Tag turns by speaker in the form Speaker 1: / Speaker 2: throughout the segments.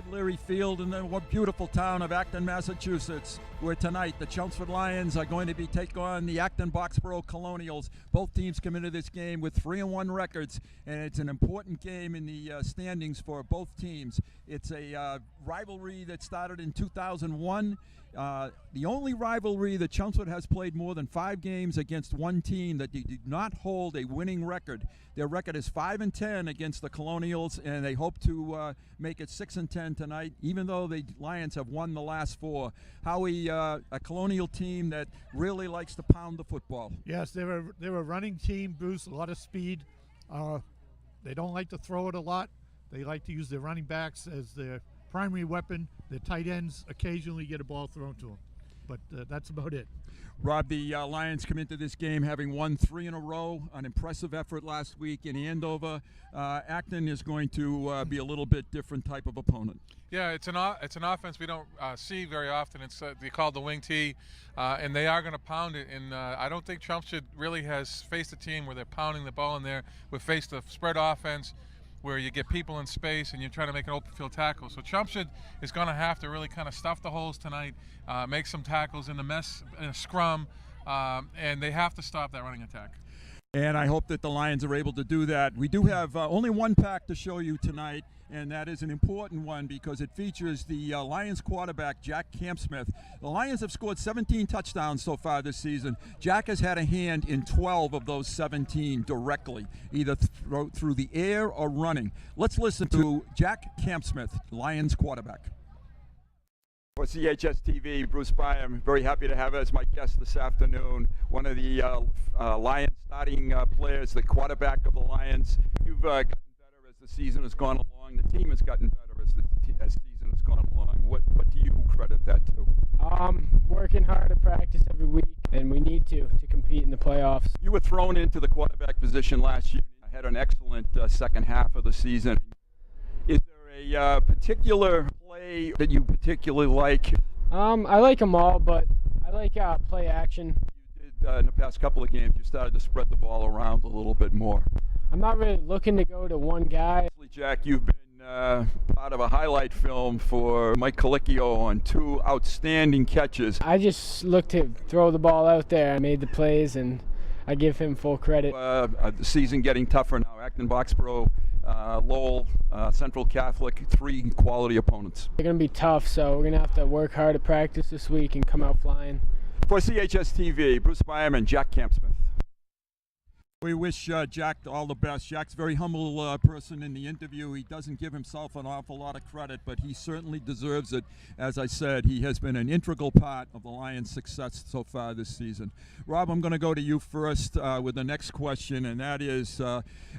Speaker 1: Ed Leary Field in the beautiful town of Acton, Massachusetts, where tonight the Chelmsford Lions are going to be taking on the Acton Boxboro Colonials. Both teams come into this game with 3-1 records, and it's an important game in the standings for both teams. It's a rivalry that started in 2001. The only rivalry that Chelmsford has played more than 5 games against one team that did not hold a winning record. Their record is 5-10 against the Colonials, and they hope to make it 6-10 tonight, even though the Lions have won the last 4. Howie, a Colonial team that really likes to pound the football.
Speaker 2: Yes, they're a running team, Bruce, a lot of speed. They don't like to throw it a lot. They like to use their running backs as their primary weapon. The tight ends occasionally get a ball thrown to them, but that's about it.
Speaker 1: Rob, the Lions come into this game having won 3 in a row, an impressive effort last week in Andover. Acton is going to be a little bit different type of opponent.
Speaker 3: Yeah, it's an offense we don't see very often. It's they call it the wing T, and they are going to pound it. And I don't think Chelmsford really has faced a team where they're pounding the ball in there. We've faced a spread offense where you get people in space and you're trying to make an open field tackle. So Chelmsford is going to have to really kind of stuff the holes tonight, make some tackles in a scrum, and they have to stop that running attack.
Speaker 1: And I hope that the Lions are able to do that. We do have only one pack to show you tonight, and that is an important one because it features the Lions quarterback, Jack Campsmith. The Lions have scored 17 touchdowns so far this season. Jack has had a hand in 12 of those 17 directly, either through the air or running. Let's listen to Jack Campsmith, Lions quarterback. For CHS TV, Bruce Byam, very happy to have as my guest this afternoon, one of the Lions starting players, the quarterback of the Lions. You've gotten better as the season has gone along. The team has gotten better as the season has gone along. What do you credit that to?
Speaker 4: Working hard at practice every week, and we need to compete in the playoffs.
Speaker 1: You were thrown into the quarterback position last year. Had an excellent second half of the season. Is there a particular play that you particularly like?
Speaker 4: I like them all, but I like play action.
Speaker 1: You did in the past couple of games. You started to spread the ball around a little bit more.
Speaker 4: I'm not really looking to go to one guy.
Speaker 1: Jack, you've been part of a highlight film for Mike Colicchio on 2 outstanding catches.
Speaker 4: I just look to throw the ball out there. I made the plays, and I give him full credit.
Speaker 1: The season getting tougher now. Acton Boxboro, Lowell, Central Catholic, 3 quality opponents.
Speaker 4: They're going to be tough, so we're going to have to work hard at practice this week and come out flying.
Speaker 1: For CHS TV, Bruce Byam and Jack Campsmith. We wish Jack all the best. Jack's a very humble person in the interview. He doesn't give himself an awful lot of credit, but he certainly deserves it. As I said, he has been an integral part of the Lions' success so far this season. Rob, I'm going to go to you first with the next question, and that is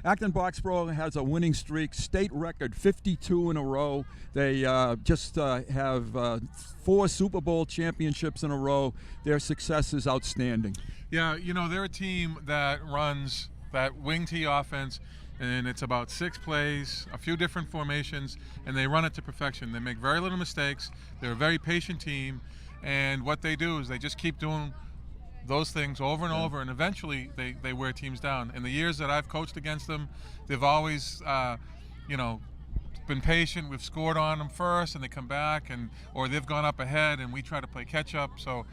Speaker 1: Acton Boxboro has a winning streak, state record, 52 in a row. They just have 4 Super Bowl championships in a row. Their success is outstanding.
Speaker 3: Yeah, you know, they're a team that runs that wing T offense, and it's about 6 plays, a few different formations, and they run it to perfection. They make very little mistakes. They're a very patient team, and what they do is they just keep doing those things over and over, and eventually they wear teams down. In the years that I've coached against them, they've always, been patient. We've scored on them first, and they come back, or they've gone up ahead, and we try to play catch up. So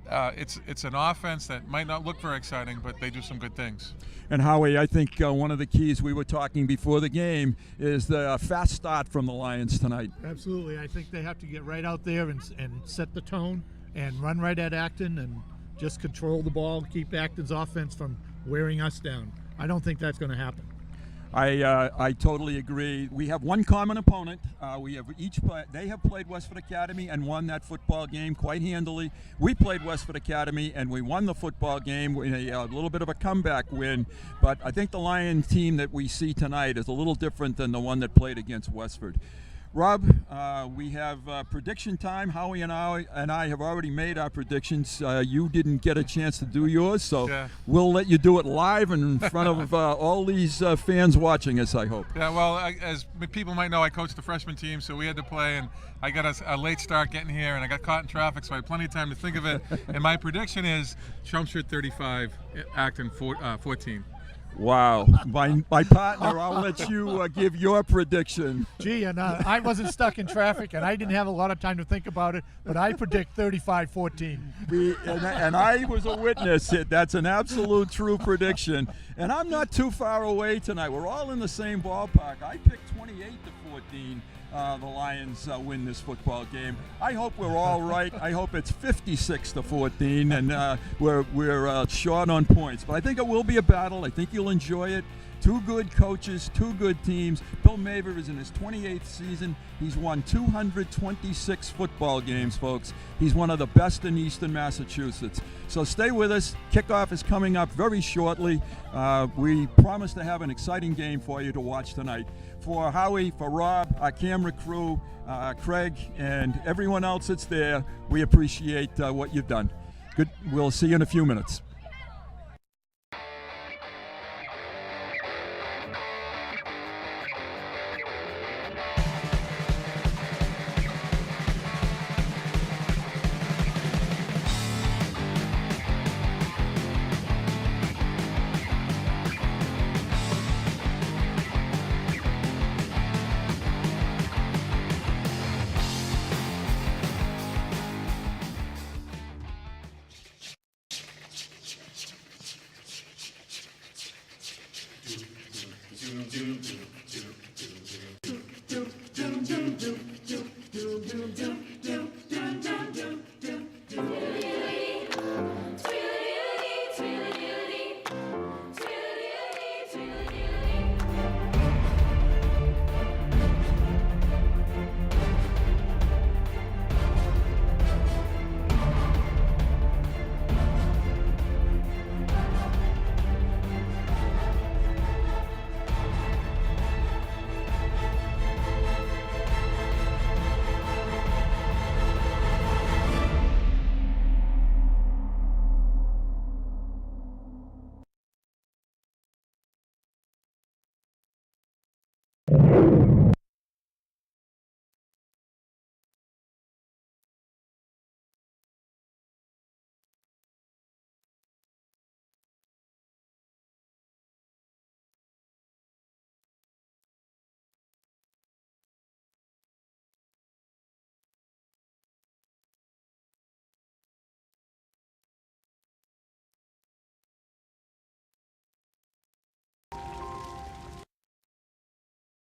Speaker 3: it's an offense that might not look very exciting, but they do some good things.
Speaker 1: And Howie, I think one of the keys we were talking before the game is the fast start from the Lions tonight.
Speaker 2: Absolutely. I think they have to get right out there and set the tone and run right at Acton and just control the ball, keep Acton's offense from wearing us down. I don't think that's going to happen.
Speaker 1: I totally agree. We have one common opponent. They have played Westford Academy and won that football game quite handily. We played Westford Academy and we won the football game in a little bit of a comeback win. But I think the Lion team that we see tonight is a little different than the one that played against Westford. Rob, we have prediction time. Howie and I have already made our predictions. You didn't get a chance to do yours, so yeah. We'll let you do it live in front of all these fans watching us, I hope.
Speaker 3: Yeah, well, as people might know, I coached the freshman team, so we had to play, and I got a late start getting here, and I got caught in traffic, so I had plenty of time to think of it. And my prediction is Chelmsford 35, Acton 14.
Speaker 1: Wow. My partner, I'll let you give your prediction.
Speaker 2: Gee, and I wasn't stuck in traffic, and I didn't have a lot of time to think about it, but I predict 35-14.
Speaker 1: And I was a witness. That's an absolute true prediction. And I'm not too far away tonight. We're all in the same ballpark. I picked 28-14. The Lions win this football game. I hope we're all right. I hope it's 56-14, and we're short on points. But I think it will be a battle. I think you'll enjoy it. Two good coaches, two good teams. Bill Maver is in his 28th season. He's won 226 football games, folks. He's one of the best in Eastern Massachusetts. So stay with us. Kickoff is coming up very shortly. We promise to have an exciting game for you to watch tonight. For Howie, for Rob, our camera crew, Craig, and everyone else that's there, we appreciate what you've done. Good. We'll see you in a few minutes.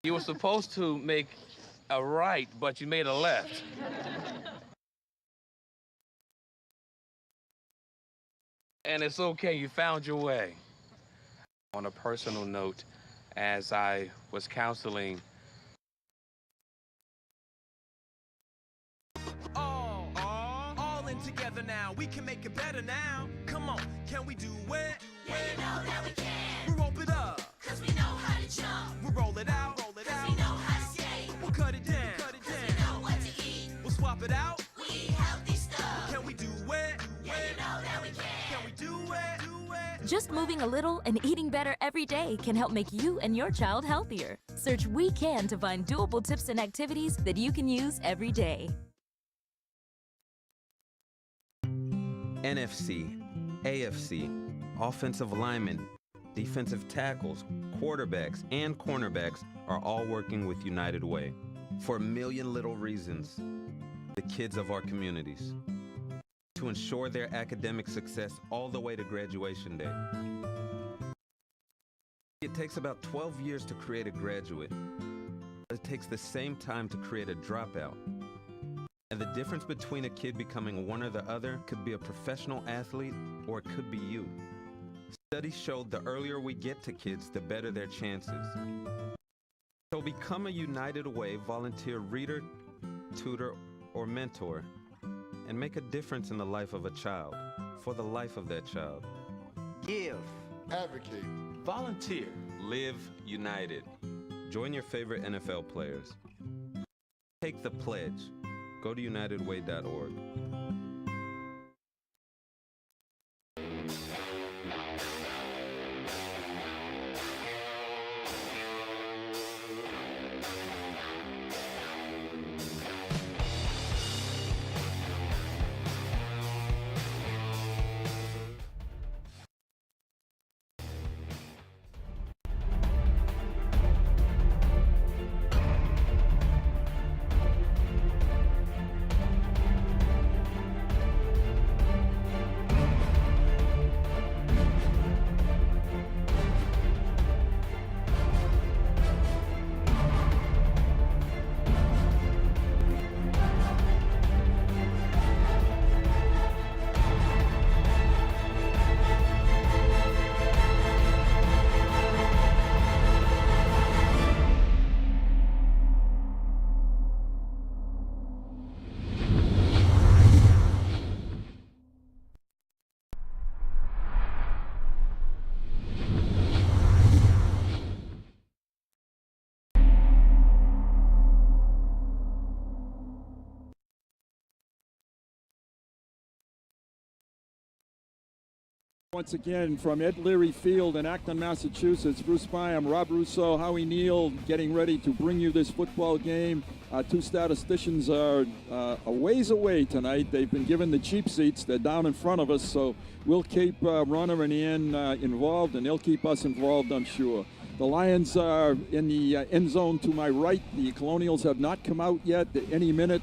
Speaker 5: You were supposed to make a right, but you made a left. And it's okay, you found your way. On a personal note, as I was counseling,
Speaker 6: all in together now. We can make it better now. Come on, can we do it?
Speaker 7: Yeah, you know that we can.
Speaker 6: We rope it up,
Speaker 7: Cause we know how to jump.
Speaker 6: we roll it out,
Speaker 7: Cause we know how to skate.
Speaker 6: we'll cut it down,
Speaker 7: Cause we know what to eat.
Speaker 6: we'll swap it out.
Speaker 7: We eat healthy stuff.
Speaker 6: Can we do it?
Speaker 7: Yeah, you know that we can.
Speaker 6: Can we do it?
Speaker 8: Just moving a little and eating better every day can help make you and your child healthier. Search We Can to find doable tips and activities that you can use every day.
Speaker 9: NFC, AFC, offensive linemen, defensive tackles, quarterbacks, and cornerbacks are all working with United Way for a million little reasons. The kids of our communities, to ensure their academic success all the way to graduation day. It takes about 12 years to create a graduate. It takes the same time to create a dropout. And the difference between a kid becoming one or the other could be a professional athlete, or it could be you. Studies showed the earlier we get to kids, the better their chances. So become a United Way volunteer reader, tutor, or mentor, and make a difference in the life of a child, for the life of that child.
Speaker 10: Give. Advocate.
Speaker 9: Volunteer. Live united. Join your favorite NFL players. Take the pledge. Go to unitedway.org.
Speaker 1: Once again, from Ed Leary Field in Acton, Massachusetts, Bruce Byam, Rob Russo, Howie Neal, getting ready to bring you this football game. Our two statisticians are a ways away tonight. They've been given the cheap seats. They're down in front of us, so we'll keep Ronna and Ian involved, and they'll keep us involved, I'm sure. The Lions are in the end zone to my right. The Colonials have not come out yet. Any minute,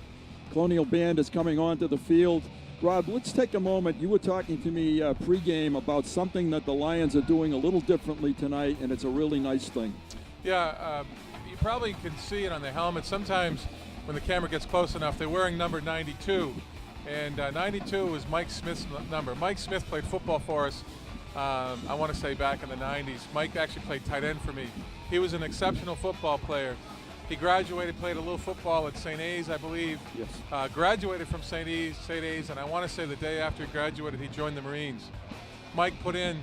Speaker 1: Colonial Band is coming onto the field. Rob, let's take a moment. You were talking to me pregame about something that the Lions are doing a little differently tonight, and it's a really nice thing.
Speaker 3: Yeah, you probably can see it on the helmet. Sometimes when the camera gets close enough, they're wearing number 92. And 92 was Mike Smith's number. Mike Smith played football for us, I want to say back in the 90s. Mike actually played tight end for me. He was an exceptional football player. He graduated, played a little football at St. A's, I believe. Yes. Graduated from St. A's, and I want to say the day after he graduated, he joined the Marines. Mike put in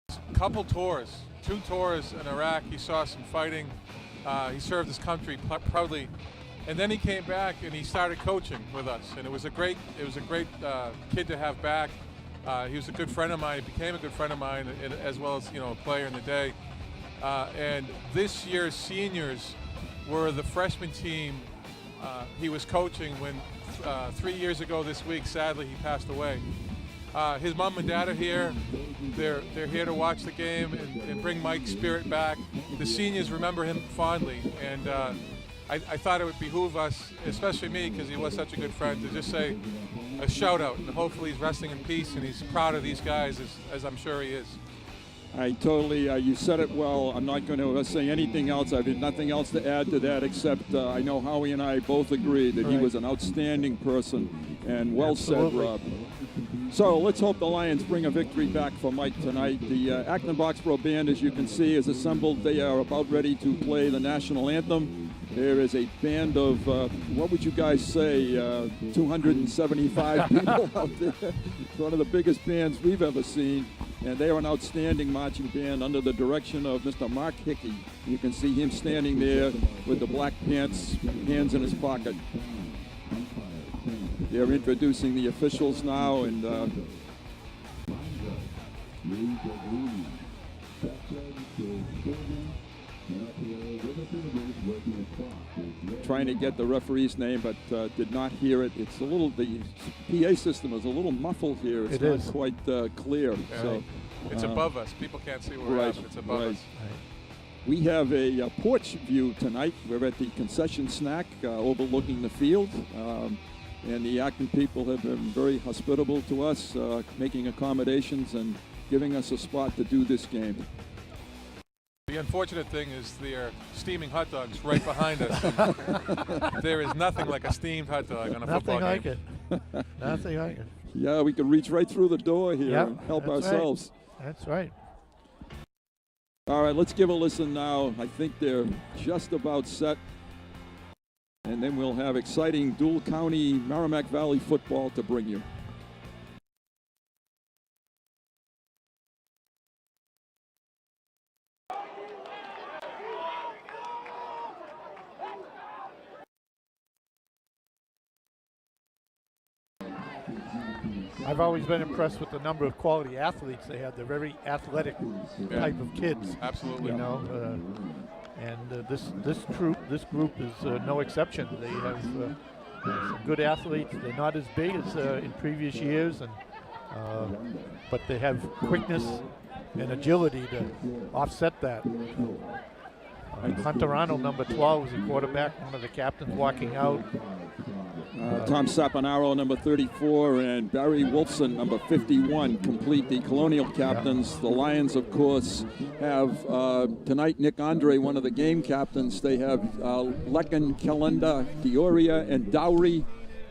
Speaker 3: a couple tours, 2 tours in Iraq. He saw some fighting. He served his country proudly, and then he came back and he started coaching with us. And it was a great kid to have back. He was a good friend of mine. He became a good friend of mine, as well as a player in the day. And this year's seniors were the freshman team he was coaching when 3 years ago this week, sadly, he passed away. His mom and dad are here. They're here to watch the game and bring Mike's spirit back. The seniors remember him fondly, and I thought it would behoove us, especially me, because he was such a good friend, to just say a shout out, and hopefully he's resting in peace and he's proud of these guys, as I'm sure he is.
Speaker 1: I totally, you said it well. I'm not going to say anything else. I have nothing else to add to that, except I know Howie and I both agree that he was an outstanding person, and well said, Rob. So let's hope the Lions bring a victory back for Mike tonight. The Acton Boxboro Band, as you can see, is assembled. They are about ready to play the national anthem. There is a band of, what would you guys say, 275 people out there. It's one of the biggest bands we've ever seen. And they are an outstanding marching band under the direction of Mr. Mark Hickey. You can see him standing there with the black pants, hands in his pocket. They're introducing the officials now, and trying to get the referee's name, but did not hear it. It's a little, the PA system is a little muffled here. It's not quite clear.
Speaker 3: Yeah,
Speaker 1: so
Speaker 3: it's above us. People can't see where we're at, but it's above us.
Speaker 1: We have a porch view tonight. We're at the concession snack overlooking the field. And the Acton people have been very hospitable to us, making accommodations and giving us a spot to do this game.
Speaker 3: The unfortunate thing is there are steaming hot dogs right behind us. There is nothing like a steamed hot dog on a football game.
Speaker 2: Nothing like it. Nothing like it.
Speaker 1: Yeah, we can reach right through the door here and help ourselves.
Speaker 2: Right. That's right.
Speaker 1: All right, let's give a listen now. I think they're just about set. And then we'll have exciting dual county Merrimack Valley football to bring you.
Speaker 2: I've always been impressed with the number of quality athletes they have. They're very athletic type of kids.
Speaker 3: Absolutely.
Speaker 2: You know, and this group is no exception. They have some good athletes. They're not as big as in previous years, and but they have quickness and agility to offset that. Hunter Arnold, number 12, is the quarterback, one of the captains walking out.
Speaker 1: Tom Saponaro, number 34, and Barry Wolfson, number 51, complete the Colonial captains. The Lions, of course, have tonight Nick Andre, one of the game captains. They have Lecken, Kalenda, Dioria, and Dowry.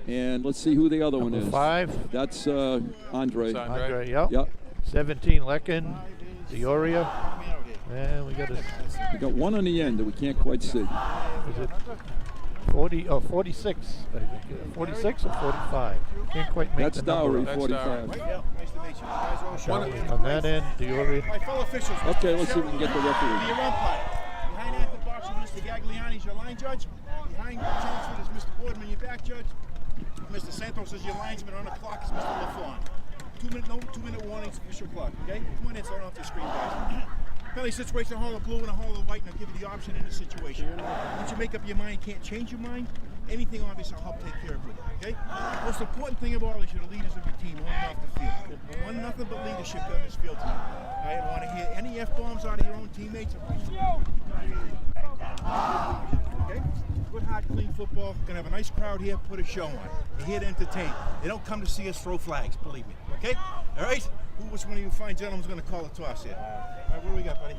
Speaker 1: And let's see who the other one is.
Speaker 2: 5.
Speaker 1: That's Andre.
Speaker 2: Andre, yep.
Speaker 1: 17,
Speaker 2: Lecken, Dioria. And we
Speaker 1: got one on the end that we can't quite see.
Speaker 2: Is it 40 or 46? I think 46 or 45. Can't quite make
Speaker 1: That's
Speaker 2: the number.
Speaker 1: Dowry, 45.
Speaker 10: Nice to meet you. Guys are all short.
Speaker 2: On that end, Dioria.
Speaker 10: My fellow officials.
Speaker 1: Okay, let's see if we can get the referee.
Speaker 10: Your umpire. Behind Acton Boxboro, Mr. Gagliani is your line judge. Behind Chelmsford is Mr. Boardman, your back judge. Mr. Santos is your linesman. On the clock is Mr. LaFawn. No 2-minute warnings, official clock, okay? Come on in so I don't have to scream, guys. Penalty situation, a hole of blue and a hole of white, and I'll give you the option in the situation. Once you make up your mind, can't change your mind, anything obvious I'll help take care of it, okay? Most important thing of all is you're the leaders of your team on and off the field. We want nothing but leadership on this field tonight. I don't want to hear any F-bombs out of your own teammates. Okay? Good, hard, clean football. We're going to have a nice crowd here. Put a show on. We're here to entertain. They don't come to see us throw flags, believe me. Okay? All right? Which one of you fine gentlemen is going to call a toss here? All right, what do we got, buddy?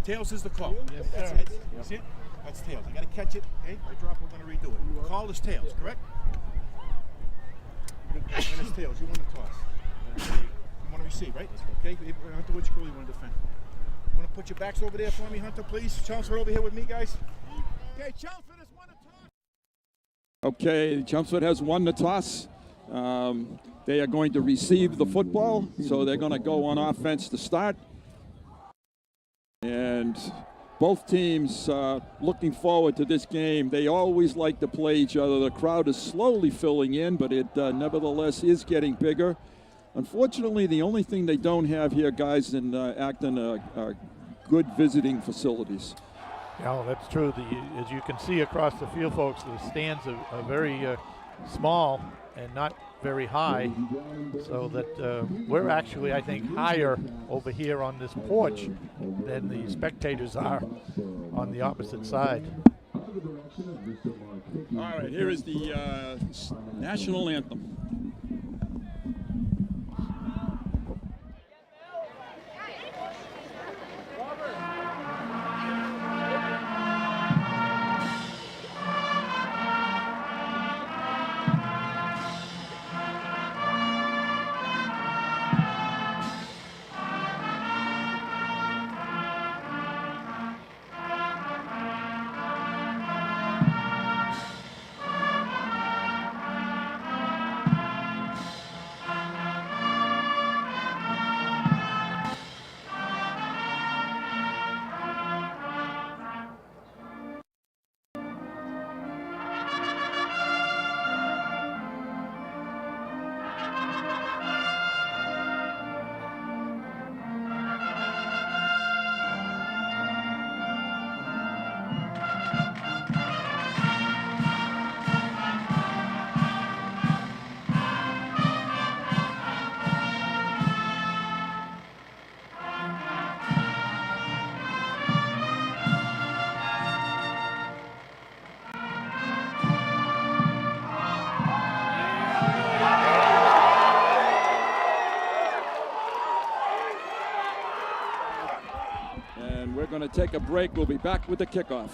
Speaker 10: Tails is the call. Yes, that's it. You see it? That's tails. I got to catch it. Okay? If I drop, we're going to redo it. Call is tails, correct? And it's tails. You want to toss. You want to receive, right? Okay? Hunter, which goal you want to defend? You want to put your backs over there for me, Hunter, please? Chelmsford over here with me, guys. Okay, Chelmsford has won the toss.
Speaker 1: Okay, Chelmsford has won the toss. They are going to receive the football, so they're going to go on offense to start. And both teams looking forward to this game. They always like to play each other. The crowd is slowly filling in, but it nevertheless is getting bigger. Unfortunately, the only thing they don't have here, guys, in Acton are good visiting facilities.
Speaker 2: Yeah, that's true. As you can see across the field, folks, the stands are very small and not very high, so that we're actually, I think, higher over here on this porch than the spectators are on the opposite side.
Speaker 1: All right, here is the national anthem. We're going to take a break. We'll be back with the kickoff.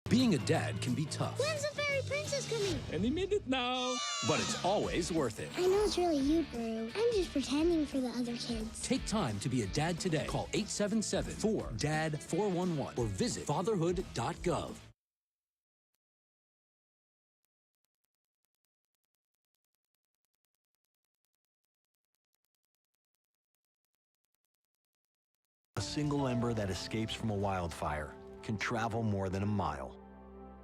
Speaker 11: Being a dad can be tough.
Speaker 12: When's the fairy princess coming?
Speaker 11: Any minute now. But it's always worth it.
Speaker 12: I know it's really you, Brew. I'm just pretending for the other kids.
Speaker 11: Take time to be a dad today. Call 877-4DAD-411 or visit fatherhood.gov.
Speaker 13: A single ember that escapes from a wildfire can travel more than a mile.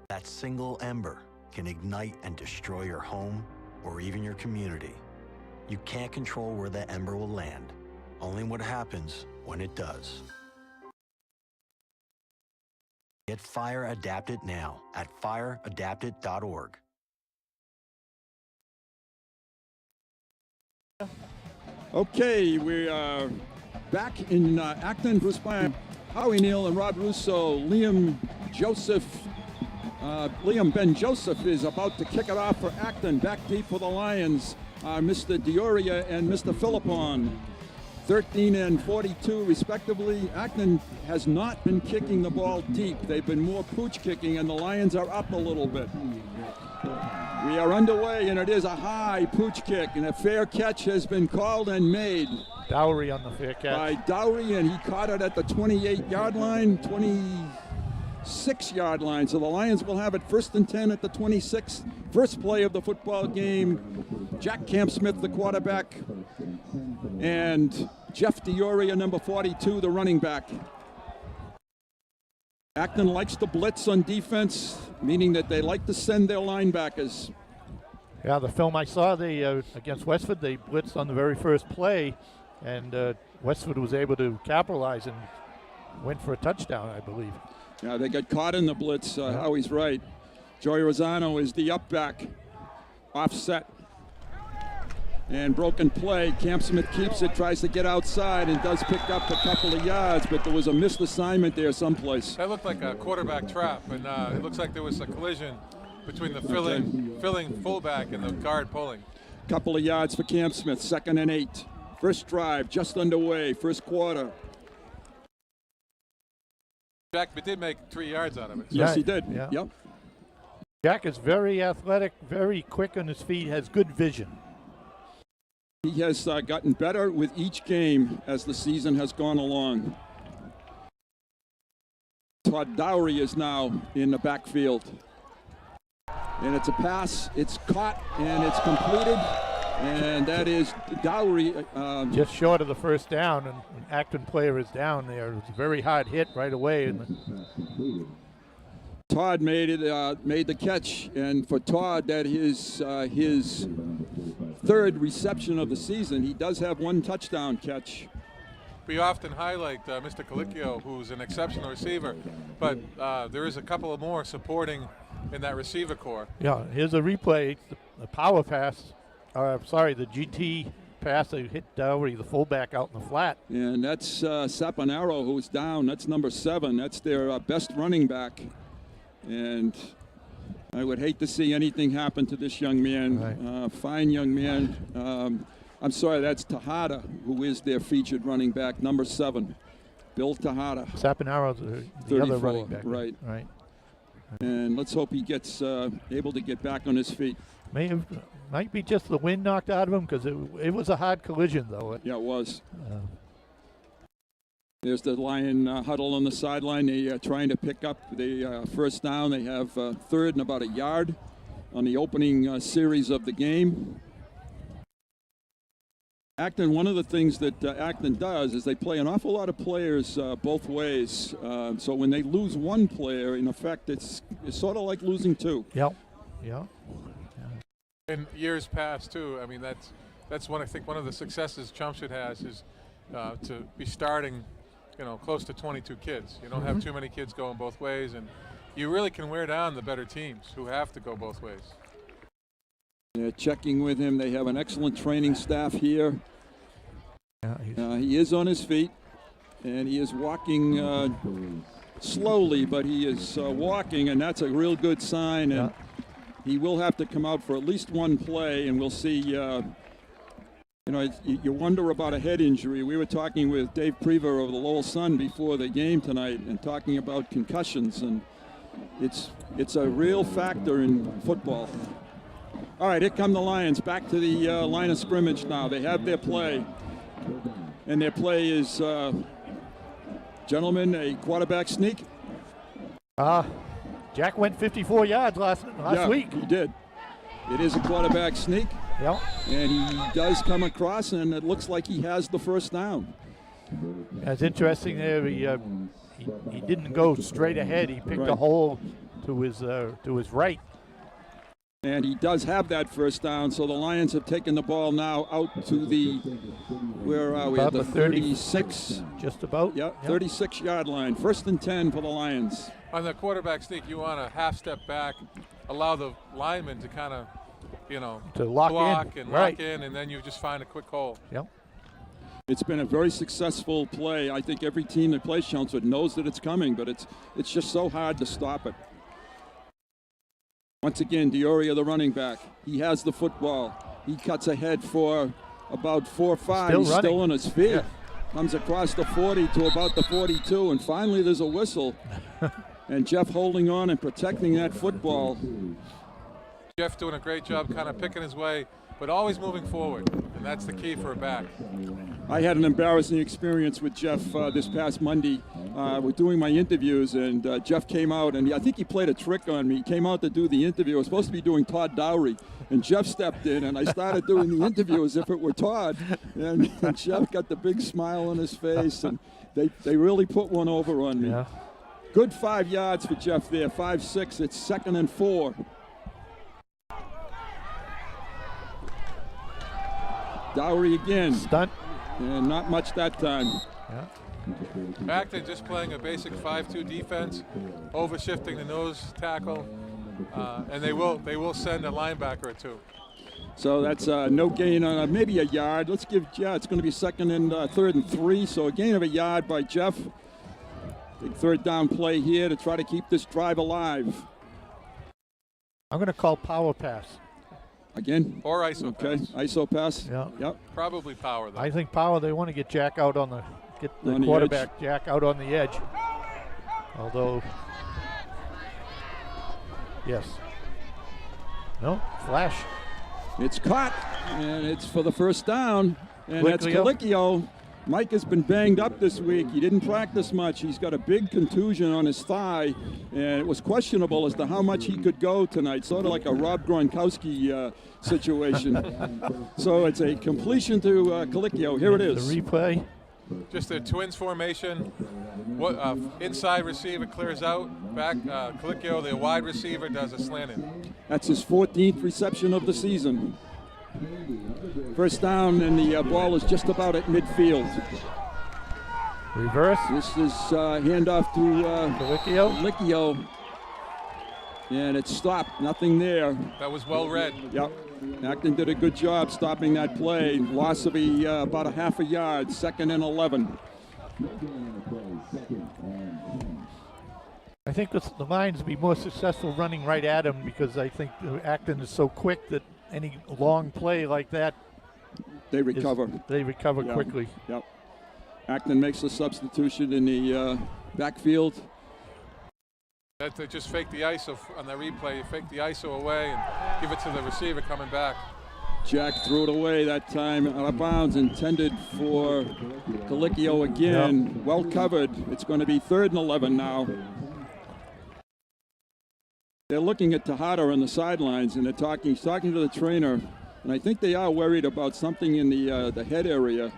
Speaker 13: That single ember can ignite and destroy your home or even your community. You can't control where that ember will land, only what happens when it does. Get Fire Adapted now at fireadapted.org.
Speaker 1: Okay, we are back in Acton. Bruce Bryan, Howie Neal, and Rod Russo. Liam Ben Joseph is about to kick it off for Acton. Back deep for the Lions, Mr. Dioria and Mr. Philippon. 13 and 42 respectively. Acton has not been kicking the ball deep. They've been more pooch kicking, and the Lions are up a little bit. We are underway, and it is a high pooch kick, and a fair catch has been called and made.
Speaker 2: Dowry on the fair catch.
Speaker 1: By Dowry, and he caught it at the 28-yard line, 26-yard line. So the Lions will have it 1st and 10 at the 26. First play of the football game. Jack Campsmith, the quarterback, and Jeff Dioria, number 42, the running back. Acton likes to blitz on defense, meaning that they like to send their linebackers.
Speaker 2: Yeah, the film I saw, they against Westford, they blitzed on the very first play, and Westford was able to capitalize and went for a touchdown, I believe.
Speaker 1: Yeah, they got caught in the blitz. Howie's right. Joey Rosano is the up back, offset, and broken play. Camp Smith keeps it, tries to get outside, and does pick up a couple of yards, but there was a missed assignment there someplace.
Speaker 3: That looked like a quarterback trap, and it looks like there was a collision between the filling fullback and the guard pulling.
Speaker 1: Couple of yards for Camp Smith, 2nd and 8. First drive just underway, first quarter.
Speaker 3: Jack did make 3 yards out of it.
Speaker 1: Yes, he did.
Speaker 2: Yeah.
Speaker 1: Yep.
Speaker 2: Jack is very athletic, very quick on his feet, has good vision.
Speaker 1: He has gotten better with each game as the season has gone along. Todd Dowry is now in the backfield. And it's a pass, it's caught, and it's completed. And that is Dowry.
Speaker 2: Just short of the first down, and an Acton player is down there. It was a very hard hit right away.
Speaker 1: Todd made the catch, and for Todd, that is his 3rd reception of the season. He does have 1 touchdown catch.
Speaker 3: We often highlight Mr. Colicchio, who's an exceptional receiver, but there is a couple of more supporting in that receiver core.
Speaker 2: Yeah, here's a replay, the power pass. The GT pass, they hit Dowry, the fullback, out in the flat.
Speaker 1: And that's Saponaro, who's down. That's number 7. That's their best running back. And I would hate to see anything happen to this young man.
Speaker 2: Right.
Speaker 1: Fine young man. I'm sorry, that's Tejada, who is their featured running back, number 7. Bill Tejada.
Speaker 2: Saponaro's the other running back.
Speaker 1: Right.
Speaker 2: Right.
Speaker 1: And let's hope he gets able to get back on his feet.
Speaker 2: Might be just the wind knocked out of him, because it was a hard collision, though.
Speaker 1: Yeah, it was. There's the Lion huddle on the sideline. They are trying to pick up the first down. They have 3rd and about a yard on the opening series of the game. Acton, one of the things that Acton does is they play an awful lot of players both ways. So when they lose one player, in effect, it's sort of like losing 2.
Speaker 2: Yep.
Speaker 3: In years past, too, I mean, that's one, I think one of the successes Chelmsford has is to be starting, close to 22 kids. You don't have too many kids going both ways, and you really can wear down the better teams who have to go both ways.
Speaker 1: They're checking with him. They have an excellent training staff here.
Speaker 2: Yeah,
Speaker 1: he is on his feet, and he is walking slowly, but he is walking, and that's a real good sign. And he will have to come out for at least 1 play, and we'll see. You wonder about a head injury. We were talking with Dave Prever of the Lowell Sun before the game tonight, and talking about concussions, and it's a real factor in football. All right, here come the Lions back to the line of scrimmage now. They have their play, and their play is, gentlemen, a quarterback sneak.
Speaker 2: Jack went 54 yards last week.
Speaker 1: He did. It is a quarterback sneak.
Speaker 2: Yep.
Speaker 1: And he does come across, and it looks like he has the first down.
Speaker 2: That's interesting there. He didn't go straight ahead. He picked a hole to his right.
Speaker 1: And he does have that first down, so the Lions have taken the ball now out to the, where are we?
Speaker 2: About
Speaker 1: the 36.
Speaker 2: Just about.
Speaker 1: Yep. 36-yard line. 1st and 10 for the Lions.
Speaker 3: On the quarterback sneak, you want to half step back, allow the lineman to kind of,
Speaker 2: to lock
Speaker 3: in, and then you just find a quick hole.
Speaker 2: Yep.
Speaker 1: It's been a very successful play. I think every team that plays Chelmsford knows that it's coming, but it's just so hard to stop it. Once again, Dioria, the running back. He has the football. He cuts ahead for about 4 or 5. He's still on his feet. Yeah. Comes across the 40 to about the 42, and finally there's a whistle. And Jeff holding on and protecting that football.
Speaker 3: Jeff doing a great job kind of picking his way, but always moving forward, and that's the key for a back.
Speaker 1: I had an embarrassing experience with Jeff this past Monday. We're doing my interviews, and Jeff came out, and I think he played a trick on me. He came out to do the interview. I was supposed to be doing Todd Dowry, and Jeff stepped in, and I started doing the interview as if it were Todd. And Jeff got the big smile on his face, and they really put one over on me.
Speaker 2: Yeah.
Speaker 1: Good 5 yards for Jeff there, 5-6. It's 2nd and 4. Dowry again.
Speaker 2: Stunt.
Speaker 1: And not much that time.
Speaker 2: Yeah.
Speaker 3: Acton just playing a basic 5-2 defense, overshifting the nose tackle, and they will send a linebacker or two.
Speaker 1: So that's no gain on maybe a yard. Let's give Jeff. It's going to be second and third and 3. So a gain of a yard by Jeff. Big third down play here to try to keep this drive alive.
Speaker 2: I'm going to call power pass.
Speaker 1: Again?
Speaker 3: Or ISO
Speaker 1: okay.
Speaker 3: pass.
Speaker 1: ISO pass?
Speaker 2: Yeah.
Speaker 1: Yep.
Speaker 3: Probably power, though.
Speaker 2: I think power, they want to get Jack out on the quarterback, Jack out on the edge. Although, yes. No, flash.
Speaker 1: It's caught, and it's for the first down. And that's Colicchio. Mike has been banged up this week. He didn't practice much. He's got a big contusion on his thigh, and it was questionable as to how much he could go tonight, sort of like a Rob Gronkowski situation. So it's a completion to Colicchio. Here it is.
Speaker 2: The replay.
Speaker 3: Just a twins formation. Inside receiver clears out. Back, Colicchio, the wide receiver, does a slant in.
Speaker 1: That's his 14th reception of the season. First down, and the ball is just about at midfield.
Speaker 2: Reverse.
Speaker 1: This is handoff to Colicchio. And it's stopped. Nothing there.
Speaker 3: That was well read.
Speaker 1: Yep. Acton did a good job stopping that play. Loss of about a half a yard. Second and 11.
Speaker 2: I think the Lions will be more successful running right at him because I think Acton is so quick that any long play like that,
Speaker 1: they recover.
Speaker 2: Quickly.
Speaker 1: Yep. Acton makes a substitution in the backfield.
Speaker 3: They just fake the ISO on the replay. You fake the ISO away and give it to the receiver coming back.
Speaker 1: Jack threw it away that time out of bounds, intended for Colicchio again. Yep. Well covered. It's going to be 3rd and 11 now. They're looking at Tejada on the sidelines, and he's talking to the trainer, and I think they are worried about something in the head area.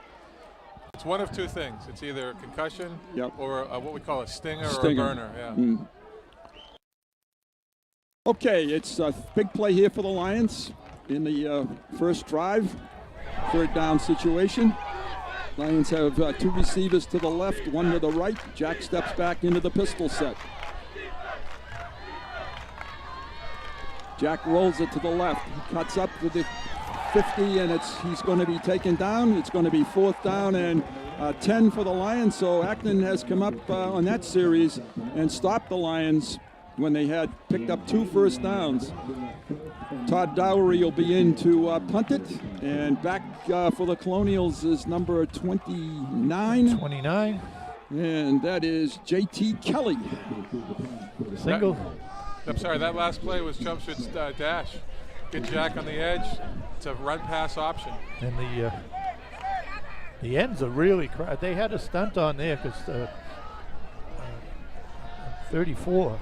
Speaker 3: It's one of two things. It's either a concussion
Speaker 1: yep.
Speaker 3: or what we call a stinger or a burner. Yeah.
Speaker 1: Mm. Okay, it's a big play here for the Lions in the first drive. 3rd down situation. Lions have 2 receivers to the left, 1 to the right. Jack steps back into the pistol set. Jack rolls it to the left. He cuts up to the 50, and he's going to be taken down. It's going to be 4th down and 10 for the Lions. So Acton has come up on that series and stopped the Lions when they had picked up 2 first downs. Todd Dowry will be in to punt it, and back for the Colonials is number 29.
Speaker 2: 29.
Speaker 1: And that is J.T. Kelly.
Speaker 2: Single.
Speaker 3: I'm sorry, that last play was Jumpshot's dash. Get Jack on the edge. It's a run-pass option.
Speaker 2: And the ends are really they had a stunt on there because 34.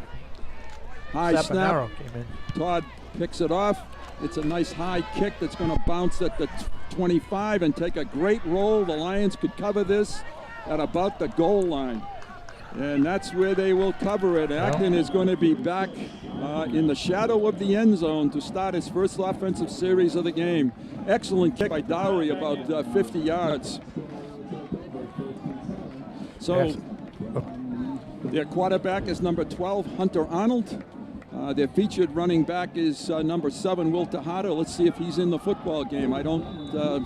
Speaker 1: High snap.
Speaker 2: Came in.
Speaker 1: Todd picks it off. It's a nice high kick that's going to bounce at the 25 and take a great roll. The Lions could cover this at about the goal line. And that's where they will cover it. Acton is going to be back in the shadow of the end zone to start his first offensive series of the game. Excellent kick by Dowry, about 50 yards. So their quarterback is number 12, Hunter Arnold. Their featured running back is number 7, Will Tejada. Let's see if he's in the football game. I don't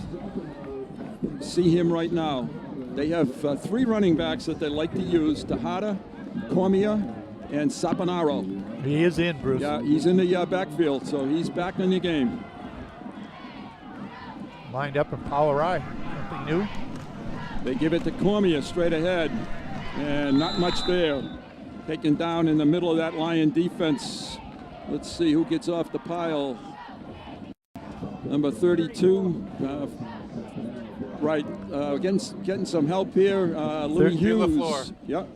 Speaker 1: see him right now. They have 3 running backs that they like to use: Tejada, Cormier, and Saponaro.
Speaker 2: He is in, Bruce.
Speaker 1: Yeah, he's in the backfield, so he's back in the game.
Speaker 2: Lined up in power eye. Something new.
Speaker 1: They give it to Cormier straight ahead, and not much there. Taken down in the middle of that Lion defense. Let's see who gets off the pile. Number 32. Right, getting some help here. Louis Hughes.
Speaker 3: LaFleur.
Speaker 1: Yep.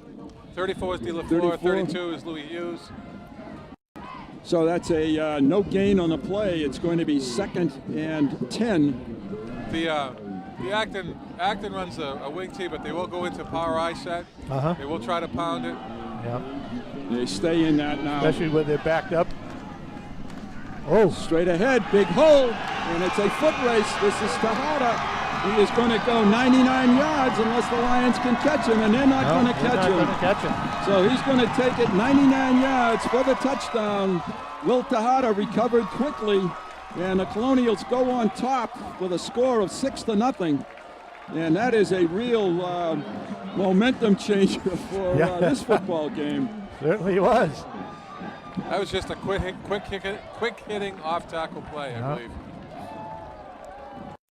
Speaker 3: 34 is LaFleur, 32 is Louis Hughes.
Speaker 1: So that's a no gain on the play. It's going to be 2nd and 10.
Speaker 3: The Acton runs a wing tee, but they will go into power eye set. They will try to pound it.
Speaker 2: Yeah.
Speaker 1: They stay in that now.
Speaker 2: Especially when they're backed up. Oh.
Speaker 1: Straight ahead, big hole, and it's a foot race. This is Tejada. He is going to go 99 yards unless the Lions can catch him, and they're not going to catch him. So he's going to take it 99 yards for the touchdown. Will Tejada recovered quickly, and the Colonials go on top with a score of 6-0. And that is a real momentum changer for this football game.
Speaker 2: Certainly was.
Speaker 3: That was just a quick hitting off tackle play, I believe.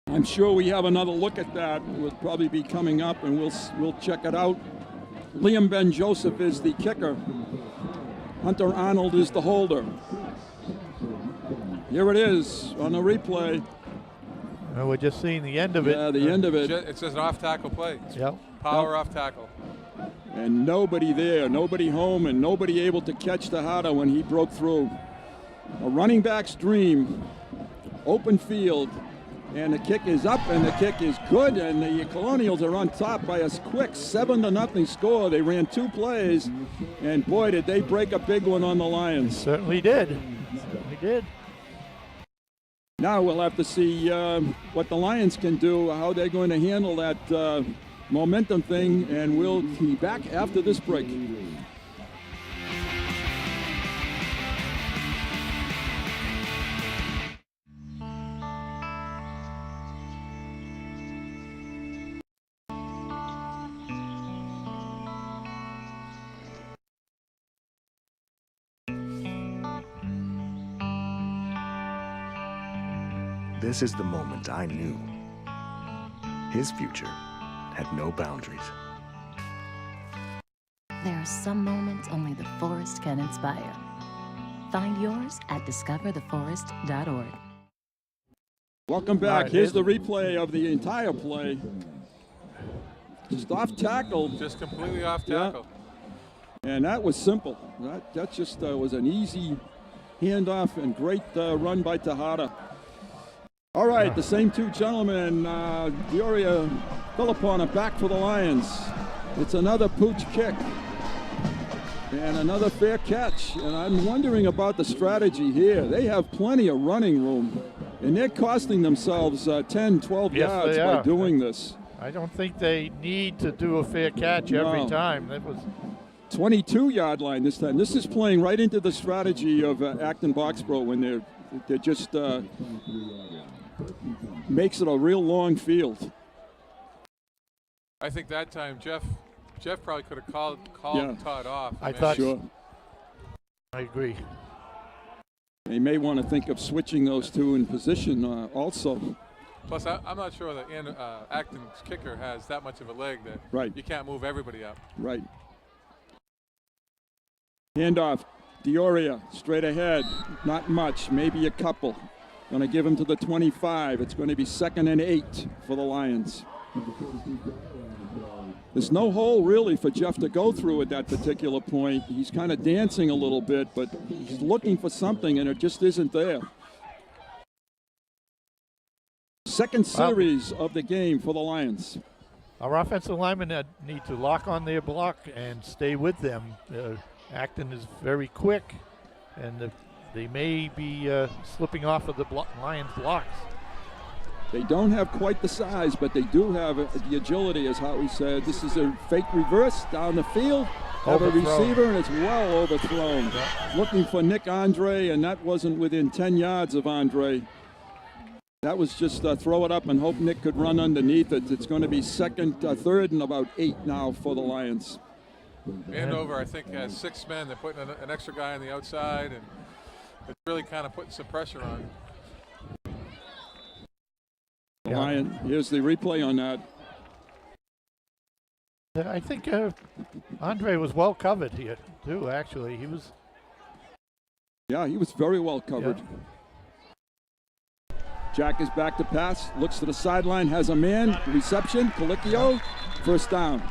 Speaker 1: I'm sure we have another look at that. We'll probably be coming up, and we'll check it out. Liam Ben Joseph is the kicker. Hunter Arnold is the holder. Here it is on the replay.
Speaker 2: We're just seeing the end of it.
Speaker 1: Yeah, the end of it.
Speaker 3: It's just an off tackle play.
Speaker 2: Yep.
Speaker 3: Power off tackle.
Speaker 1: And nobody there, nobody home, and nobody able to catch Tejada when he broke through. A running back's dream, open field, and the kick is up, and the kick is good, and the Colonials are on top by a quick 7-0 score. They ran 2 plays, and boy, did they break a big one on the Lions.
Speaker 2: Certainly did. Certainly did.
Speaker 1: Now we'll have to see what the Lions can do, how they're going to handle that momentum thing, and we'll be back after this break.
Speaker 14: This is the moment I knew his future had no boundaries.
Speaker 8: There are some moments only the forest can inspire. Find yours at discovertheforest.org.
Speaker 1: Welcome back. Here's the replay of the entire play. Just off tackle.
Speaker 3: Just completely off tackle.
Speaker 1: Yeah. And that was simple. That just was an easy handoff and great run by Tejada. All right, the same 2 gentlemen, Dioria Philippon, are back for the Lions. It's another pooch kick and another fair catch. And I'm wondering about the strategy here. They have plenty of running room, and they're costing themselves 10, 12 yards by doing this.
Speaker 2: I don't think they need to do a fair catch every time. That was
Speaker 1: 22-yard line this time. This is playing right into the strategy of Acton Boxboro when they're just makes it a real long field.
Speaker 3: I think that time Jeff probably could have called Todd off.
Speaker 2: I thought.
Speaker 1: Sure.
Speaker 2: I agree.
Speaker 1: They may want to think of switching those 2 in position also.
Speaker 3: Plus, I'm not sure that Acton's kicker has that much of a leg that you can't move everybody up.
Speaker 1: Right. Handoff. Dioria straight ahead. Not much, maybe a couple. Going to give him to the 25. It's going to be 2nd and 8 for the Lions. There's no hole really for Jeff to go through at that particular point. He's kind of dancing a little bit, but he's looking for something, and it just isn't there. Second series of the game for the Lions.
Speaker 2: Our offensive linemen need to lock on their block and stay with them. Acton is very quick, and they may be slipping off of the Lions' blocks.
Speaker 1: They don't have quite the size, but they do have the agility, as Howie said. This is a fake reverse down the field. Have a receiver, and it's well overthrown. Yeah. Looking for Nick Andre, and that wasn't within 10 yards of Andre. That was just throw it up and hope Nick could run underneath it. It's going to be 3rd and about 8 now for the Lions.
Speaker 3: Andover, I think, has 6 men. They're putting an extra guy on the outside, and it's really kind of putting some pressure on.
Speaker 1: Lion, here's the replay on that.
Speaker 2: I think Andre was well covered here, too, actually. He was.
Speaker 1: Yeah, he was very well covered. Yeah. Jack is back to pass, looks to the sideline, has a man, reception, Colicchio, first down.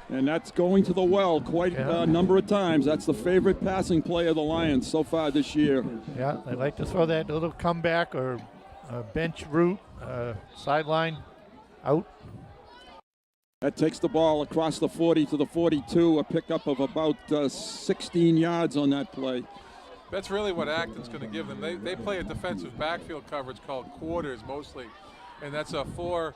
Speaker 1: And that's going to the well quite a number of times. That's the favorite passing play of the Lions so far this year.
Speaker 2: Yeah, they like to throw that little comeback or bench route, sideline out.
Speaker 1: That takes the ball across the 40 to the 42, a pickup of about 16 yards on that play.
Speaker 3: That's really what Acton's going to give them. They play a defensive backfield coverage called quarters mostly, and that's a four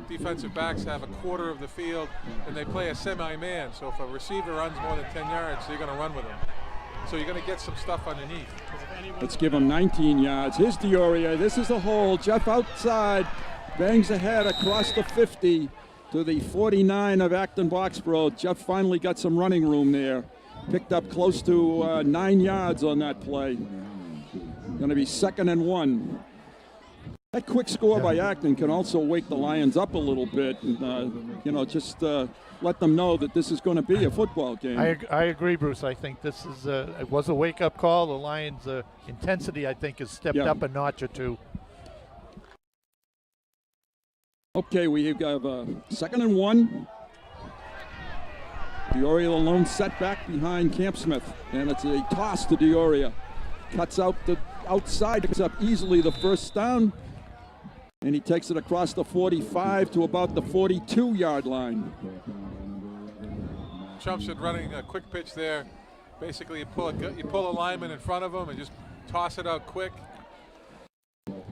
Speaker 3: defensive backs have a quarter of the field, and they play a semi-man. So if a receiver runs more than 10 yards, you're going to run with him. So you're going to get some stuff underneath.
Speaker 1: Let's give him 19 yards. Here's Dioria. This is the hole. Jeff outside, bangs ahead across the 50 to the 49 of Acton Boxboro. Jeff finally got some running room there. Picked up close to 9 yards on that play. Going to be 2nd and 1. That quick score by Acton can also wake the Lions up a little bit, and just let them know that this is going to be a football game.
Speaker 2: I agree, Bruce. I think this is it was a wake-up call. The Lions' intensity, I think, has stepped up a notch or two.
Speaker 1: Okay, we have 2nd and 1. Dioria alone set back behind Campsmith, and it's a toss to Dioria. Cuts out the outside, picks up easily the first down, and he takes it across the 45 to about the 42-yard line.
Speaker 3: Chumpstead running a quick pitch there. Basically, you pull a lineman in front of him and just toss it out quick.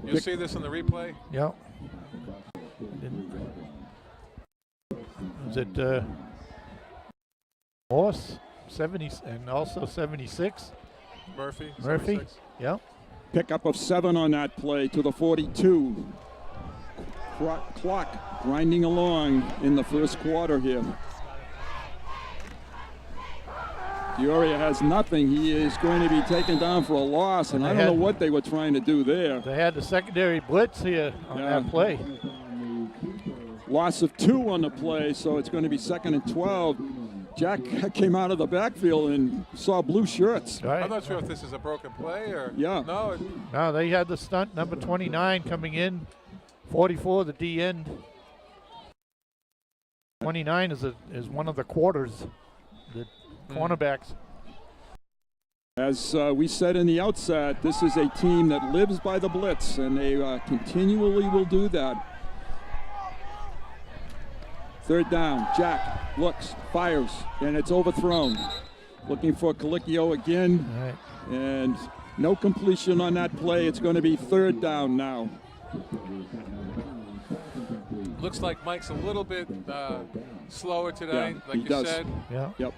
Speaker 3: You'll see this in the replay.
Speaker 2: Yeah. Is it Morse, 70, and also 76?
Speaker 3: Murphy.
Speaker 2: Murphy,
Speaker 3: 76.
Speaker 2: yeah.
Speaker 1: Pickup of 7 on that play to the 42. Clock grinding along in the first quarter here. Dioria has nothing. He is going to be taken down for a loss, and I don't know what they were trying to do there.
Speaker 2: They had the secondary blitz here on that play.
Speaker 1: Loss of 2 on the play, so it's going to be 2nd and 12. Jack came out of the backfield and saw blue shirts.
Speaker 2: Right.
Speaker 3: I'm not sure if this is a broken play or
Speaker 1: no.
Speaker 2: No, they had the stunt, number 29 coming in, 44 the D end. 29 is one of the quarters, the cornerbacks.
Speaker 1: As we said in the outset, this is a team that lives by the blitz, and they continually will do that. 3rd down, Jack looks, fires, and it's overthrown. Looking for Colicchio again, and no completion on that play. It's going to be 3rd down now.
Speaker 3: Looks like Mike's a little bit slower today, like
Speaker 1: he does.
Speaker 3: said.
Speaker 2: Yeah.
Speaker 1: Yep.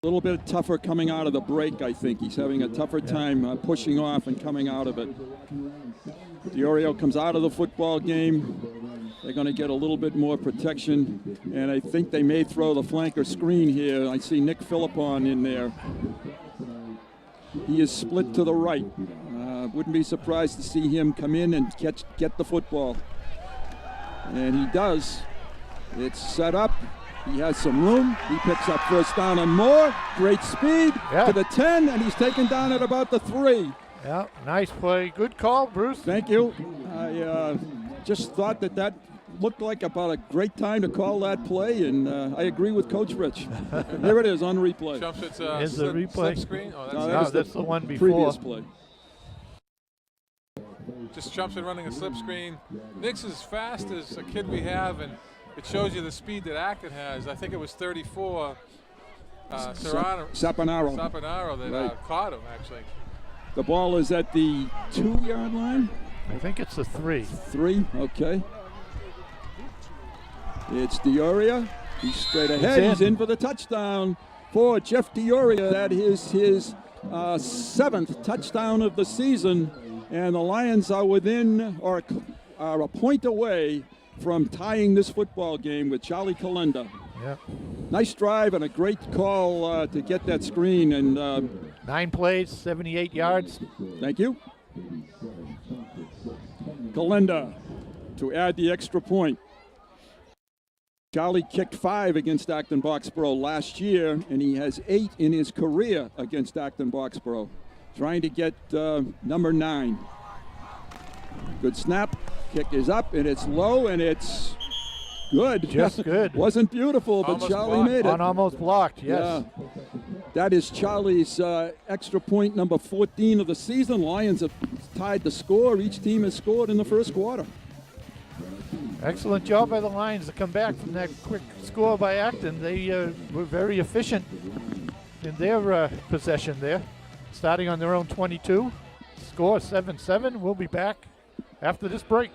Speaker 1: A little bit tougher coming out of the break, I think. He's having a tougher time pushing off and coming out of it. Diorio comes out of the football game. They're going to get a little bit more protection, and I think they may throw the flanker screen here. I see Nick Philippon in there. He is split to the right. Wouldn't be surprised to see him come in and get the football. And he does. It's set up. He has some room. He picks up 1st down and more. Great speed to the 10, and he's taken down at about the 3.
Speaker 2: Yeah, nice play. Good call, Bruce.
Speaker 1: Thank you. I just thought that looked like about a great time to call that play, and I agree with Coach Rich. Here it is on replay.
Speaker 2: Is the replay?
Speaker 3: Slip screen?
Speaker 2: That's the one before.
Speaker 1: Previous play.
Speaker 3: Just Chumpstead running a slip screen. Nick's as fast as a kid we have, and it shows you the speed that Acton has. I think it was 34.
Speaker 1: Saponaro
Speaker 3: that caught him, actually.
Speaker 1: The ball is at the 2-yard line?
Speaker 2: I think it's a 3.
Speaker 1: 3, okay. It's Dioria. He's straight ahead. He's in for the touchdown for Jeff Dioria. That is his 7th touchdown of the season. And the Lions are are a point away from tying this football game with Charlie Kalenda.
Speaker 2: Yeah.
Speaker 1: Nice drive and a great call to get that screen. And
Speaker 2: 9 plays, 78 yards.
Speaker 1: Thank you. Kalenda to add the extra point. Charlie kicked 5 against Acton Boxboro last year, and he has 8 in his career against Acton Boxboro. Trying to get number 9. Good snap. Kick is up, and it's low, and it's good.
Speaker 2: Just good.
Speaker 1: Wasn't beautiful, but
Speaker 3: Almost
Speaker 1: Charlie
Speaker 3: blocked.
Speaker 1: made it.
Speaker 2: Almost blocked, yes.
Speaker 1: Yeah. That is Charlie's extra point number 14 of the season. Lions have tied the score. Each team has scored in the first quarter.
Speaker 2: Excellent job by the Lions to come back from that quick score by Acton. They were very efficient in their possession there. starting on their own 22. Score 7-7. We'll be back after this break.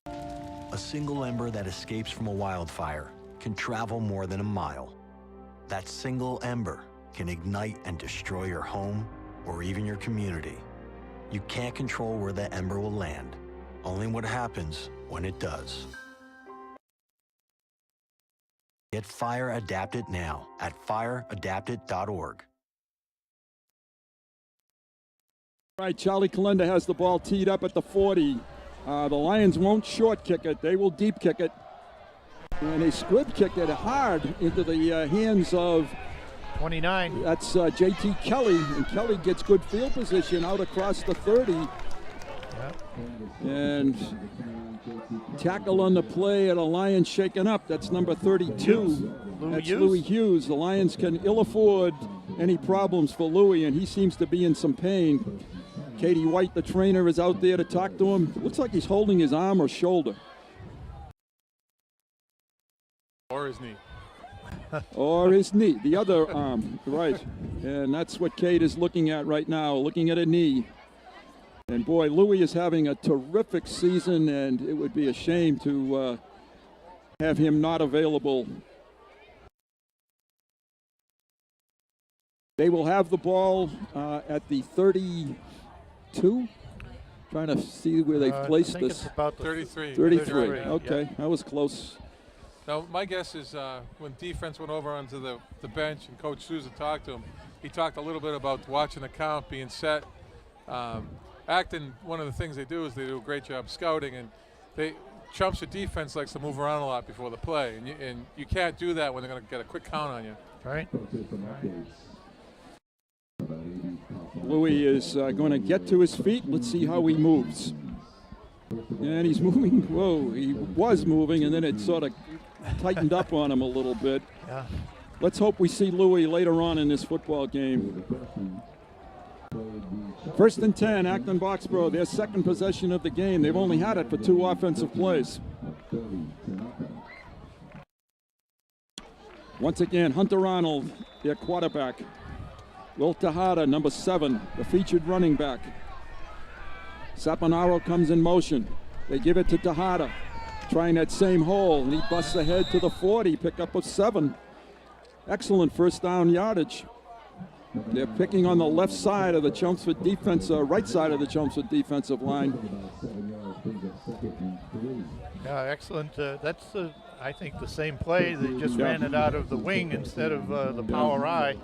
Speaker 13: A single ember that escapes from a wildfire can travel more than a mile. That single ember can ignite and destroy your home or even your community. You can't control where that ember will land, only what happens when it does. Get Fire Adapted now at fireadapted.org.
Speaker 1: All right, Charlie Kalenda has the ball teed up at the 40. The Lions won't short kick it. They will deep kick it. And they squib kicked it hard into the hands of
Speaker 2: 29.
Speaker 1: That's J.T. Kelly. And Kelly gets good field position out across the 30.
Speaker 2: Yep.
Speaker 1: And tackle on the play at a Lions shaken up. That's number 32. That's Louis Hughes. The Lions can ill afford any problems for Louis, and he seems to be in some pain. Katie White, the trainer, is out there to talk to him. Looks like he's holding his arm or shoulder.
Speaker 3: Or his knee.
Speaker 1: Or his knee, the other arm, right. And that's what Kate is looking at right now, looking at a knee. And boy, Louis is having a terrific season, and it would be a shame to have him not available. They will have the ball at the 32. Trying to see where they've placed
Speaker 2: I think
Speaker 1: this.
Speaker 2: It's about
Speaker 3: 33.
Speaker 1: 33.
Speaker 3: Right.
Speaker 1: Okay,
Speaker 2: Yeah.
Speaker 1: that was close.
Speaker 3: Now, my guess is when defense went over onto the bench and Coach Souza talked to him, he talked a little bit about watching the count, being set. Acton, one of the things they do is they do a great job scouting, and Chelmsford defense likes to move around a lot before the play, and you can't do that when they're going to get a quick count on you.
Speaker 2: Right.
Speaker 1: Louis is going to get to his feet. Let's see how he moves. And he's moving. Whoa, he was moving, and then it sort of tightened up on him a little bit.
Speaker 2: Yeah.
Speaker 1: Let's hope we see Louis later on in this football game. 1st and 10, Acton Boxboro, their second possession of the game. They've only had it for 2 offensive plays. Once again, Hunter Arnold, their quarterback. Will Tejada, number 7, the featured running back. Saponaro comes in motion. They give it to Tejada, trying that same hole, and he busts ahead to the 40, pickup of 7. Excellent first down yardage. They're picking on the left side of the Chelmsford defense, right side of the Chelmsford defensive line.
Speaker 2: Yeah, excellent. That's I think the same play. They just ran it out of the wing instead of the power I.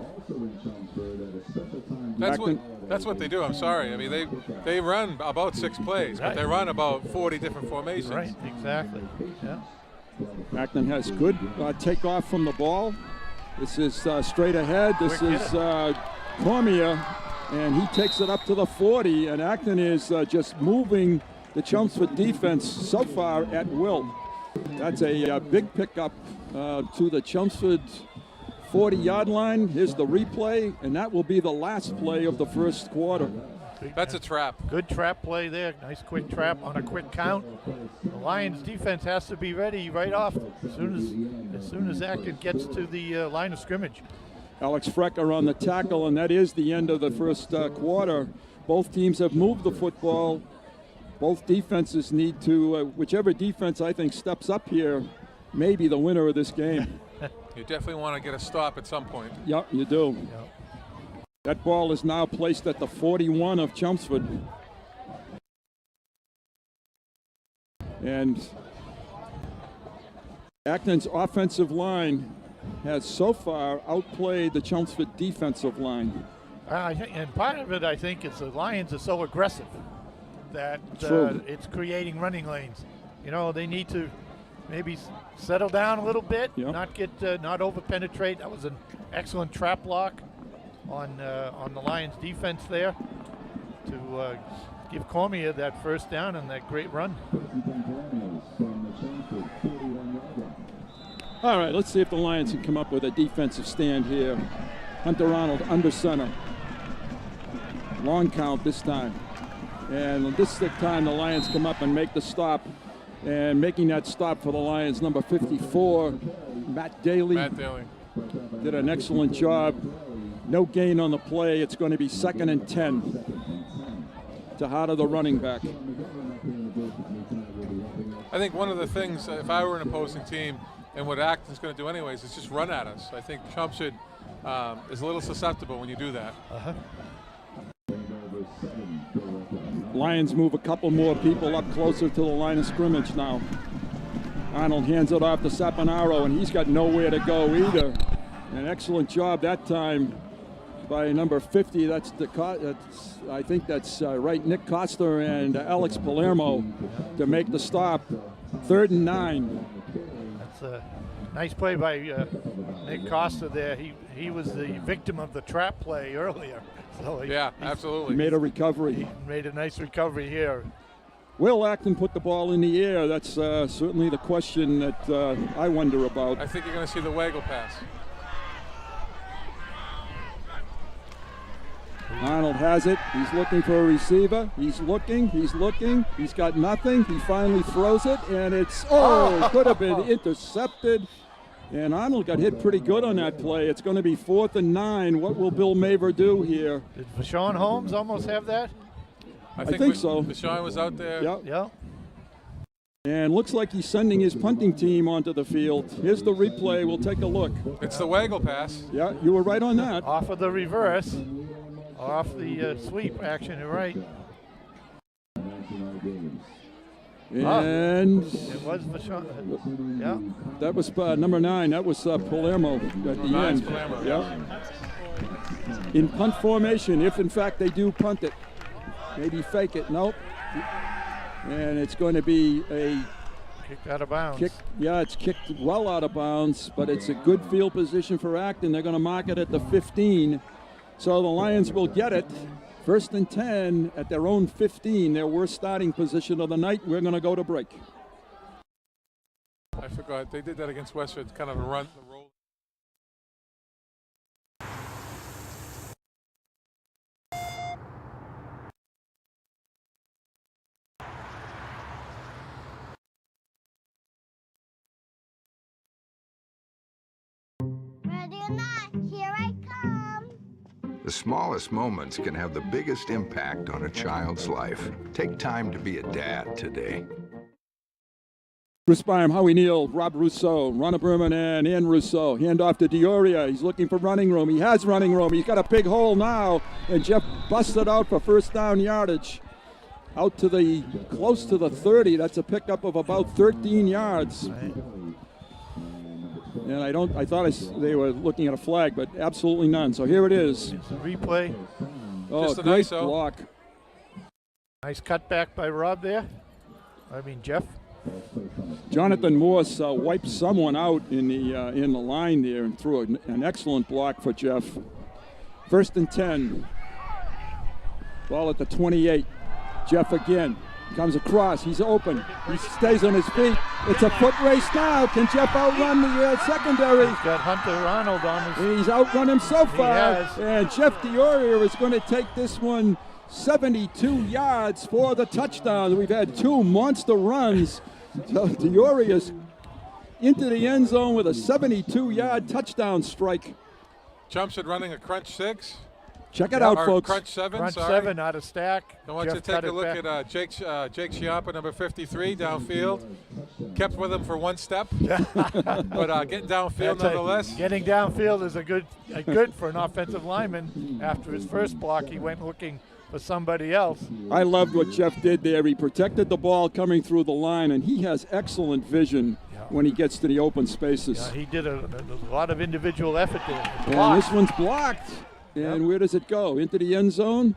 Speaker 3: That's what they do. I'm sorry. I mean, they run about 6 plays, but they run about 40 different formations.
Speaker 2: Right, exactly. Yeah.
Speaker 1: Acton has good takeoff from the ball. This is straight ahead. This is Cormier, and he takes it up to the 40, and Acton is just moving the Chelmsford defense so far at will. That's a big pickup to the Chelmsford 40-yard line. Here's the replay, and that will be the last play of the first quarter.
Speaker 3: That's a trap.
Speaker 2: Good trap play there. Nice quick trap on a quick count. The Lions defense has to be ready right off as soon as Acton gets to the line of scrimmage.
Speaker 1: Alex Frecker on the tackle, and that is the end of the first quarter. Both teams have moved the football. Both defenses need to, whichever defense I think steps up here, may be the winner of this game.
Speaker 3: You definitely want to get a stop at some point.
Speaker 1: Yep, you do.
Speaker 2: Yep.
Speaker 1: That ball is now placed at the 41 of Chelmsford. And Acton's offensive line has so far outplayed the Chelmsford defensive line.
Speaker 2: And part of it, I think, is the Lions are so aggressive that it's creating running lanes. You know, they need to maybe settle down a little bit, not over penetrate. That was an excellent trap block on the Lions defense there to give Cormier that first down and that great run.
Speaker 1: All right, let's see if the Lions can come up with a defensive stand here. Hunter Arnold under center. Long count this time. And this time the Lions come up and make the stop. And making that stop for the Lions, number 54, Matt Daly.
Speaker 3: Matt Daly
Speaker 1: did an excellent job. No gain on the play. It's going to be 2nd and 10 to Harder, the running back.
Speaker 3: I think one of the things, if I were an opposing team, and what Acton's going to do anyways, is just run at us. I think Chelmsford is a little susceptible when you do that.
Speaker 1: Lions move a couple more people up closer to the line of scrimmage now. Arnold hands it off to Saponaro, and he's got nowhere to go either. An excellent job that time by number 50. I think that's right, Nick Costa and Alex Palermo to make the stop. 3rd and 9.
Speaker 2: That's a nice play by Nick Costa there. He was the victim of the trap play earlier. So
Speaker 3: yeah, absolutely.
Speaker 1: He made a recovery.
Speaker 2: He made a nice recovery here.
Speaker 1: Will Acton put the ball in the air? That's certainly the question that I wonder about.
Speaker 3: I think you're going to see the waggle pass.
Speaker 1: Arnold has it. He's looking for a receiver. He's looking. He's got nothing. He finally throws it, and could have been intercepted. And Arnold got hit pretty good on that play. It's going to be 4th and 9. What will Bill Maver do here?
Speaker 2: Did Vashon Holmes almost have that?
Speaker 1: I think so.
Speaker 3: Vashon was out there.
Speaker 2: Yep.
Speaker 1: And looks like he's sending his punting team onto the field. Here's the replay. We'll take a look.
Speaker 3: It's the waggle pass.
Speaker 1: Yeah, you were right on that.
Speaker 2: Off of the reverse. Off the sweep action, you're right.
Speaker 1: And
Speaker 2: it was Vashon. Yeah.
Speaker 1: That was number 9. That was Palermo at the end.
Speaker 3: Palermo.
Speaker 1: Yeah. In punt formation, if in fact they do punt it, maybe fake it. Nope. And it's going to be a
Speaker 2: kicked out of bounds.
Speaker 1: It's kicked well out of bounds, but it's a good field position for Acton. They're going to mark it at the 15. So the Lions will get it. 1st and 10 at their own 15, their worst starting position of the night. We're going to go to break.
Speaker 3: I forgot. They did that against Westford, kind of a run. Roll.
Speaker 12: Ready or not, here I come.
Speaker 15: The smallest moments can have the biggest impact on a child's life. Take time to be a dad today.
Speaker 1: Bruce Byam, Howie Neal, Rob Rousseau, Ronna Berman, and Ann Rousseau. Hand off to Dioria. He's looking for running room. He has running room. He's got a big hole now, and Jeff busted out for 1st down yardage. Out to the close to the 30. That's a pickup of about 13 yards. And I thought they were looking at a flag, but absolutely none. So here it is.
Speaker 2: It's a replay.
Speaker 1: Oh, great block.
Speaker 2: Nice cutback by Rob there. Jeff.
Speaker 1: Jonathan Morse wiped someone out in the line there and threw an excellent block for Jeff. 1st and 10. Ball at the 28. Jeff again. Comes across. He's open. He stays on his feet. It's a foot race now. Can Jeff outrun the secondary?
Speaker 2: He's got Hunter Arnold on his.
Speaker 1: He's outrun him so far.
Speaker 2: He has.
Speaker 1: And Jeff Dioria is going to take this one 72 yards for the touchdown. We've had 2 monster runs. So Dioria's into the end zone with a 72-yard touchdown strike.
Speaker 3: Chelmsford running a crunch 6.
Speaker 1: Check it out, folks.
Speaker 3: Crunch 7.
Speaker 2: Crunch 7 out of stack.
Speaker 3: I want you to take a look at Jake Schiappa, number 53, downfield. Kept with him for 1 step, but getting downfield nonetheless.
Speaker 2: Getting downfield is a good for an offensive lineman. After his first block, he went looking for somebody else.
Speaker 1: I loved what Jeff did there. He protected the ball coming through the line, and he has excellent vision when he gets to the open spaces.
Speaker 2: Yeah, he did a lot of individual effort there.
Speaker 1: And this one's blocked. And where does it go? Into the end zone?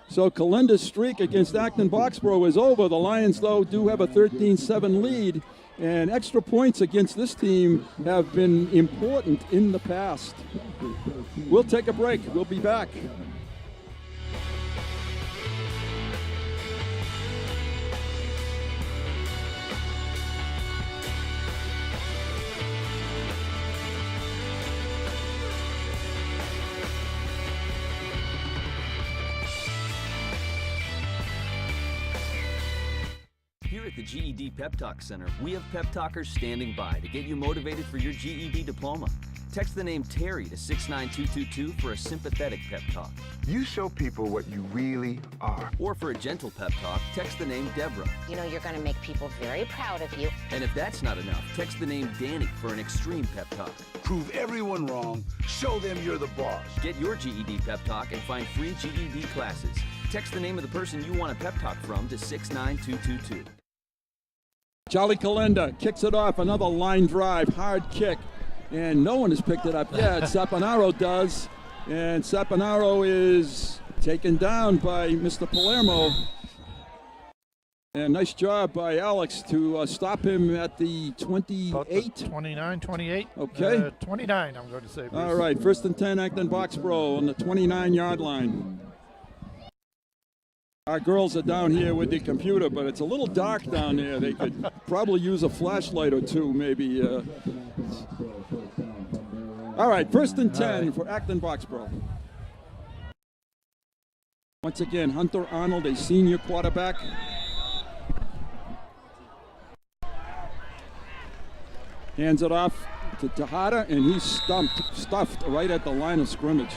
Speaker 1: So Kalenda's streak against Acton Boxboro is over. The Lions, though, do have a 13-7 lead. And extra points against this team have been important in the past. We'll take a break. We'll be back.
Speaker 11: Here at
Speaker 16: at the GED Pep Talk Center, we have Pep Talkers standing by to get you motivated for your GED diploma. Text the name Terry to 69222 for a sympathetic pep talk.
Speaker 15: You show people what you really are.
Speaker 16: Or for a gentle pep talk, text the name Deborah.
Speaker 17: You know you're going to make people very proud of you.
Speaker 16: And if that's not enough, text the name Danny for an extreme pep talk.
Speaker 18: Prove everyone wrong. Show them you're the boss.
Speaker 16: Get your GED pep talk and find free GED classes. Text the name of the person you want a pep talk from to 69222.
Speaker 1: Charlie Kalenda kicks it off, another line drive, hard kick, and no one has picked it up yet. Saponaro does, and Saponaro is taken down by Mr. Palermo. And nice job by Alex to stop him at the 28.
Speaker 2: 29, 28.
Speaker 1: Okay.
Speaker 2: 29, I'm going to say, Bruce.
Speaker 1: All right, 1st and 10, Acton Boxboro on the 29-yard line. Our girls are down here with the computer, but it's a little dark down there. They could probably use a flashlight or two, maybe. All right, 1st and 10 for Acton Boxboro. Once again, Hunter Arnold, a senior quarterback. Hands it off to Tejada, and he's stuffed right at the line of scrimmage.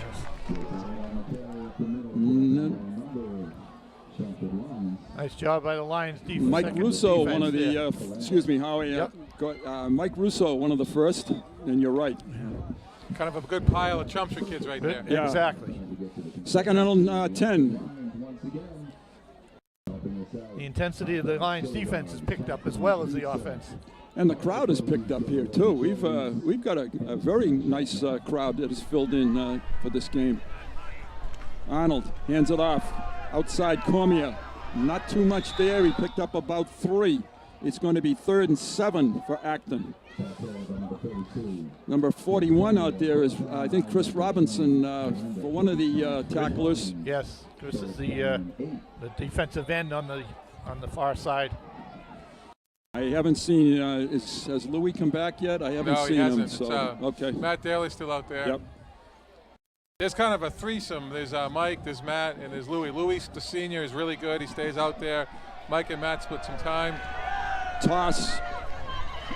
Speaker 2: Nice job by the Lions defense.
Speaker 1: Mike Russo,
Speaker 2: defense
Speaker 1: one of the, excuse me, Howie.
Speaker 2: Yep.
Speaker 1: Mike Russo, one of the first, and you're right.
Speaker 3: Kind of a good pile of Chelmsford kids right there.
Speaker 1: Yeah.
Speaker 2: Exactly.
Speaker 1: 2nd and 10.
Speaker 2: The intensity of the Lions defense is picked up as well as the offense.
Speaker 1: And the crowd is picked up here too. We've got a very nice crowd that is filled in for this game. Arnold hands it off outside Cormier. Not too much there. He picked up about 3. It's going to be 3rd and 7 for Acton. Number 41 out there is, I think, Chris Robinson for one of the tacklers.
Speaker 2: Yes, Chris is the defensive end on the far side.
Speaker 1: I haven't seen, has Louis come back yet? I haven't seen him. So, okay.
Speaker 3: Matt Daly's still out there.
Speaker 1: Yep.
Speaker 3: There's kind of a threesome. There's Mike, there's Matt, and there's Louis. Louis, the senior, is really good. He stays out there. Mike and Matt split some time.
Speaker 1: Toss.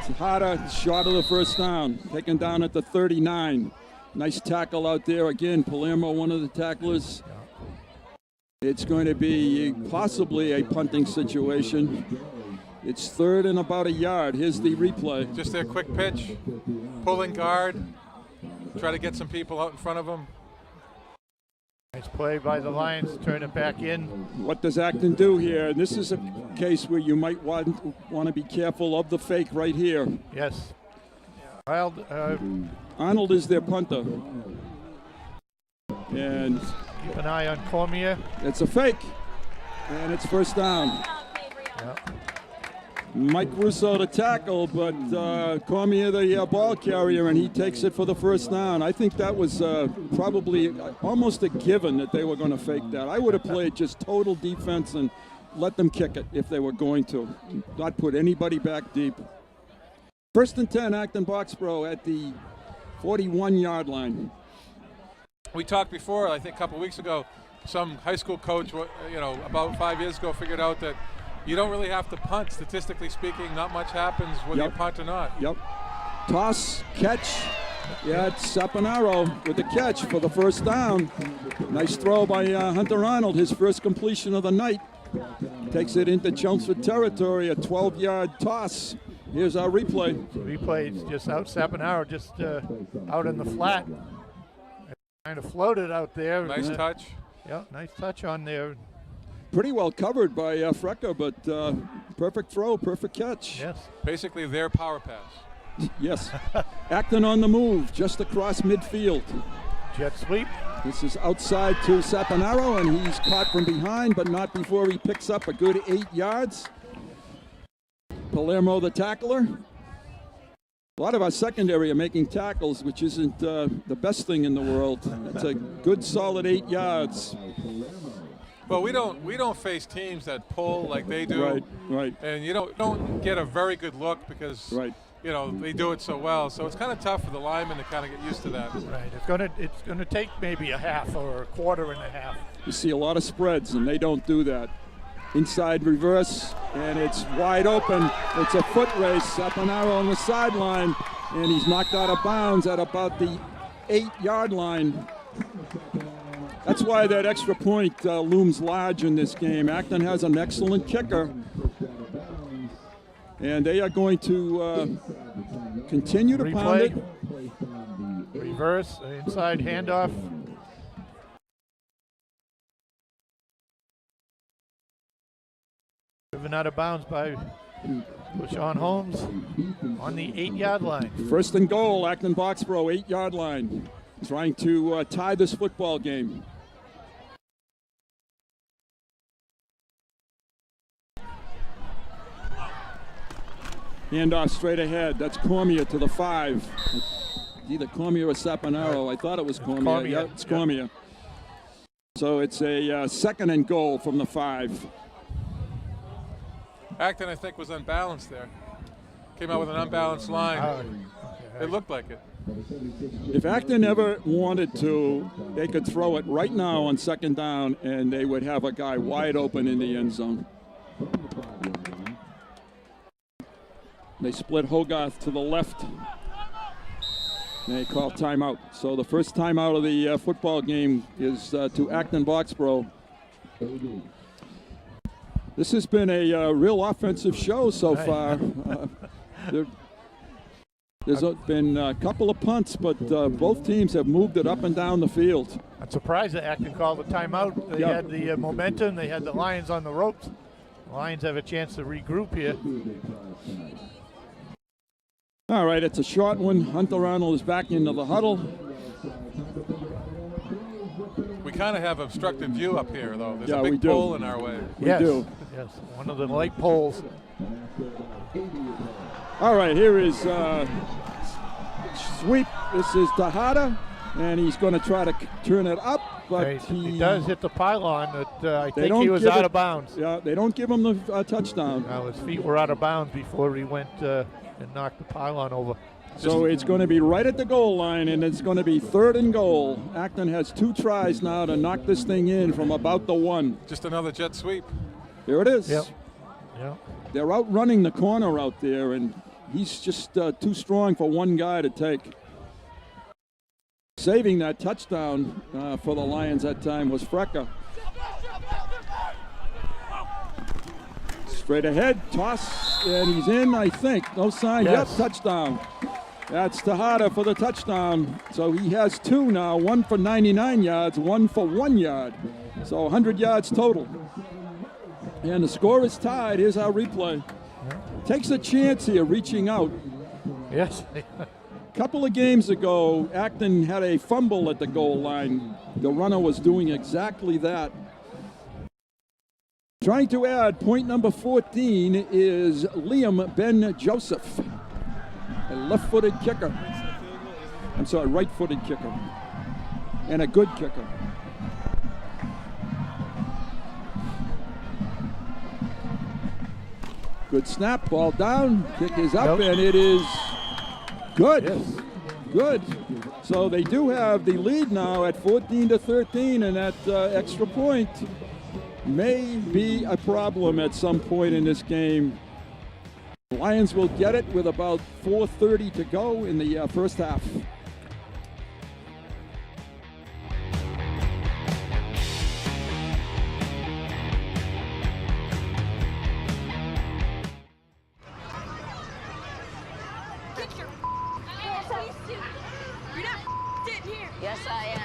Speaker 1: Tejada, shot of the first down. Taken down at the 39. Nice tackle out there. Again, Palermo, one of the tacklers. It's going to be possibly a punting situation. It's 3rd and about a yard. Here's the replay.
Speaker 3: Just their quick pitch. Pulling guard. Try to get some people out in front of them.
Speaker 2: Nice play by the Lions, turn it back in.
Speaker 1: What does Acton do here? This is a case where you might want to be careful of the fake right here.
Speaker 2: Yes.
Speaker 1: Arnold is their punter. And
Speaker 2: keep an eye on Cormier.
Speaker 1: It's a fake. And it's 1st down.
Speaker 2: Yep.
Speaker 1: Mike Russo to tackle, but Cormier the ball carrier, and he takes it for the 1st down. I think that was probably almost a given that they were going to fake that. I would have played just total defense and let them kick it if they were going to. Not put anybody back deep. 1st and 10, Acton Boxboro at the 41-yard line.
Speaker 3: We talked before, I think a couple weeks ago, some high school coach, about 5 years ago figured out that you don't really have to punt. Statistically speaking, not much happens whether you punt or not.
Speaker 1: Yep. Toss, catch. Yeah, it's Saponaro with the catch for the 1st down. Nice throw by Hunter Arnold, his first completion of the night. Takes it into Chelmsford territory, a 12-yard toss. Here's our replay.
Speaker 2: Replay's just out, Saponaro just out in the flat. Kind of floated out there.
Speaker 3: Nice touch.
Speaker 2: Yeah, nice touch on there.
Speaker 1: Pretty well covered by Frecker, but perfect throw, perfect catch.
Speaker 2: Yes.
Speaker 3: Basically their power pass.
Speaker 1: Yes. Acton on the move, just across midfield.
Speaker 2: Jet sweep.
Speaker 1: This is outside to Saponaro, and he's caught from behind, but not before he picks up a good 8 yards. Palermo, the tackler. A lot of our secondary are making tackles, which isn't the best thing in the world. That's a good, solid 8 yards.
Speaker 3: Well, we don't face teams that pull like they do.
Speaker 1: Right, right.
Speaker 3: And you don't get a very good look because they do it so well. So it's kind of tough for the linemen to kind of get used to that.
Speaker 2: Right. It's gonna take maybe a half or a quarter and a half.
Speaker 1: You see a lot of spreads, and they don't do that. Inside reverse, and it's wide open. It's a foot race. Saponaro on the sideline, and he's knocked out of bounds at about the 8-yard line. That's why that extra point looms large in this game. Acton has an excellent kicker, and they are going to continue to pound it.
Speaker 2: Reverse, inside handoff. Driven out of bounds by Sean Holmes on the 8-yard line.
Speaker 1: First and goal, Acton Boxboro, 8-yard line. Trying to tie this football game. Handoff straight ahead. That's Cormier to the 5. Either Cormier or Saponaro. I thought it was Cormier. Yeah, it's Cormier. So it's a second and goal from the 5.
Speaker 3: Acton, I think, was unbalanced there. Came out with an unbalanced line. It looked like it.
Speaker 1: If Acton ever wanted to, they could throw it right now on second down, and they would have a guy wide open in the end zone. They split Hogarth to the left. They call timeout. So the first timeout of the football game is to Acton Boxboro. This has been a real offensive show so far. There's been a couple of punts, but both teams have moved it up and down the field.
Speaker 2: I'm surprised that Acton called a timeout. They had the momentum. They had the Lions on the ropes. The Lions have a chance to regroup here.
Speaker 1: All right, it's a short one. Hunter Arnold is back into the huddle.
Speaker 3: We kind of have obstructed view up here, though. There's a
Speaker 1: we
Speaker 3: big
Speaker 1: do.
Speaker 3: pole in our way.
Speaker 1: We do.
Speaker 2: Yes, one of the light poles.
Speaker 1: All right, here is sweep. This is Tejada, and he's going to try to turn it up, but
Speaker 2: he does hit the pylon. But I think
Speaker 1: don't
Speaker 2: he was
Speaker 1: give
Speaker 2: out
Speaker 1: it-
Speaker 2: of bounds.
Speaker 1: Yeah, they don't give him the touchdown.
Speaker 2: Now his feet were out of bounds before he went and knocked the pylon over.
Speaker 1: So it's going to be right at the goal line, and it's going to be 3rd and goal. Acton has 2 tries now to knock this thing in from about the 1.
Speaker 3: Just another jet sweep.
Speaker 1: There it is.
Speaker 2: Yep.
Speaker 1: They're outrunning the corner out there, and he's just too strong for one guy to take. Saving that touchdown for the Lions that time was Frecker. Straight ahead, toss, and he's in, I think. No sign.
Speaker 2: Yes.
Speaker 1: Yep, touchdown. That's Tejada for the touchdown. So he has 2 now, 1 for 99 yards, 1 for 1 yard. So 100 yards total. And the score is tied. Here's our replay. Takes a chance here, reaching out.
Speaker 2: Yes.
Speaker 1: A couple of games ago, Acton had a fumble at the goal line. The runner was doing exactly that. Trying to add point number 14 is Liam Ben Joseph, a left-footed kicker. I'm sorry, right-footed kicker, and a good kicker. Good snap, ball down, kick is up, and it is good.
Speaker 2: Yes.
Speaker 1: Good. So they do have the lead now at 14-13, and that extra point may be a problem at some point in this game. The Lions will get it with about 4:30 to go in the first half.
Speaker 17: Yes, I am.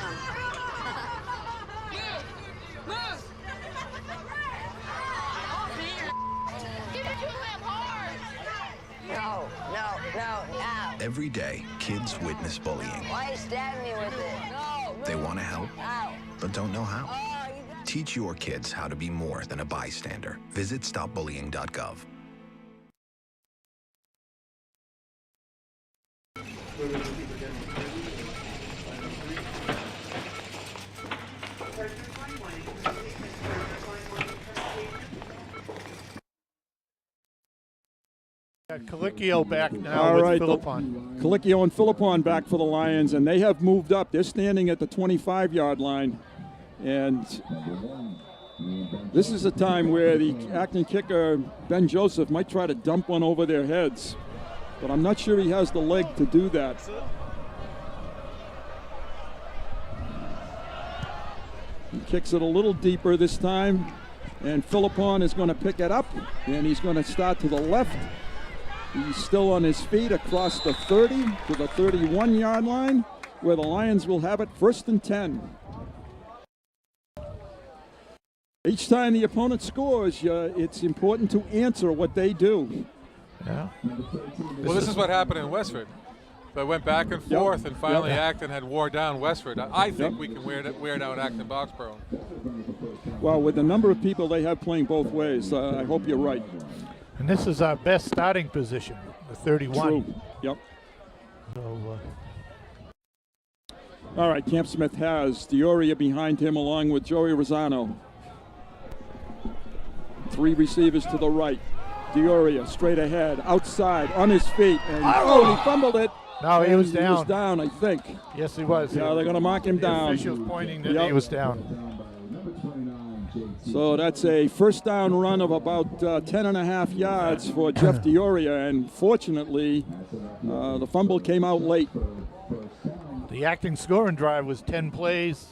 Speaker 17: No.
Speaker 19: Every day, kids witness bullying.
Speaker 17: Why you stabbing me with it? No.
Speaker 19: They want to help,
Speaker 17: Ow.
Speaker 19: but don't know how. Teach your kids how to be more than a bystander. Visit stopbullying.gov.
Speaker 2: Got Colicchio back now
Speaker 1: All
Speaker 2: with
Speaker 1: right,
Speaker 2: Philippon.
Speaker 1: Colicchio and Philippon back for the Lions, and they have moved up. They're standing at the 25-yard line, and This is a time where the Acton kicker, Ben Joseph, might try to dump one over their heads, but I'm not sure he has the leg to do that. He kicks it a little deeper this time, and Philippon is going to pick it up, and he's going to start to the left. He's still on his feet across the 30 to the 31-yard line, where the Lions will have it 1st and 10. Each time the opponent scores, it's important to answer what they do.
Speaker 2: Yeah.
Speaker 3: Well, this is what happened in Westford. They went back and forth, and finally Acton had wore down Westford. I think we can wear down Acton Boxboro.
Speaker 1: Well, with the number of people they have playing both ways, I hope you're right.
Speaker 2: And this is our best starting position, the 31.
Speaker 1: True. Yep.
Speaker 2: So,
Speaker 1: all right, Camp Smith has Dioria behind him along with Joey Rosano. 3 receivers to the right. Dioria straight ahead, outside, on his feet. And he fumbled it.
Speaker 2: No, he was down.
Speaker 1: He was down, I think.
Speaker 2: Yes, he was.
Speaker 1: Yeah, they're going to mark him down.
Speaker 2: The official's pointing that he was down.
Speaker 1: So that's a first down run of about 10.5 yards for Jeff Dioria, and fortunately, the fumble came out late.
Speaker 2: The Acton scoring drive was 10 plays,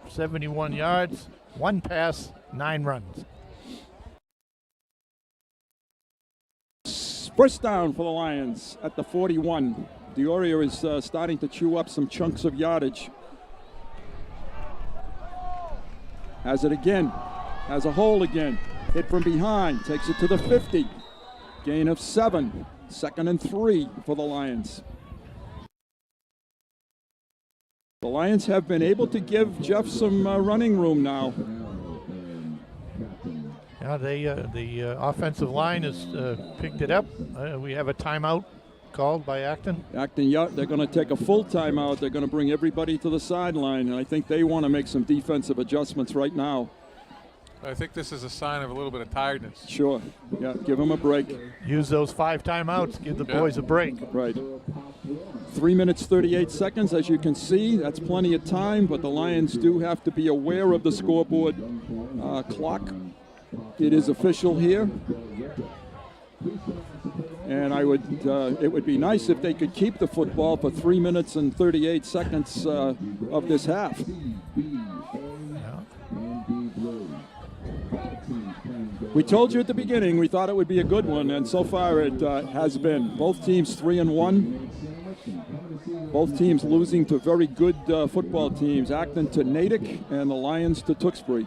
Speaker 2: 71 yards, 1 pass, 9 runs.
Speaker 1: First down for the Lions at the 41. Dioria is starting to chew up some chunks of yardage. Has it again. Has a hole again. Hit from behind. Takes it to the 50. Gain of 7. 2nd and 3 for the Lions. The Lions have been able to give Jeff some running room now.
Speaker 2: Yeah, the offensive line has picked it up. We have a timeout called by Acton.
Speaker 1: Acton, yeah, they're going to take a full timeout. They're going to bring everybody to the sideline, and I think they want to make some defensive adjustments right now.
Speaker 3: I think this is a sign of a little bit of tiredness.
Speaker 1: Sure. Yeah, give them a break.
Speaker 2: Use those 5 timeouts. Give the boys a break.
Speaker 1: Right. 3 minutes, 38 seconds. As you can see, that's plenty of time, but the Lions do have to be aware of the scoreboard clock. It is official here. And it would be nice if they could keep the football for 3 minutes and 38 seconds of this half. We told you at the beginning we thought it would be a good one, and so far it has been. Both teams 3-1. Both teams losing to very good football teams. Acton to Natick and the Lions to Tewksbury.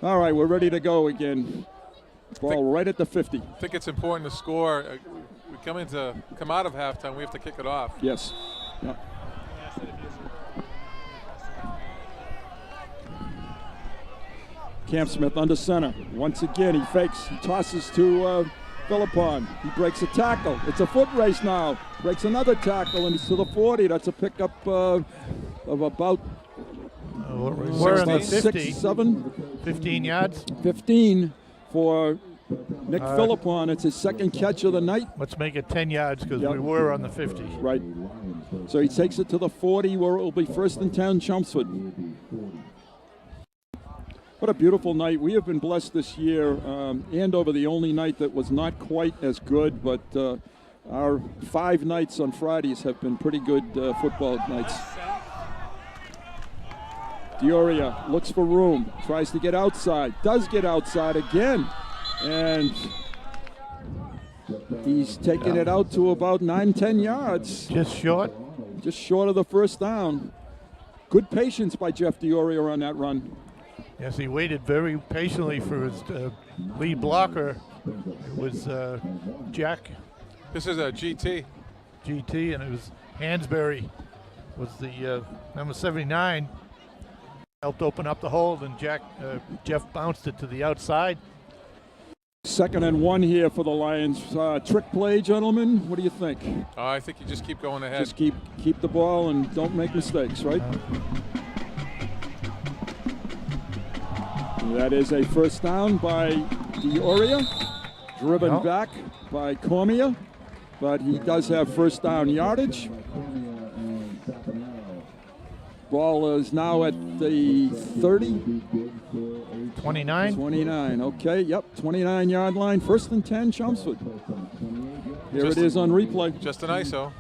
Speaker 1: All right, we're ready to go again. Ball right at the 50.
Speaker 3: I think it's important to score. We come out of halftime, we have to kick it off.
Speaker 1: Yes. Yeah. Camp Smith under center. Once again, he fakes. He tosses to Philippon. He breaks a tackle. It's a foot race now. Breaks another tackle, and he's to the 40. That's a pickup of about
Speaker 2: we're on the 50.
Speaker 1: 6, 7.
Speaker 2: 15 yards.
Speaker 1: 15 for Nick Philippon. It's his 2nd catch of the night.
Speaker 2: Let's make it 10 yards because we were on the 50.
Speaker 1: Right. So he takes it to the 40 where it will be 1st and 10 Chelmsford. What a beautiful night. We have been blessed this year. Andover, the only night that was not quite as good, but our 5 nights on Fridays have been pretty good football nights. Dioria looks for room, tries to get outside, does get outside again, and he's taking it out to about 9-10 yards.
Speaker 2: Just short
Speaker 1: of the first down. Good patience by Jeff Dioria on that run.
Speaker 2: Yes, he waited very patiently for his lead blocker. It was Jack.
Speaker 3: This is a GT.
Speaker 2: GT, and it was Hansberry was the number 79. Helped open up the hole, and Jeff bounced it to the outside.
Speaker 1: 2nd and 1 here for the Lions. Trick play, gentlemen. What do you think?
Speaker 3: I think you just keep going ahead.
Speaker 1: Just keep the ball and don't make mistakes, right? That is a first down by Dioria, driven back by Cormier, but he does have first down yardage. Ball is now at the 30?
Speaker 2: 29.
Speaker 1: 29, okay, yep, 29-yard line, 1st and 10, Chelmsford. Here it is on replay.
Speaker 3: Just an ISO.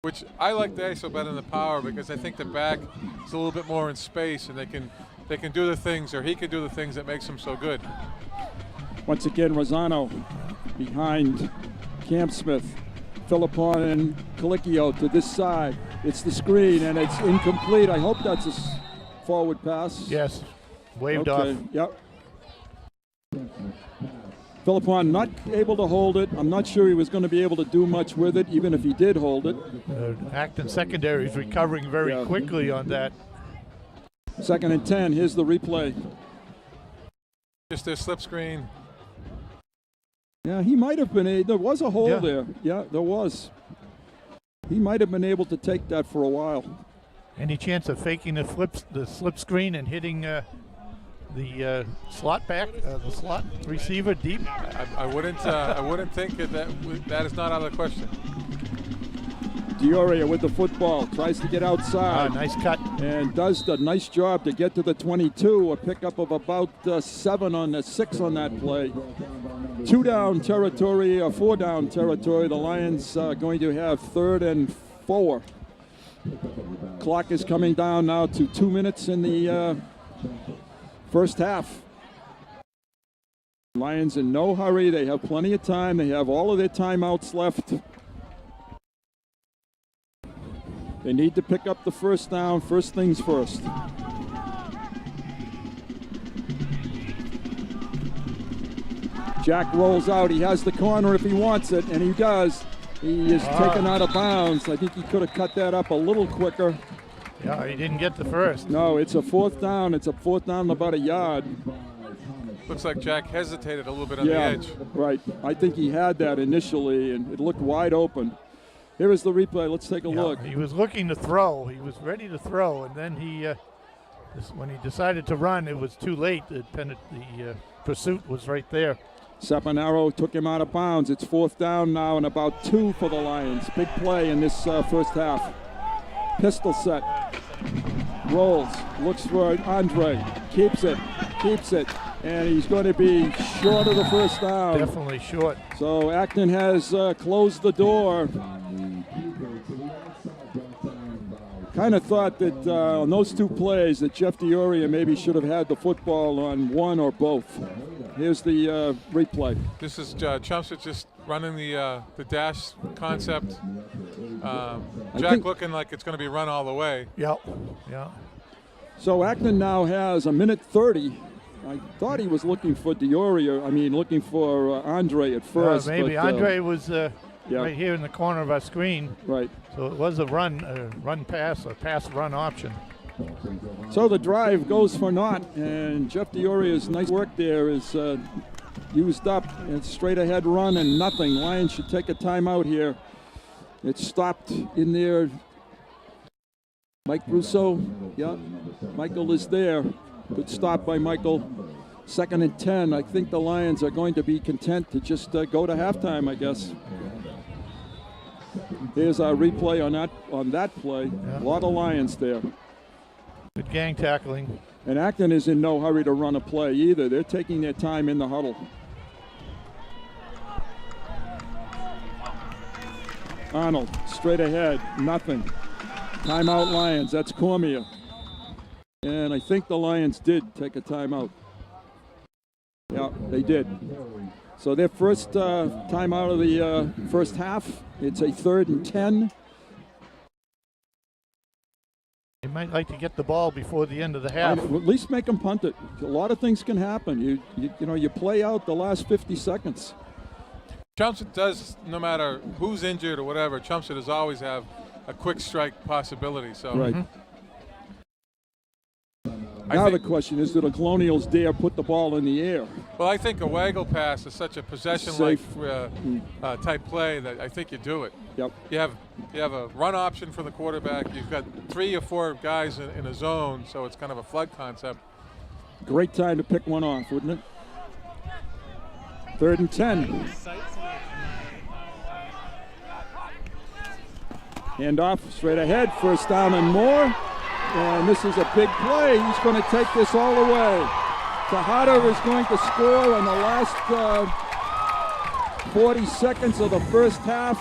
Speaker 3: Which I like the ISO better than the power because I think the back is a little bit more in space and they can do the things, or he can do the things that makes him so good.
Speaker 1: Once again, Rosano behind Camp Smith. Philippon and Colicchio to this side. It's the screen and it's incomplete. I hope that's a forward pass.
Speaker 2: Yes, waved
Speaker 1: okay.
Speaker 2: off.
Speaker 1: Yep. Philippon not able to hold it. I'm not sure he was going to be able to do much with it, even if he did hold it.
Speaker 2: Acton secondary is recovering very quickly on that.
Speaker 1: 2nd and 10. Here's the replay.
Speaker 3: Just their slip screen.
Speaker 1: Yeah, he might have been. There was a hole there. Yeah, there was. He might have been able to take that for a while.
Speaker 2: Any chance of faking the slip screen and hitting the slot back, the slot receiver deep?
Speaker 3: I wouldn't think that is not out of the question.
Speaker 1: Dioria with the football, tries to get outside.
Speaker 2: Nice cut.
Speaker 1: And does the nice job to get to the 22, a pickup of about 7 on the 6 on that play. 2-down territory, or 4-down territory. The Lions going to have 3rd and 4. Clock is coming down now to 2 minutes in the first half. Lions in no hurry. They have plenty of time. They have all of their timeouts left. They need to pick up the 1st down, first things first. Jack rolls out. He has the corner if he wants it, and he does. He is taken out of bounds. I think he could have cut that up a little quicker.
Speaker 2: Yeah, he didn't get the first.
Speaker 1: No, it's a 4th down. It's a 4th down about a yard.
Speaker 3: Looks like Jack hesitated a little bit on the edge.
Speaker 1: Right. I think he had that initially, and it looked wide open. Here is the replay. Let's take a look.
Speaker 2: He was looking to throw. He was ready to throw, and then he, when he decided to run, it was too late. The pursuit was right there.
Speaker 1: Saponaro took him out of bounds. It's 4th down now and about 2 for the Lions. Big play in this first half. Pistol set. Rolls. Looks for Andre. Keeps it. And he's going to be short of the 1st down.
Speaker 2: Definitely short.
Speaker 1: So Acton has closed the door. Kind of thought that on those 2 plays that Jeff Dioria maybe should have had the football on one or both. Here's the replay.
Speaker 3: This is Chelmsford just running the dash concept. Jack looking like it's going to be run all the way.
Speaker 2: Yeah.
Speaker 1: So Acton now has 1:30. I thought he was looking for Dioria. Looking for Andre at first.
Speaker 2: Maybe Andre was right here in the corner of our screen.
Speaker 1: Right.
Speaker 2: So it was a run pass, a pass run option.
Speaker 1: So the drive goes for naught, and Jeff Dioria's nice work there is used up. And straight ahead run and nothing. Lions should take a timeout here. It's stopped in there. Mike Russo, Michael is there. Good stop by Michael. 2nd and 10. I think the Lions are going to be content to just go to halftime, I guess. Here's our replay on that play. A lot of Lions there.
Speaker 2: Good gang tackling.
Speaker 1: And Acton is in no hurry to run a play either. They're taking their time in the huddle. Arnold, straight ahead, nothing. Timeout Lions, that's Cormier. And I think the Lions did take a timeout. Yeah, they did. So their first timeout of the first half, it's a 3rd and 10.
Speaker 2: They might like to get the ball before the end of the half.
Speaker 1: At least make them punt it. A lot of things can happen. You play out the last 50 seconds.
Speaker 3: Chelmsford does, no matter who's injured or whatever, Chelmsford does always have a quick strike possibility. So.
Speaker 1: Right. Now the question is, do the Colonials dare put the ball in the air?
Speaker 3: Well, I think a waggle pass is such a possession-like type play that I think you do it.
Speaker 1: Yep.
Speaker 3: You have a run option for the quarterback. You've got 3 or 4 guys in a zone, so it's kind of a flood concept.
Speaker 1: Great time to pick one off, wouldn't it? 3rd and 10. Hand off straight ahead, first down and more. And this is a big play. He's going to take this all the way. Tejada is going to score in the last 40 seconds of the first half.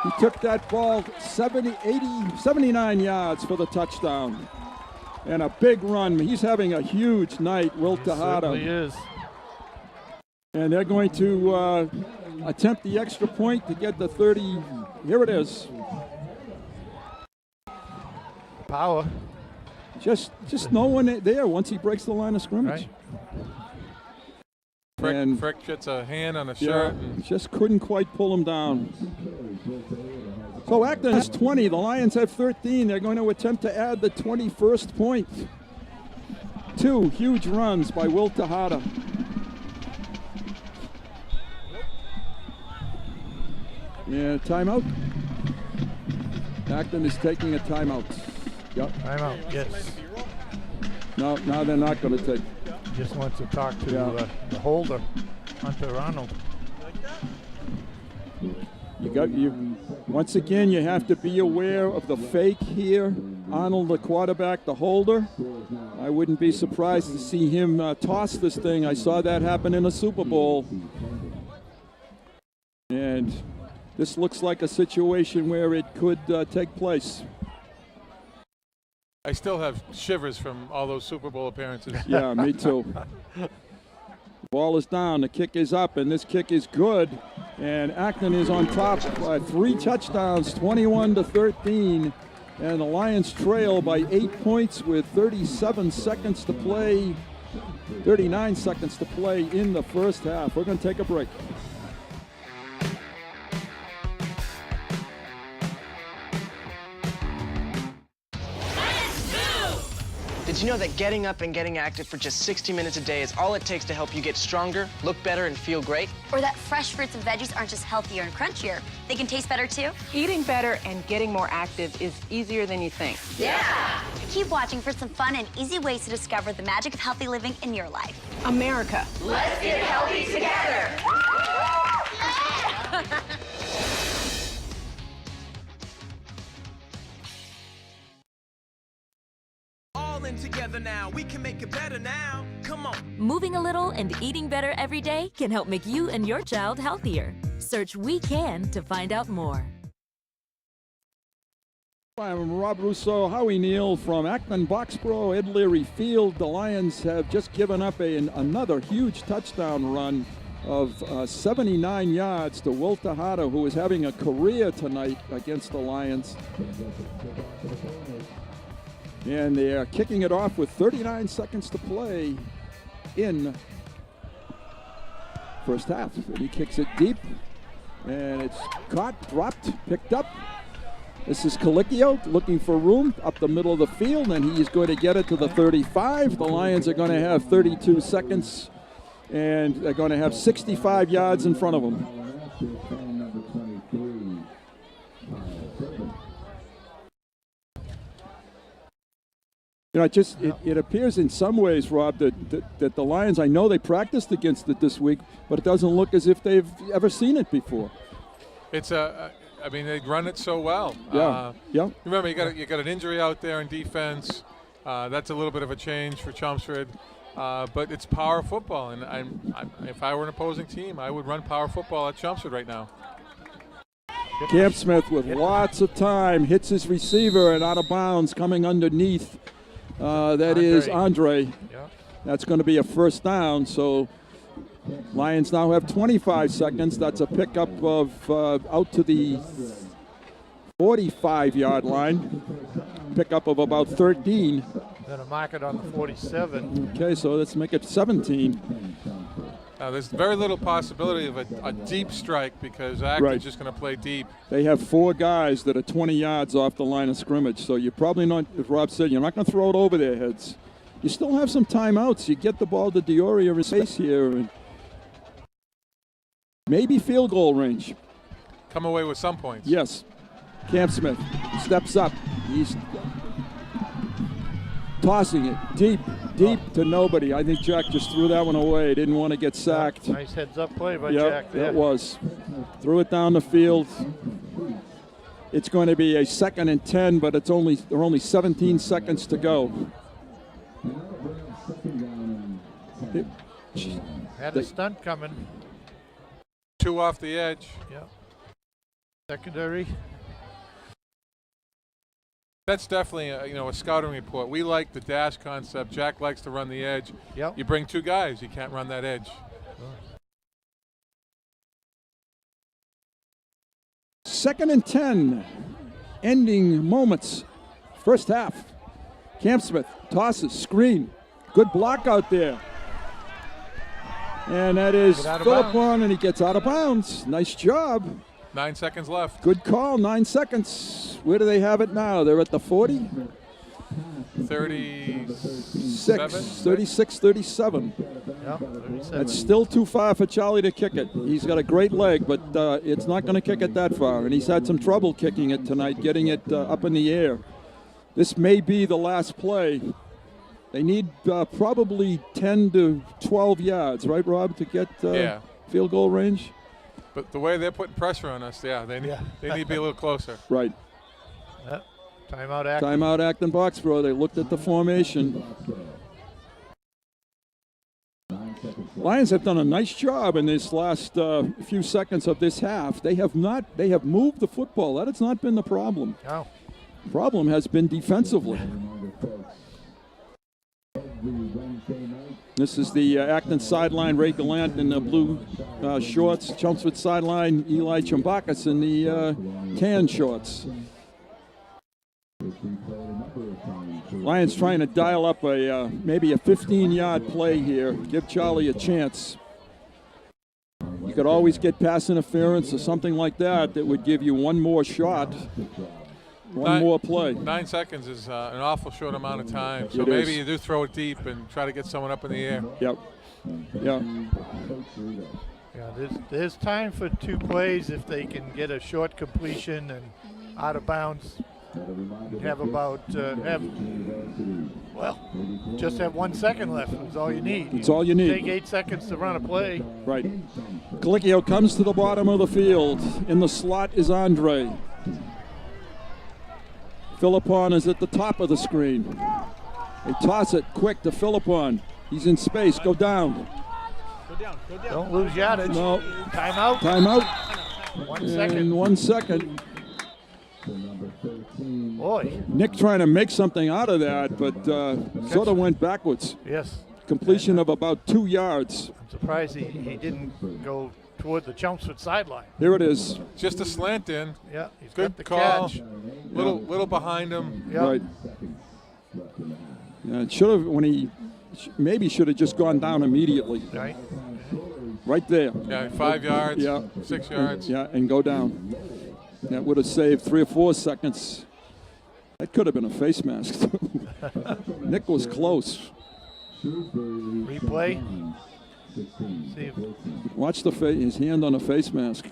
Speaker 1: He took that ball 79 yards for the touchdown. And a big run. He's having a huge night, Will Tejada.
Speaker 2: He is.
Speaker 1: And they're going to attempt the extra point to get the 30. Here it is.
Speaker 2: Power.
Speaker 1: Just no one there once he breaks the line of scrimmage.
Speaker 3: Right. Frick gets a hand on a shirt.
Speaker 1: Yeah, just couldn't quite pull him down. So Acton is 20. The Lions have 13. They're going to attempt to add the 21st point. 2 huge runs by Will Tejada. Yeah, timeout. Acton is taking a timeout. Yep.
Speaker 2: Timeout, yes.
Speaker 1: No, they're not going to take.
Speaker 2: Just wants to talk to the holder, Hunter Arnold.
Speaker 1: Once again, you have to be aware of the fake here. Arnold, the quarterback, the holder. I wouldn't be surprised to see him toss this thing. I saw that happen in a Super Bowl. And this looks like a situation where it could take place.
Speaker 3: I still have shivers from all those Super Bowl appearances.
Speaker 1: Yeah, me too. Ball is down, the kick is up, and this kick is good. And Acton is on top, 3 touchdowns, 21-13. And the Lions trail by 8 points with 39 seconds to play in the first half. We're going to take a break.
Speaker 20: Did you know that getting up and getting active for just 60 minutes a day is all it takes to help you get stronger, look better, and feel great?
Speaker 21: Or that fresh fruits and veggies aren't just healthier and crunchier, they can taste better too?
Speaker 22: Eating better and getting more active is easier than you think.
Speaker 21: Yeah! Keep watching for some fun and easy ways to discover the magic of healthy living in your life.
Speaker 22: America.
Speaker 21: Let's get healthy together!
Speaker 6: Together now, we can make it better now. Come on.
Speaker 8: Moving a little and eating better every day can help make you and your child healthier. Search We Can to find out more.
Speaker 1: I'm Rob Russo, Howie Neal from Acton Boxboro, Ed Leary Field. The Lions have just given up another huge touchdown run of 79 yards to Will Tejada, who is having a career tonight against the Lions. And they're kicking it off with 39 seconds to play in first half. And he kicks it deep, and it's caught, dropped, picked up. This is Colicchio looking for room up the middle of the field, and he is going to get it to the 35. The Lions are going to have 32 seconds, and they're going to have 65 yards in front of them. You know, it appears in some ways, Rob, that the Lions, I know they practiced against it this week, but it doesn't look as if they've ever seen it before.
Speaker 3: It's I mean, they run it so well.
Speaker 1: Yeah.
Speaker 3: Remember, you got an injury out there in defense. That's a little bit of a change for Chelmsford, but it's power football, and if I were an opposing team, I would run power football at Chelmsford right now.
Speaker 1: Camp Smith with lots of time hits his receiver and out of bounds, coming underneath. That is Andre.
Speaker 2: Yeah.
Speaker 1: That's going to be a first down. So Lions now have 25 seconds. That's a pickup of out to the 45-yard line. Pickup of about 13.
Speaker 2: Going to mark it on the 47.
Speaker 1: Okay, so let's make it 17.
Speaker 3: There's very little possibility of a deep strike because Acton's just going to play deep.
Speaker 1: They have 4 guys that are 20 yards off the line of scrimmage, so you're probably not, as Rob said, you're not going to throw it over their heads. You still have some timeouts. You get the ball to Dioria in space here, and maybe field goal range.
Speaker 3: Come away with some points.
Speaker 1: Yes. Camp Smith steps up. He's tossing it deep to nobody. I think Jack just threw that one away. Didn't want to get sacked.
Speaker 2: Nice heads-up play by Jack there.
Speaker 1: That was. Threw it down the field. It's going to be a 2nd and 10, but there are only 17 seconds to go.
Speaker 2: Had a stunt coming.
Speaker 3: 2 off the edge.
Speaker 2: Yep. Secondary.
Speaker 3: That's definitely a scouting report. We like the dash concept. Jack likes to run the edge.
Speaker 2: Yep.
Speaker 3: You bring 2 guys, you can't run that edge.
Speaker 1: 2nd and 10, ending moments. First half. Campsmith tosses, screen. Good block out there. And that is Philippon, and he gets out of bounds. Nice job.
Speaker 3: 9 seconds left.
Speaker 1: Good call, 9 seconds. Where do they have it now? They're at the 40? 36, 37.
Speaker 2: Yep, 37.
Speaker 1: That's still too far for Charlie to kick it. He's got a great leg, but it's not going to kick it that far. And he's had some trouble kicking it tonight, getting it up in the air. This may be the last play. They need probably 10 to 12 yards, right, Rob, to get field goal range?
Speaker 3: But the way they're putting pressure on us, they need to be a little closer.
Speaker 1: Right.
Speaker 2: Yep. Timeout Acton.
Speaker 1: Timeout Acton Boxboro. They looked at the formation. Lions have done a nice job in this last few seconds of this half. They have moved the football. That has not been the problem.
Speaker 2: No.
Speaker 1: The problem has been defensively. This is the Acton sideline. Ray Gallant in the blue shorts. Chelmsford sideline. Eli Chambakis in the tan shorts. Lions trying to dial up maybe a 15-yard play here. Give Charlie a chance. You could always get pass interference or something like that that would give you one more shot. One more play.
Speaker 3: 9 seconds is an awful short amount of time. So
Speaker 1: It
Speaker 3: maybe
Speaker 1: is.
Speaker 3: you do throw it deep and try to get someone up in the air.
Speaker 1: Yep. Yeah.
Speaker 2: Yeah, there's time for 2 plays if they can get a short completion and out of bounds. Have just have 1 second left. That's all you need.
Speaker 1: That's all you need.
Speaker 2: Take 8 seconds to run a play.
Speaker 1: Right. Colicchio comes to the bottom of the field. In the slot is Andre. Philippon is at the top of the screen. They toss it quick to Philippon. He's in space. Go down.
Speaker 2: Don't lose yardage.
Speaker 1: No.
Speaker 2: Timeout.
Speaker 1: Timeout.
Speaker 2: 1 second.
Speaker 1: And 1 second.
Speaker 2: Boy.
Speaker 1: Nick trying to make something out of that, but sort of went backwards.
Speaker 2: Yes.
Speaker 1: Completion of about 2 yards.
Speaker 2: I'm surprised he didn't go toward the Chelmsford sideline.
Speaker 1: Here it is.
Speaker 3: Just a slant in.
Speaker 2: Yeah, he's
Speaker 3: good
Speaker 2: got the
Speaker 3: call.
Speaker 2: catch.
Speaker 3: Little behind him.
Speaker 2: Yeah.
Speaker 1: Right. Yeah, it should have maybe should have just gone down immediately.
Speaker 2: Right.
Speaker 1: Right there.
Speaker 3: Yeah, 5 yards.
Speaker 1: Yeah.
Speaker 3: 6 yards.
Speaker 1: Yeah, and go down. That would have saved 3 or 4 seconds. That could have been a face mask too. Nick was close.
Speaker 2: Replay. See if
Speaker 1: Watch his hand on a face mask.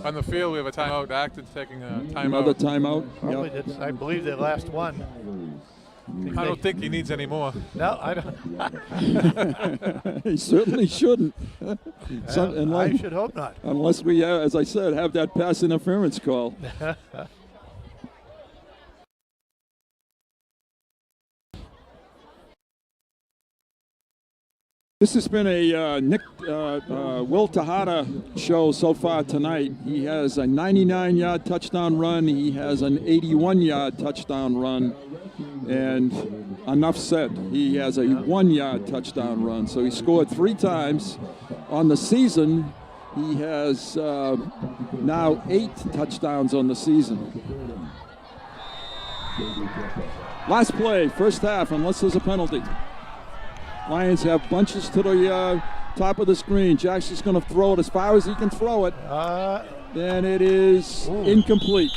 Speaker 3: On the field, we have a timeout. Acton's taking a timeout.
Speaker 1: Another timeout.
Speaker 2: probably that's, I believe the last one.
Speaker 3: I don't think he needs any more.
Speaker 2: No, I don't.
Speaker 1: He certainly shouldn't.
Speaker 2: I should hope not.
Speaker 1: Unless we, as I said, have that pass interference call. This has been a Will Tejada show so far tonight. He has a 99-yard touchdown run. He has an 81-yard touchdown run. And enough said. He has a 1-yard touchdown run. So he scored 3 times. On the season, he has now 8 touchdowns on the season. Last play, first half, unless there's a penalty. Lions have bunches to the top of the screen. Jackson's going to throw it as far as he can throw it. Then it is incomplete.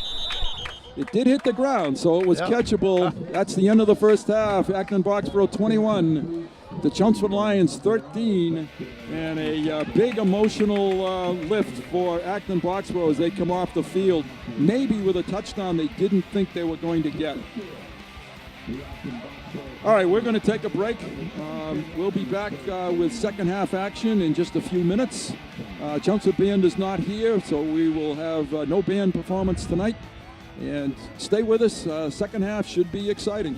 Speaker 1: It did hit the ground, so it was catchable. That's the end of the first half. Acton Boxboro 21, the Chelmsford Lions 13, and a big emotional lift for Acton Boxboro as they come off the field, maybe with a touchdown they didn't think they were going to get. All right, we're going to take a break. We'll be back with second half action in just a few minutes. Chelmsford Band is not here, so we will have no band performance tonight. And stay with us. Second half should be exciting.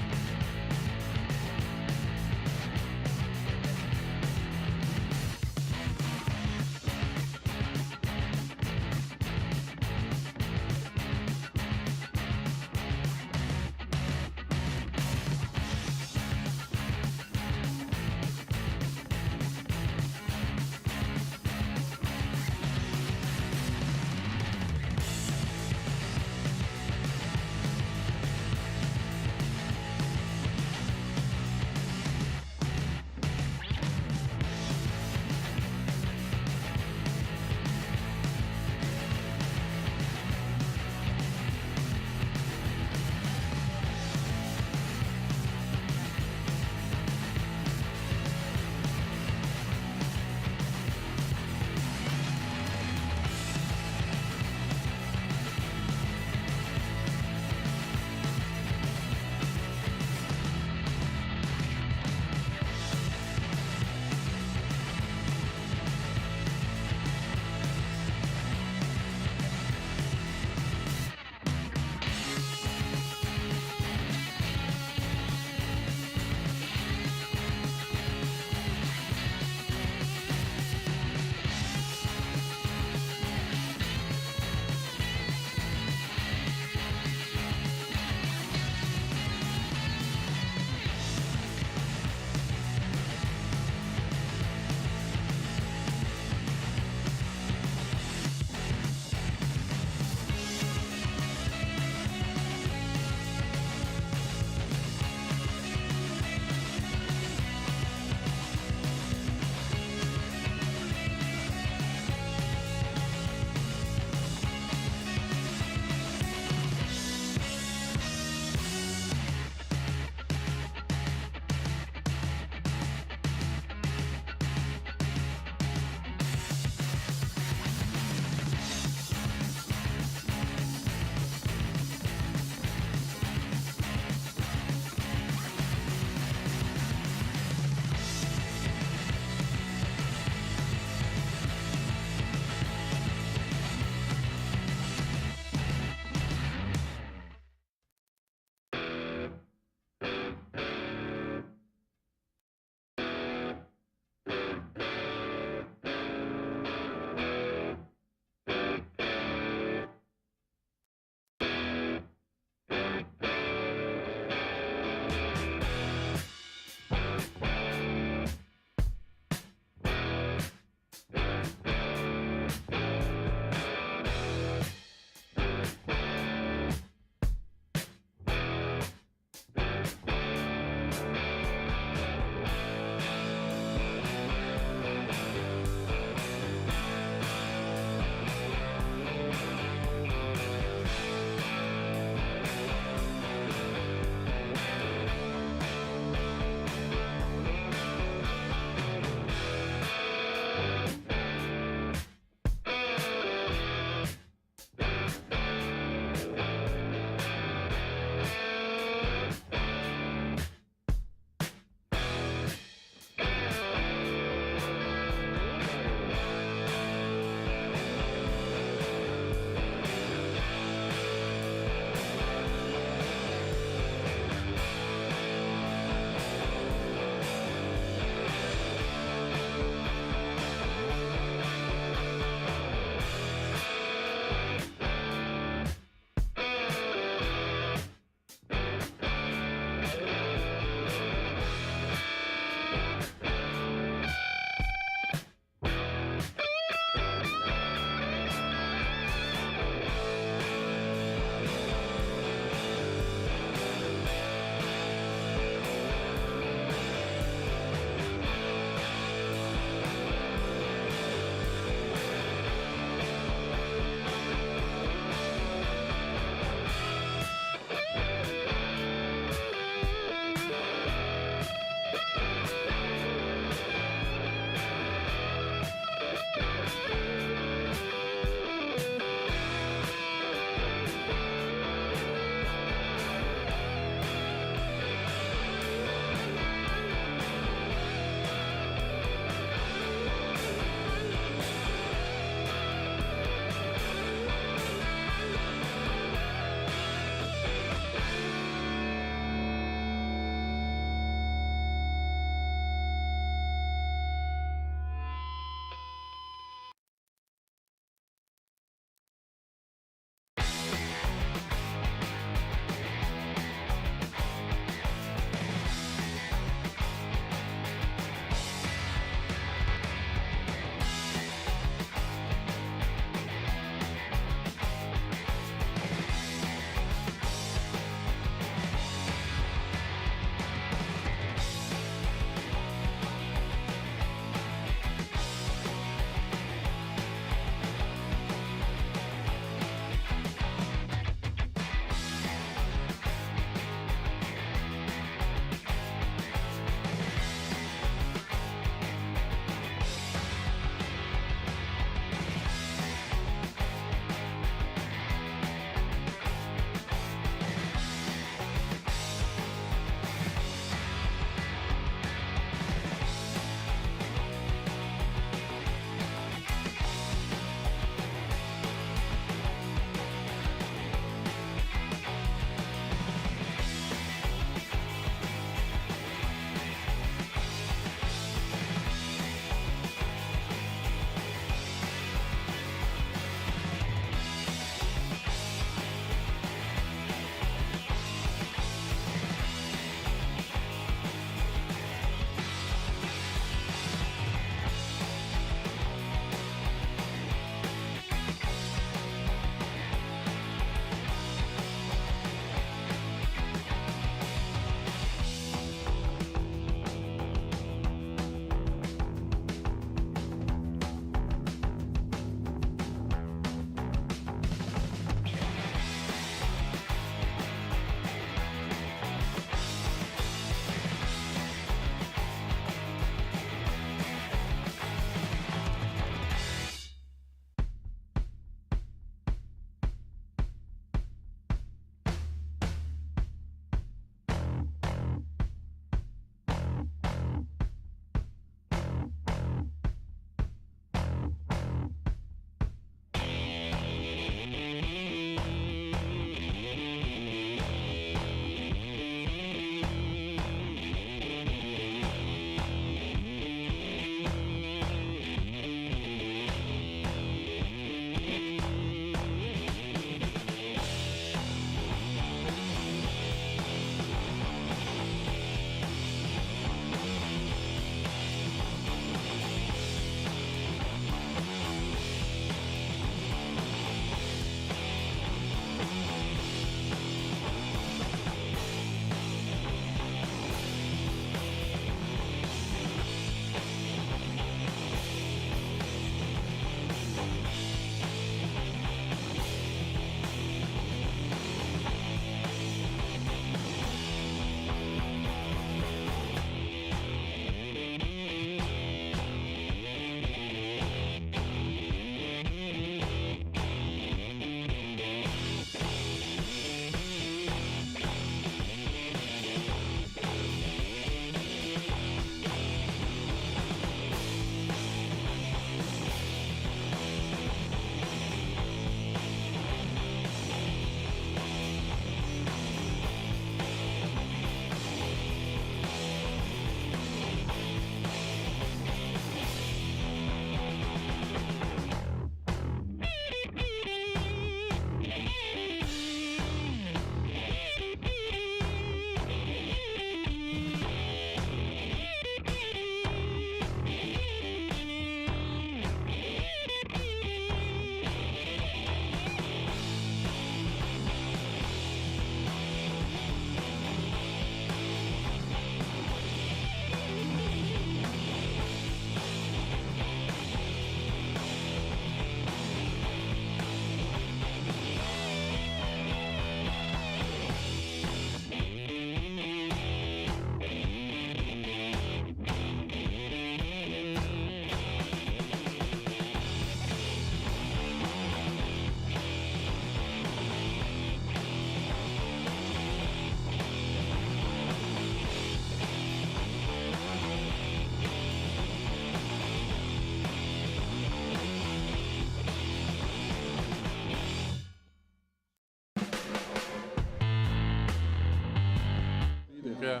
Speaker 3: Yeah.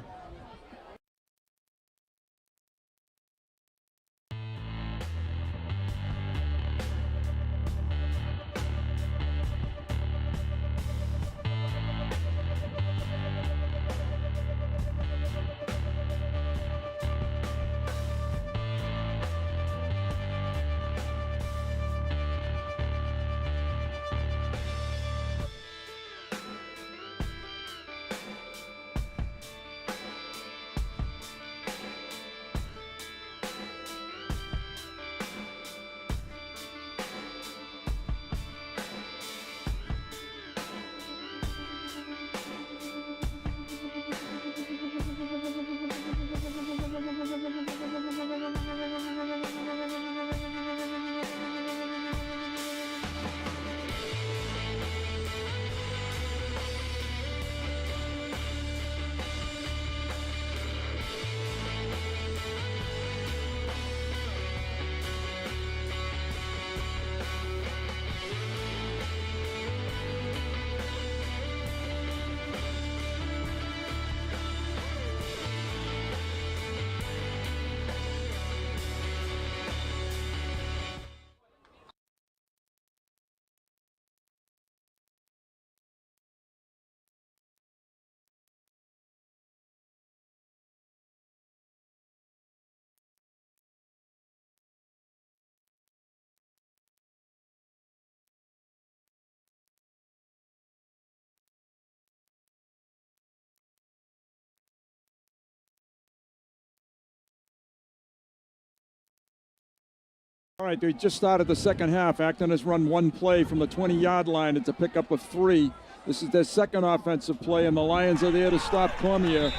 Speaker 1: All right, they just started the second half. Acton has run one play from the 20-yard line. It's a pickup of 3. This is their second offensive play, and the Lions are there to stop Cormier.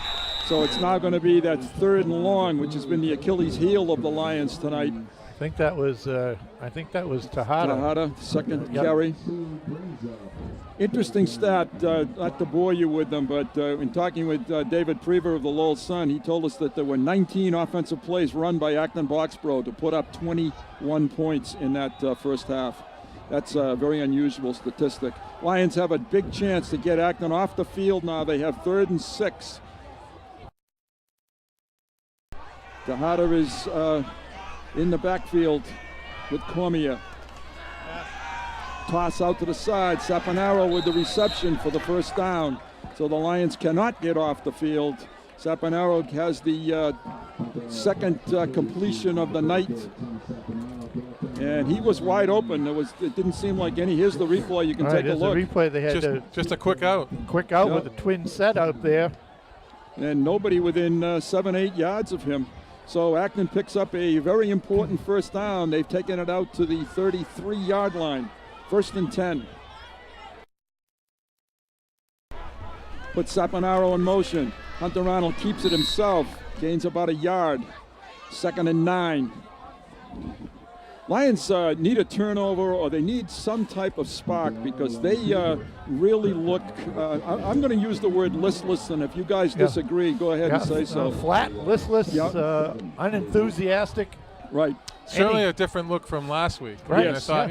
Speaker 1: So it's now going to be that 3rd and long, which has been the Achilles heel of the Lions tonight.
Speaker 2: I think that was Tejada.
Speaker 1: Tejada, second carry. Interesting stat, not to bore you with them, but in talking with David Prever of the Lowell Sun, he told us that there were 19 offensive plays run by Acton Boxboro to put up 21 points in that first half. That's a very unusual statistic. Lions have a big chance to get Acton off the field now. They have 3rd and 6. Tejada is in the backfield with Cormier. Toss out to the side. Saponaro with the reception for the first down. So the Lions cannot get off the field. Saponaro has the second completion of the night. And he was wide open. It didn't seem like any. Here's the replay. You can take a look.
Speaker 2: The replay. They had
Speaker 3: just a quick out.
Speaker 2: Quick out with a twin set out there.
Speaker 1: And nobody within 7-8 yards of him. So Acton picks up a very important first down. They've taken it out to the 33-yard line. 1st and 10. Put Saponaro in motion. Hunter Arnold keeps it himself. Gains about a yard. 2nd and 9. Lions need a turnover, or they need some type of spark, because they really look, I'm going to use the word listless, and if you guys disagree, go ahead and say so.
Speaker 2: Flat, listless, unenthusiastic.
Speaker 1: Right.
Speaker 3: Certainly a different look from last week.
Speaker 2: Right.
Speaker 3: I mean, I thought,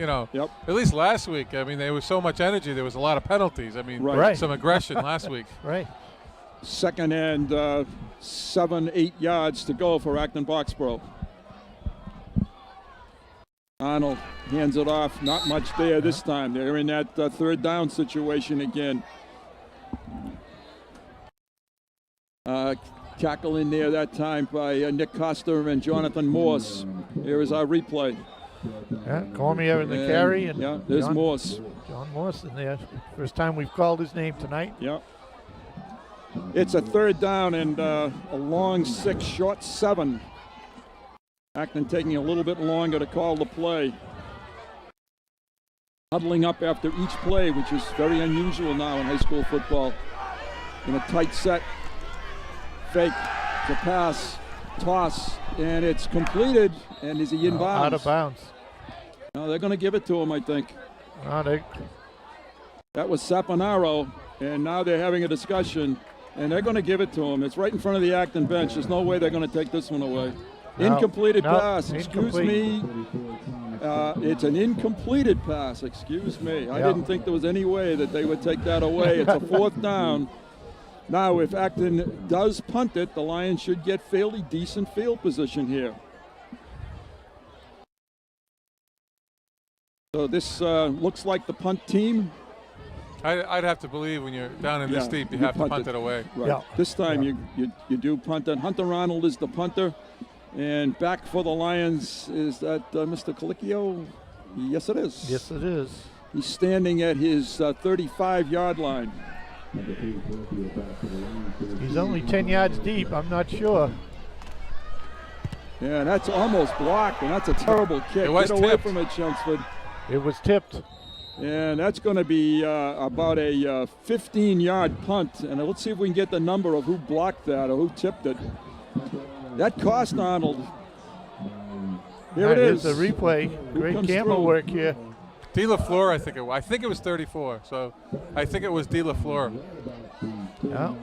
Speaker 3: at least last week, I mean, there was so much energy. There was a lot of penalties. I mean, some aggression last week.
Speaker 2: Right.
Speaker 1: 2nd and 7-8 yards to go for Acton Boxboro. Arnold hands it off. Not much there this time. They're in that 3rd down situation again. Tackle in there that time by Nick Costa and Jonathan Morse. Here is our replay.
Speaker 2: Yeah, Cormier in the carry. And
Speaker 1: yeah, there's Morse.
Speaker 2: John Morse in there. First time we've called his name tonight.
Speaker 1: Yep. It's a 3rd down and a long 6, short 7. Acton taking a little bit longer to call the play. Huddling up after each play, which is very unusual now in high school football. In a tight set. Fake to pass, toss, and it's completed. And is he in bounds?
Speaker 2: Out of bounds.
Speaker 1: No, they're going to give it to him, I think. That was Saponaro, and now they're having a discussion, and they're going to give it to him. It's right in front of the Acton bench. There's no way they're going to take this one away. Incompleted pass. Excuse me. It's an incompleted pass. Excuse me. I didn't think there was any way that they would take that away. It's a 4th down. Now, if Acton does punt it, the Lions should get fairly decent field position here. So this looks like the punt team.
Speaker 3: I'd have to believe when you're down in this deep, you have to punt it away.
Speaker 1: Right. Yeah. This time you do punt it. Hunter Ronald is the punter. And back for the Lions, is that Mr. Colicchio? Yes, it is.
Speaker 2: Yes, it is.
Speaker 1: He's standing at his 35-yard line.
Speaker 2: He's only 10 yards deep, I'm not sure.
Speaker 1: Yeah, that's almost blocked, and that's a terrible kick.
Speaker 3: It was
Speaker 1: Get away
Speaker 3: tipped.
Speaker 1: from it, Chelmsford.
Speaker 2: It was tipped.
Speaker 1: And that's going to be about a 15-yard punt. And let's see if we can get the number of who blocked that or who tipped it. That cost Arnold. Here it is.
Speaker 2: Here's the replay. Great camera work here.
Speaker 3: De La Fleur, I think it was 34. So I think it was De La Fleur.
Speaker 2: Yeah.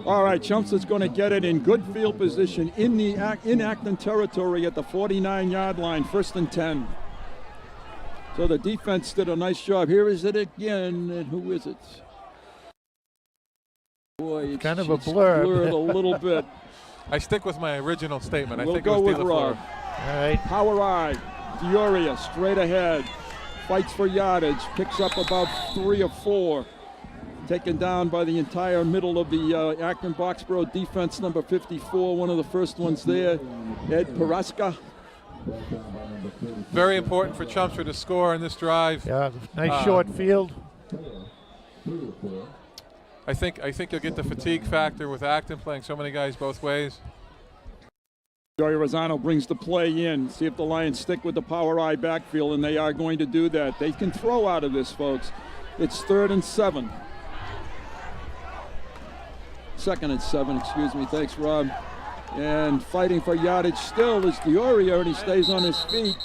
Speaker 1: All right, Chelmsford's going to get it in good field position in Acton territory at the 49-yard line, 1st and 10. So the defense did a nice job. Here is it again, and who is it? Boy, it's
Speaker 2: kind of a blur.
Speaker 1: Blurred a little bit.
Speaker 3: I stick with my original statement.
Speaker 1: We'll
Speaker 3: I think
Speaker 1: go
Speaker 3: it was
Speaker 1: with
Speaker 3: De La Fleur.
Speaker 1: Rob.
Speaker 2: All right.
Speaker 1: Power I, Dioria straight ahead, fights for yardage, picks up about 3 or 4. Taken down by the entire middle of the Acton Boxboro defense, number 54, one of the first ones there, Ed Paraska.
Speaker 3: Very important for Chelmsford to score in this drive.
Speaker 2: Yeah, nice short field.
Speaker 3: I think you'll get the fatigue factor with Acton playing so many guys both ways.
Speaker 1: Joey Rosano brings the play in. See if the Lions stick with the power I backfield, and they are going to do that. They can throw out of this, folks. It's 3rd and 7. 2nd and 7, excuse me. Thanks, Rob. And fighting for yardage still is Dioria, and he stays on his feet.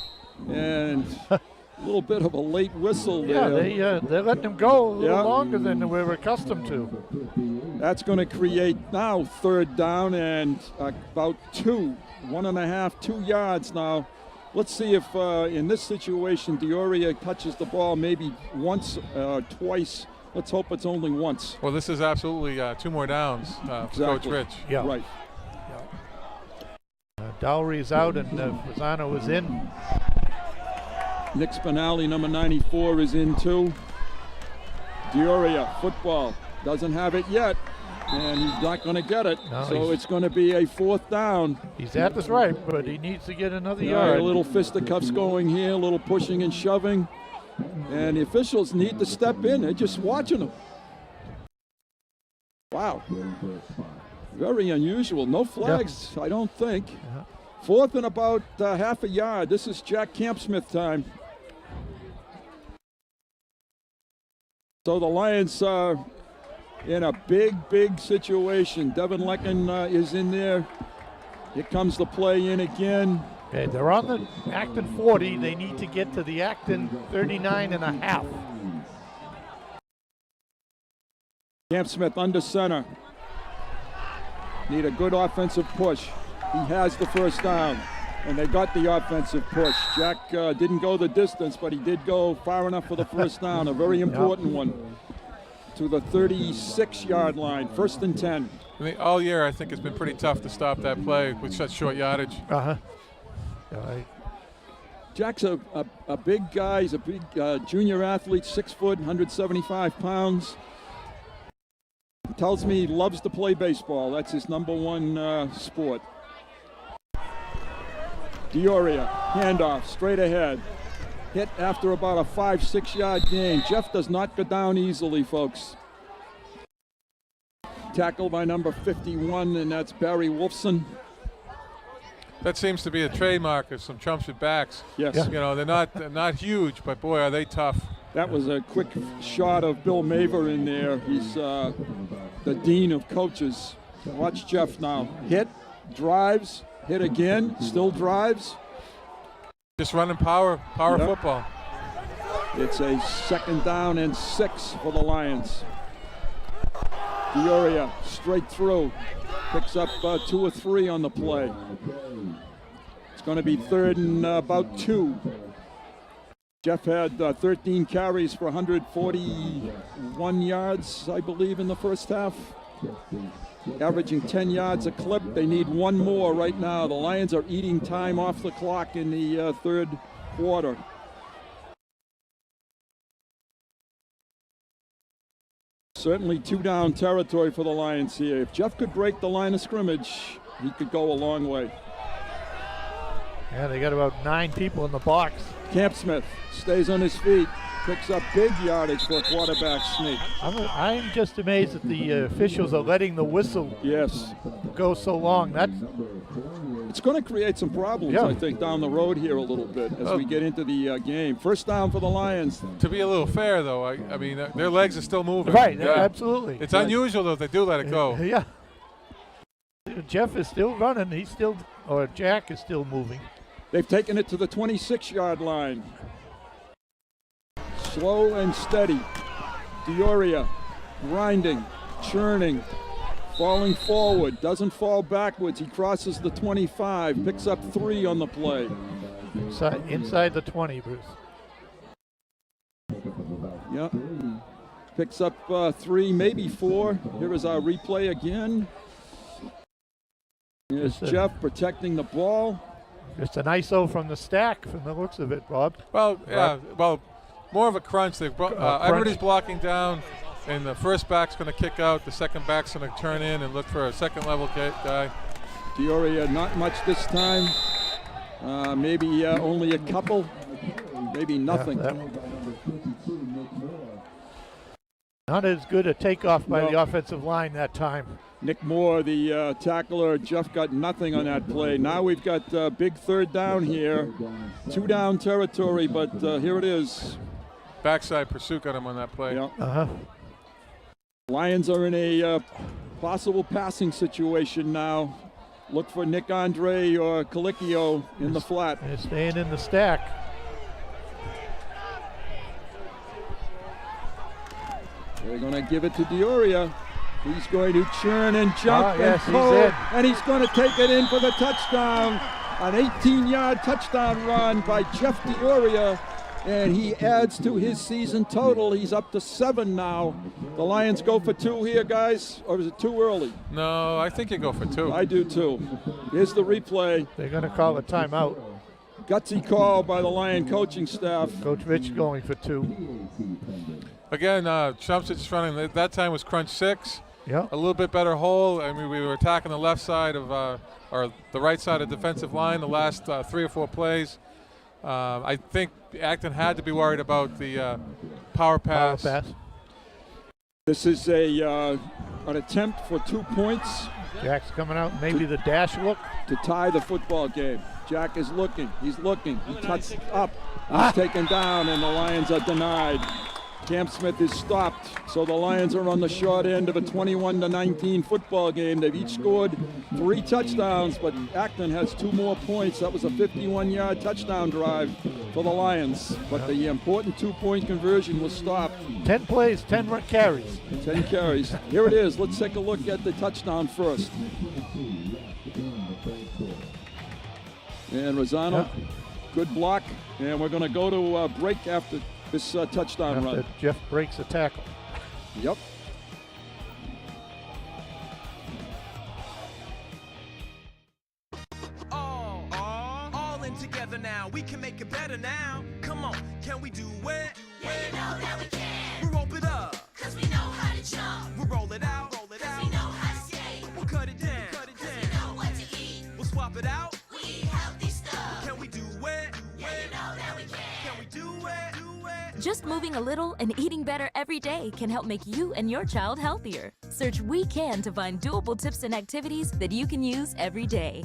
Speaker 1: And a little bit of a late whistle there.
Speaker 2: Yeah, they're letting him go a little longer than we're accustomed to.
Speaker 1: That's going to create now 3rd down and about 1.5, 2 yards now. Let's see if in this situation Dioria touches the ball maybe once, twice. Let's hope it's only once.
Speaker 3: Well, this is absolutely 2 more downs for Coach Rich.
Speaker 2: Yeah.
Speaker 1: Right.
Speaker 2: Dowry is out and Rosano is in.
Speaker 1: Nick Spinelli, number 94, is in too. Dioria, football, doesn't have it yet, and he's not going to get it.
Speaker 2: No,
Speaker 1: so it's going to be a 4th down.
Speaker 2: He's at the stripe, but he needs to get another
Speaker 1: A
Speaker 2: yard.
Speaker 1: little fisticuffs going here, a little pushing and shoving. And the officials need to step in. They're just watching them. Wow. Very unusual. No flags, I don't think. 4th and about half a yard. This is Jack Campsmith time. So the Lions are in a big situation. Devin Lecken is in there. Here comes the play in again.
Speaker 2: Okay, they're on the Acton 40. They need to get to the Acton 39.5.
Speaker 1: Campsmith under center. Need a good offensive push. He has the 1st down, and they got the offensive push. Jack didn't go the distance, but he did go far enough for the 1st down, a very important one, to the 36-yard line, 1st and 10.
Speaker 3: I mean, all year, I think it's been pretty tough to stop that play with such short yardage.
Speaker 1: Jack's a big guy. He's a big junior athlete, 6 foot, 175 pounds. Tells me he loves to play baseball. That's his number 1 sport. Dioria, handoff, straight ahead. Hit after about a 5-6 yard gain. Jeff does not go down easily, folks. Tackled by number 51, and that's Barry Wolfson.
Speaker 3: That seems to be a trademark of some Chelmsford backs.
Speaker 1: Yes.
Speaker 3: You know, they're not huge, but boy, are they tough.
Speaker 1: That was a quick shot of Bill Maver in there. He's the dean of coaches. Watch Jeff now. Hit, drives, hit again, still drives.
Speaker 3: Just running power football.
Speaker 1: It's a 2nd down and 6 for the Lions. Dioria straight through. Picks up 2 or 3 on the play. It's going to be 3rd and about 2. Jeff had 13 carries for 141 yards, I believe, in the 1st half. averaging 10 yards a clip. They need one more right now. The Lions are eating time off the clock in the third quarter. Certainly two-down territory for the Lions here. If Jeff could break the line of scrimmage, he could go a long way.
Speaker 2: Yeah, they got about 9 people in the box.
Speaker 1: Camp Smith stays on his feet, picks up big yardage for a quarterback sneak.
Speaker 2: I'm just amazed that the officials are letting the whistle go so long.
Speaker 1: It's going to create some problems, I think, down the road here a little bit as we get into the game. First down for the Lions.
Speaker 3: To be a little fair, though, I mean, their legs are still moving.
Speaker 2: Right, absolutely.
Speaker 3: It's unusual, though, if they do let it go.
Speaker 2: Yeah. Jeff is still running. Jack is still moving.
Speaker 1: They've taken it to the 26-yard line. Slow and steady. Dioria grinding, churning, falling forward, doesn't fall backwards. He crosses the 25, picks up 3 on the play.
Speaker 2: Inside the 20, Bruce.
Speaker 1: Yep. Picks up 3, maybe 4. Here is our replay again. Here's Jeff protecting the ball.
Speaker 2: Just an ISO from the stack from the looks of it, Bob.
Speaker 3: Well, more of a crunch. They've everybody's blocking down, and the first back's going to kick out. The second back's going to turn in and look for a second-level guy.
Speaker 1: Dioria, not much this time. Maybe only a couple. Maybe nothing.
Speaker 2: Not as good a takeoff by the offensive line that time.
Speaker 1: Nick Moore, the tackler. Jeff got nothing on that play. Now we've got big third down here. 2-down territory, but here it is.
Speaker 3: Backside pursuit got him on that play.
Speaker 1: Yep. Lions are in a possible passing situation now. Look for Nick Andre or Colicchio in the flat.
Speaker 2: They're staying in the stack.
Speaker 1: They're going to give it to Dioria. He's going to churn and jump and he's going to take it in for the touchdown. An 18-yard touchdown run by Jeff Dioria, and he adds to his season total. He's up to 7 now. The Lions go for 2 here, guys, or is it too early?
Speaker 3: No, I think you go for 2.
Speaker 1: I do too. Here's the replay.
Speaker 2: They're going to call a timeout.
Speaker 1: Gutsy call by the Lion coaching staff.
Speaker 2: Coach Rich going for 2.
Speaker 3: Again, Shumsich running. That time was crunch 6.
Speaker 2: Yeah.
Speaker 3: A little bit better hole. I mean, we were attacking the left side of, or the right side of defensive line the last 3 or 4 plays. I think Acton had to be worried about the power pass.
Speaker 1: This is an attempt for 2 points.
Speaker 2: Jack's coming out, maybe the dash look.
Speaker 1: To tie the football game. Jack is looking. He's looking. He cuts up. He's taken down, and the Lions are denied. Camp Smith is stopped, so the Lions are on the short end of a 21-19 football game. They've each scored 3 touchdowns, but Acton has 2 more points. That was a 51-yard touchdown drive for the Lions, but the important 2-point conversion was stopped.
Speaker 2: 10 plays, 10 carries.
Speaker 1: 10 carries. Here it is. Let's take a look at the touchdown first. And Rosano, good block, and we're going to go to break after this touchdown run.
Speaker 2: Jeff breaks a tackle.
Speaker 1: Yep.
Speaker 6: All in together now. We can make it better now. Come on, can we do it?
Speaker 7: Yeah, you know that we can.
Speaker 6: We rope it up,
Speaker 7: 'cause we know how to jump.
Speaker 6: we roll it out,
Speaker 7: 'Cause we know how to skate.
Speaker 6: we'll cut it down,
Speaker 7: 'Cause we know what to eat.
Speaker 6: we'll swap it out.
Speaker 7: We eat healthy stuff.
Speaker 6: Can we do it?
Speaker 7: Yeah, you know that we can.
Speaker 6: Can we do it?
Speaker 8: Just moving a little and eating better every day can help make you and your child healthier. Search We Can to find doable tips and activities that you can use every day.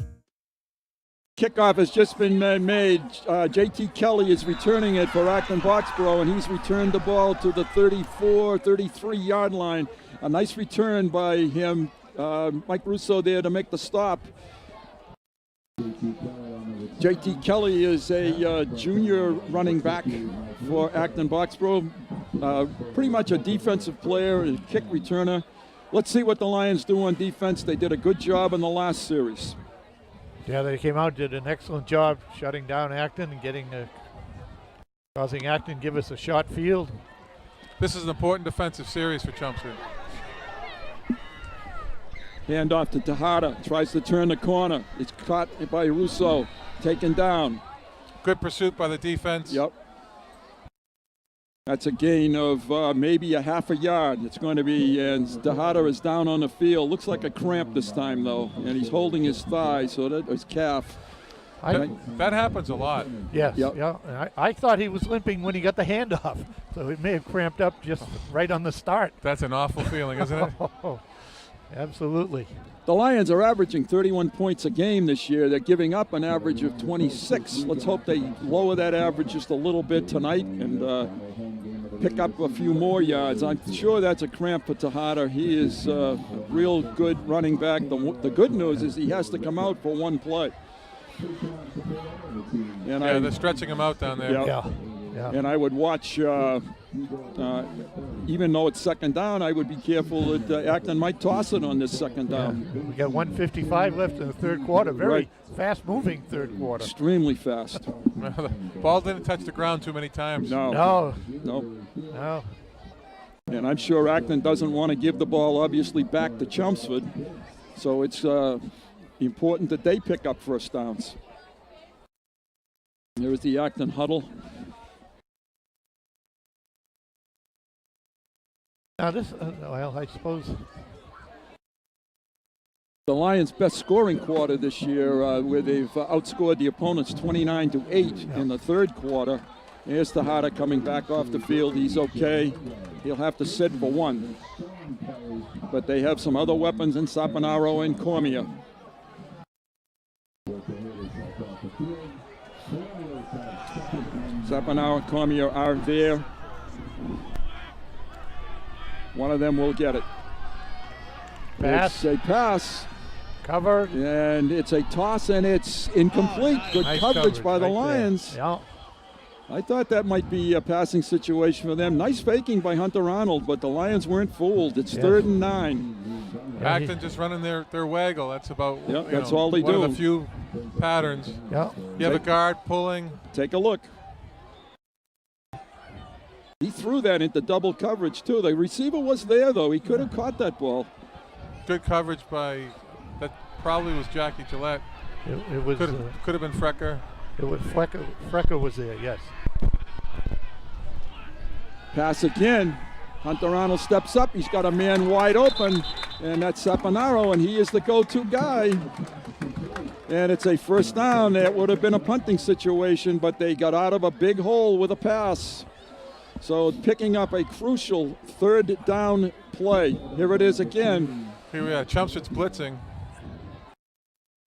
Speaker 1: Kickoff has just been made. JT Kelly is returning it for Acton Boxboro, and he's returned the ball to the 34, 33-yard line. A nice return by him. Mike Russo there to make the stop. JT Kelly is a junior running back for Acton Boxboro. Pretty much a defensive player, a kick returner. Let's see what the Lions do on defense. They did a good job in the last series.
Speaker 2: Yeah, they came out, did an excellent job shutting down Acton and getting causing Acton to give us a short field.
Speaker 3: This is an important defensive series for Chelmsford.
Speaker 1: Hand off to Tejada, tries to turn the corner. It's caught by Russo, taken down.
Speaker 3: Good pursuit by the defense.
Speaker 1: Yep. That's a gain of maybe a half a yard. It's going to be, and Tejada is down on the field. Looks like a cramp this time, though, and he's holding his thigh, so that his calf.
Speaker 3: That happens a lot.
Speaker 2: Yes,
Speaker 1: Yep.
Speaker 2: yeah. I thought he was limping when he got the handoff, so it may have cramped up just right on the start.
Speaker 3: That's an awful feeling, isn't it?
Speaker 2: Absolutely.
Speaker 1: The Lions are averaging 31 points a game this year. They're giving up an average of 26. Let's hope they lower that average just a little bit tonight and pick up a few more yards. I'm sure that's a cramp for Tejada. He is a real good running back. The good news is he has to come out for one play. And
Speaker 3: yeah, they're stretching him out down there.
Speaker 1: Yeah. And I would watch, even though it's second down, I would be careful that Acton might toss it on this second down.
Speaker 2: We got 1:55 left in the third quarter. Very fast-moving third quarter.
Speaker 1: Extremely fast.
Speaker 3: The ball didn't touch the ground too many times.
Speaker 1: No. And I'm sure Acton doesn't want to give the ball, obviously, back to Chelmsford. So it's important that they pick up first downs. There's the Acton huddle.
Speaker 2: Now this, well, I suppose
Speaker 1: the Lions' best scoring quarter this year, where they've outscored the opponents 29-8 in the third quarter. Here's Tejada coming back off the field. He's okay. He'll have to sit for one. But they have some other weapons in Saponaro and Cormier. Saponaro and Cormier are there. One of them will get it.
Speaker 2: Pass.
Speaker 1: It's a pass.
Speaker 2: Covered.
Speaker 1: And it's a toss, and it's incomplete. Good
Speaker 2: nice
Speaker 1: coverage by the
Speaker 2: right
Speaker 1: Lions.
Speaker 2: Yeah.
Speaker 1: I thought that might be a passing situation for them. Nice faking by Hunter Arnold, but the Lions weren't fooled. It's 3rd and 9.
Speaker 3: Acton just running their waggle. That's about
Speaker 1: that's all they
Speaker 3: one
Speaker 1: do.
Speaker 3: of the few patterns.
Speaker 2: Yeah.
Speaker 3: You have a guard pulling.
Speaker 1: Take a look. He threw that into double coverage, too. The receiver was there, though. He could have caught that ball.
Speaker 3: Good coverage by, that probably was Jackie Gillette.
Speaker 2: It was
Speaker 3: could have been Frecker.
Speaker 2: It was Frecker was there, yes.
Speaker 1: Pass again. Hunter Arnold steps up. He's got a man wide open, and that's Saponaro, and he is the go-to guy. And it's a first down. That would have been a punting situation, but they got out of a big hole with a pass. So picking up a crucial 3rd down play. Here it is again.
Speaker 3: Here we are. Chelmsford's blitzing.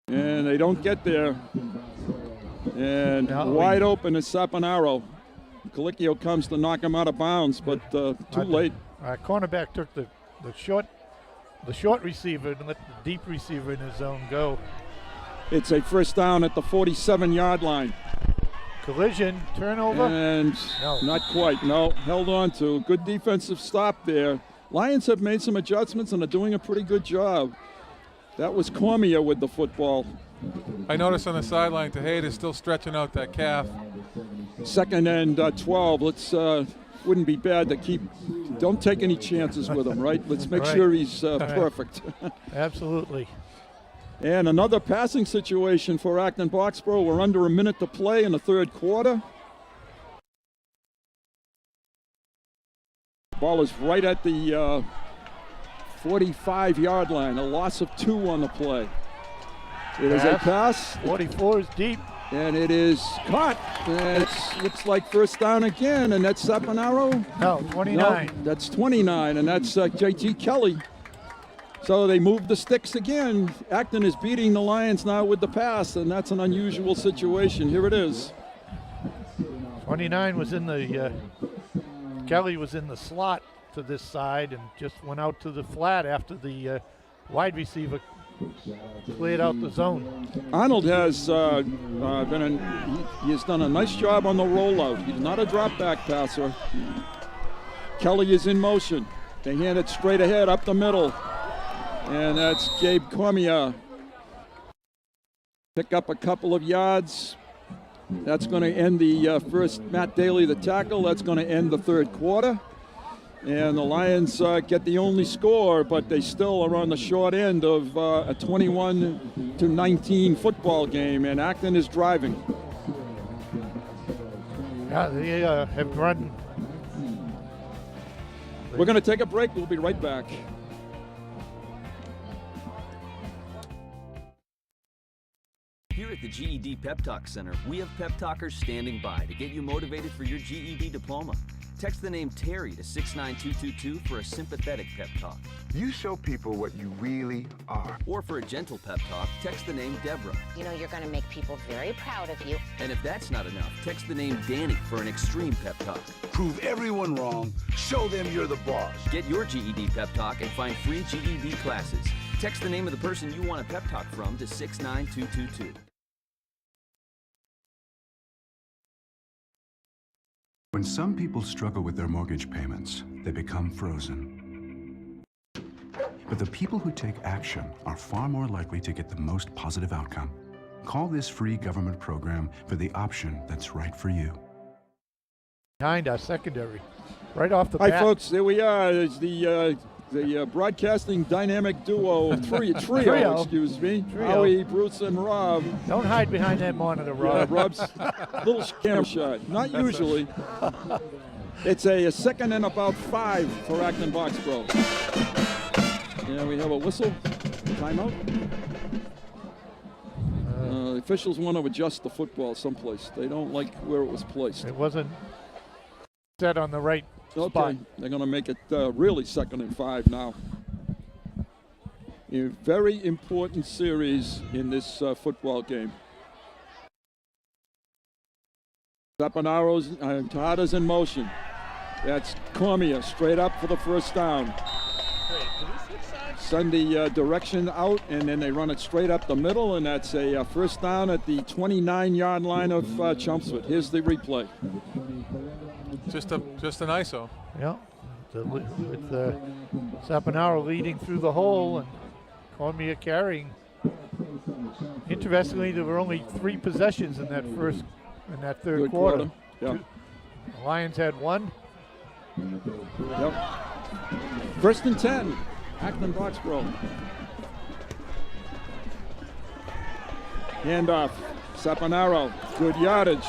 Speaker 1: And they don't get there. And wide open is Saponaro. Colicchio comes to knock him out of bounds, but too late.
Speaker 2: Our cornerback took the short receiver and let the deep receiver in his zone go.
Speaker 1: It's a first down at the 47-yard line.
Speaker 2: Collision, turnover.
Speaker 1: And not quite, no. Held on to. Good defensive stop there. Lions have made some adjustments and are doing a pretty good job. That was Cormier with the football.
Speaker 3: I noticed on the sideline, Tejada is still stretching out that calf.
Speaker 1: 2nd and 12. Let's wouldn't be bad to keep. Don't take any chances with him, right? Let's make sure he's perfect.
Speaker 2: Absolutely.
Speaker 1: And another passing situation for Acton Boxboro. We're under a minute to play in the third quarter. Ball is right at the 45-yard line. A loss of 2 on the play. It is a pass.
Speaker 2: 44 is deep.
Speaker 1: And it is caught. And it looks like first down again. And that's Saponaro.
Speaker 2: No, 29.
Speaker 1: No, that's 29. And that's J.T. Kelly. So they move the sticks again. Acton is beating the Lions now with the pass, and that's an unusual situation. Here it is.
Speaker 2: 29 was in the, Kelly was in the slot to this side and just went out to the flat after the wide receiver cleared out the zone.
Speaker 1: Arnold has he has done a nice job on the rollout. He's not a drop back passer. Kelly is in motion. They hand it straight ahead up the middle. And that's Gabe Cormier. Pick up a couple of yards. That's going to end the first. Matt Daly, the tackle. That's going to end the third quarter. And the Lions get the only score, but they still are on the short end of a 21-19 football game, and Acton is driving.
Speaker 2: Yeah, they have run.
Speaker 1: We're going to take a break. We'll be right back.
Speaker 16: Here at the GED Pep Talk Center, we have pep talkers standing by to get you motivated for your GED diploma. Text the name Terry to 69222 for a sympathetic pep talk.
Speaker 15: You show people what you really are.
Speaker 16: Or for a gentle pep talk, text the name Deborah.
Speaker 4: You know you're going to make people very proud of you.
Speaker 16: And if that's not enough, text the name Danny for an extreme pep talk.
Speaker 18: Prove everyone wrong. Show them you're the boss.
Speaker 16: Get your GED pep talk and find free GED classes. Text the name of the person you want a pep talk from to 69222.
Speaker 5: When some people struggle with their mortgage payments, they become frozen. But the people who take action are far more likely to get the most positive outcome. Call this free government program for the option that's right for you.
Speaker 2: Behind our secondary, right off the bat.
Speaker 1: Hi, folks. There we are. It's the broadcasting dynamic duo, trio, excuse me. Howie, Bruce, and Rob.
Speaker 2: Don't hide behind that monitor, Rob.
Speaker 1: Rob's little camera shot. Not usually. It's a second and about 5 for Acton Boxboro. Yeah, we have a whistle. Timeout. The officials want to adjust the football someplace. They don't like where it was placed.
Speaker 2: It wasn't set on the right spot.
Speaker 1: They're going to make it really 2nd and 5 now. A very important series in this football game. Zapanaro's Tada's in motion. That's Cormier straight up for the first down. Send the direction out, and then they run it straight up the middle, and that's a first down at the 29-yard line of Chelmsford. Here's the replay.
Speaker 3: Just an ISO.
Speaker 2: Yeah, with Zapanaro leading through the hole and Cormier carrying. Interestingly, there were only 3 possessions in that third quarter.
Speaker 1: Yeah.
Speaker 2: The Lions had 1.
Speaker 1: Yep. 1st and 10. Acton Boxboro. Handoff. Zapanaro. Good yardage.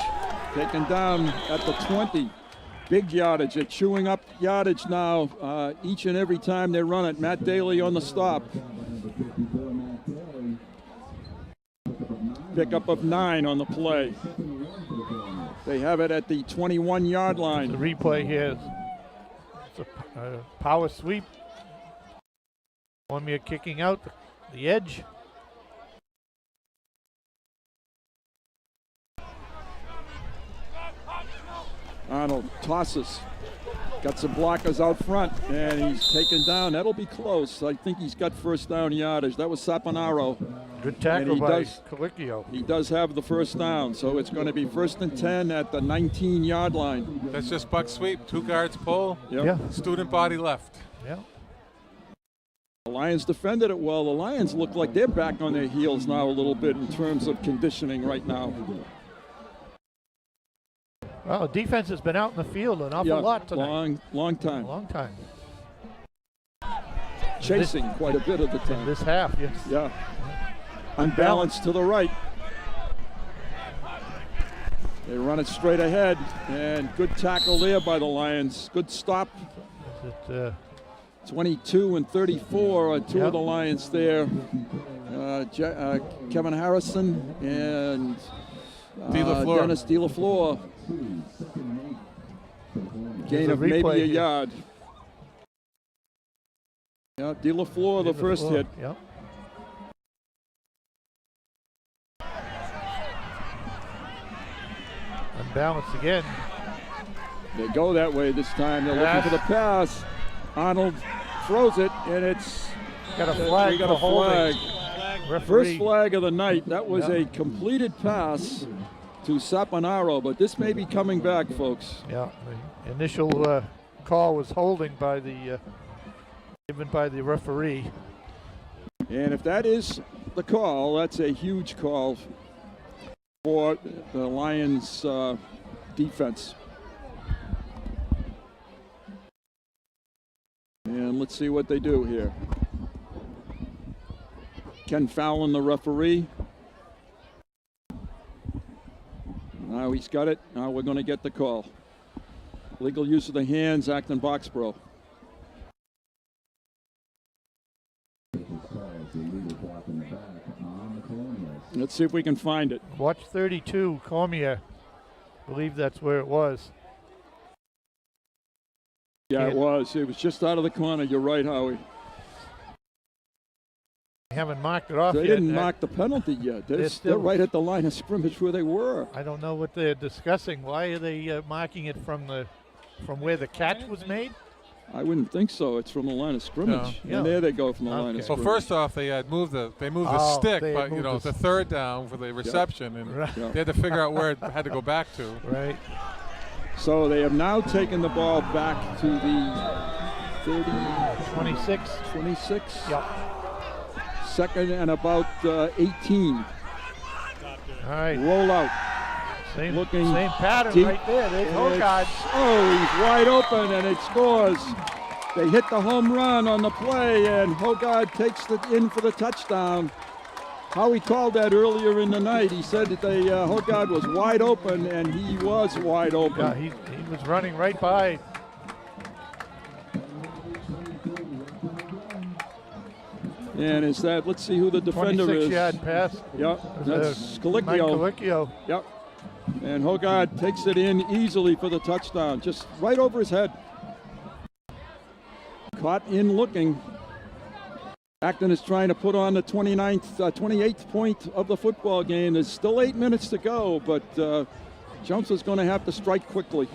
Speaker 1: Taken down at the 20. Big yardage. They're chewing up yardage now each and every time they run it. Matt Daly on the stop. Pickup of 9 on the play. They have it at the 21-yard line.
Speaker 2: The replay here. It's a power sweep. Cormier kicking out the edge.
Speaker 1: Arnold tosses. Got some blockers out front, and he's taken down. That'll be close. I think he's got first down yardage. That was Zapanaro.
Speaker 2: Good tackle by Colicchio.
Speaker 1: He does have the first down, so it's going to be 1st and 10 at the 19-yard line.
Speaker 3: That's just buck sweep. 2 guards pull.
Speaker 1: Yep.
Speaker 2: Yeah.
Speaker 3: Student body left.
Speaker 2: Yeah.
Speaker 1: The Lions defended it well. The Lions look like they're back on their heels now a little bit in terms of conditioning right now.
Speaker 2: Well, defense has been out in the field an awful lot tonight.
Speaker 1: Long time.
Speaker 2: Long time.
Speaker 1: Chasing quite a bit of the time.
Speaker 2: This half, yes.
Speaker 1: Yeah. Unbalanced to the right. They run it straight ahead, and good tackle there by the Lions. Good stop. 22 and 34 are 2 of the Lions there. Kevin Harrison and Dennis De La Fleur. Gain of maybe a yard. Yeah, De La Fleur, the first hit.
Speaker 2: Yep. Unbalanced again.
Speaker 1: They go that way this time. They're looking for the pass. Arnold throws it, and it's
Speaker 2: got a flag.
Speaker 1: We got a flag.
Speaker 2: Referee.
Speaker 1: First flag of the night. That was a completed pass to Zapanaro, but this may be coming back, folks.
Speaker 2: Yeah, the initial call was holding by the given by the referee.
Speaker 1: And if that is the call, that's a huge call for the Lions defense. let's see what they do here. Ken Fallon, the referee. Now he's got it. Now we're going to get the call. Legal use of the hands, Acton Boxboro. Let's see if we can find it.
Speaker 2: Watch 32, Cormier. I believe that's where it was.
Speaker 1: Yeah, it was. It was just out of the corner. You're right, Howie.
Speaker 2: They haven't marked it off
Speaker 1: They
Speaker 2: yet.
Speaker 1: didn't mark the penalty yet. They're right at the line of scrimmage where they were.
Speaker 2: I don't know what they're discussing. Why are they marking it from where the catch was made?
Speaker 1: I wouldn't think so. It's from the line of scrimmage.
Speaker 2: No.
Speaker 1: And there they go from the line of
Speaker 3: Well,
Speaker 1: scrimmage.
Speaker 3: first off, they had moved the stick, but it's a third down for the reception, and they had to figure out where it had to go back to.
Speaker 2: Right.
Speaker 1: So they have now taken the ball back to the
Speaker 2: 26.
Speaker 1: 26.
Speaker 2: Yep.
Speaker 1: Second and about 18.
Speaker 2: All right.
Speaker 1: Roll out.
Speaker 2: Same pattern
Speaker 1: deep.
Speaker 2: right there. There's Hogard.
Speaker 1: Oh, he's wide open, and it scores. They hit the home run on the play, and Hogard takes it in for the touchdown. Howie called that earlier in the night. He said that Hogard was wide open, and he was wide open.
Speaker 2: Yeah, he was running right by.
Speaker 1: And is that, let's see who the defender is.
Speaker 2: 26-yard pass.
Speaker 1: Yep, that's Colicchio.
Speaker 2: Mike Colicchio.
Speaker 1: Yep. And Hogard takes it in easily for the touchdown, just right over his head. Caught in looking. Acton is trying to put on the 28th point of the football game. There's still 8 minutes to go, but Jones is going to have to strike quickly.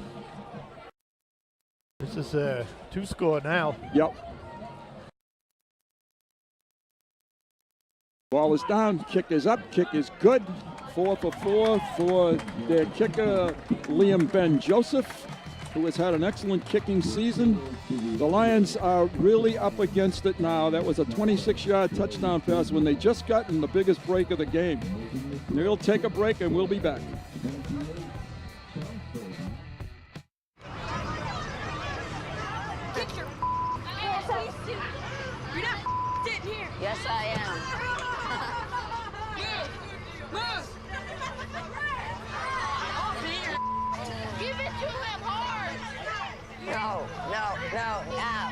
Speaker 2: This is a 2-score now.
Speaker 1: Yep. Ball is down, kick is up, kick is good. 4 for 4 for their kicker, Liam Ben Joseph, who has had an excellent kicking season. The Lions are really up against it now. That was a 26-yard touchdown pass when they just gotten the biggest break of the game. They'll take a break and we'll be back.
Speaker 17: Yes, I am.
Speaker 7: Give it to him hard.
Speaker 17: No.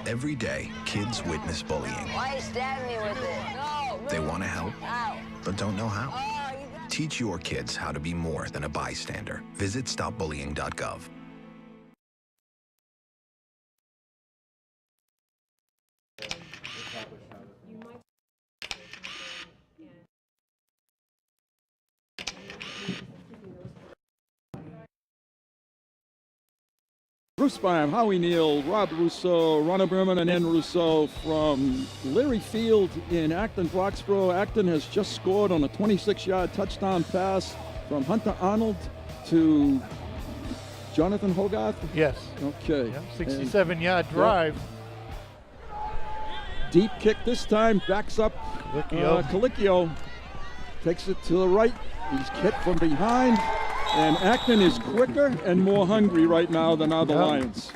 Speaker 19: Every day, kids witness bullying.
Speaker 17: Why you stabbing me with it? No.
Speaker 19: They want to help,
Speaker 17: Ow.
Speaker 19: but don't know how.
Speaker 17: Oh, you got...
Speaker 19: Teach your kids how to be more than a bystander. Visit stopbullying.gov.
Speaker 1: Bruce Byam, Howie Neal, Rob Russo, Ronald Berman, and Ann Russo from Leary Field in Acton, Boxboro. Acton has just scored on a 26-yard touchdown pass from Hunter Arnold to Jonathan Hogarth.
Speaker 2: Yes.
Speaker 1: Okay.
Speaker 2: 67-yard drive.
Speaker 1: Deep kick this time, backs up. Colicchio takes it to the right. He's hit from behind. And Acton is quicker and more hungry right now than are the Lions.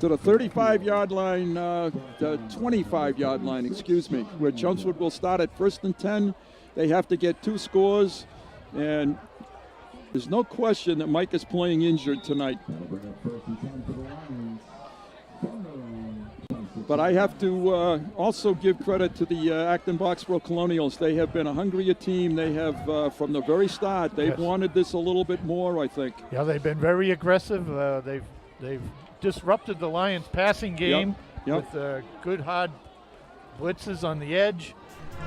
Speaker 1: To the 35-yard line, the 25-yard line, excuse me, where Chelmsford will start at 1st and 10. They have to get 2 scores, and there's no question that Mike is playing injured tonight. But I have to also give credit to the Acton Boxboro Colonials. They have been a hungrier team. They have, from the very start, they've wanted this a little bit more, I think.
Speaker 2: Yeah, they've been very aggressive. They've disrupted the Lions' passing game with good hard blitzes on the edge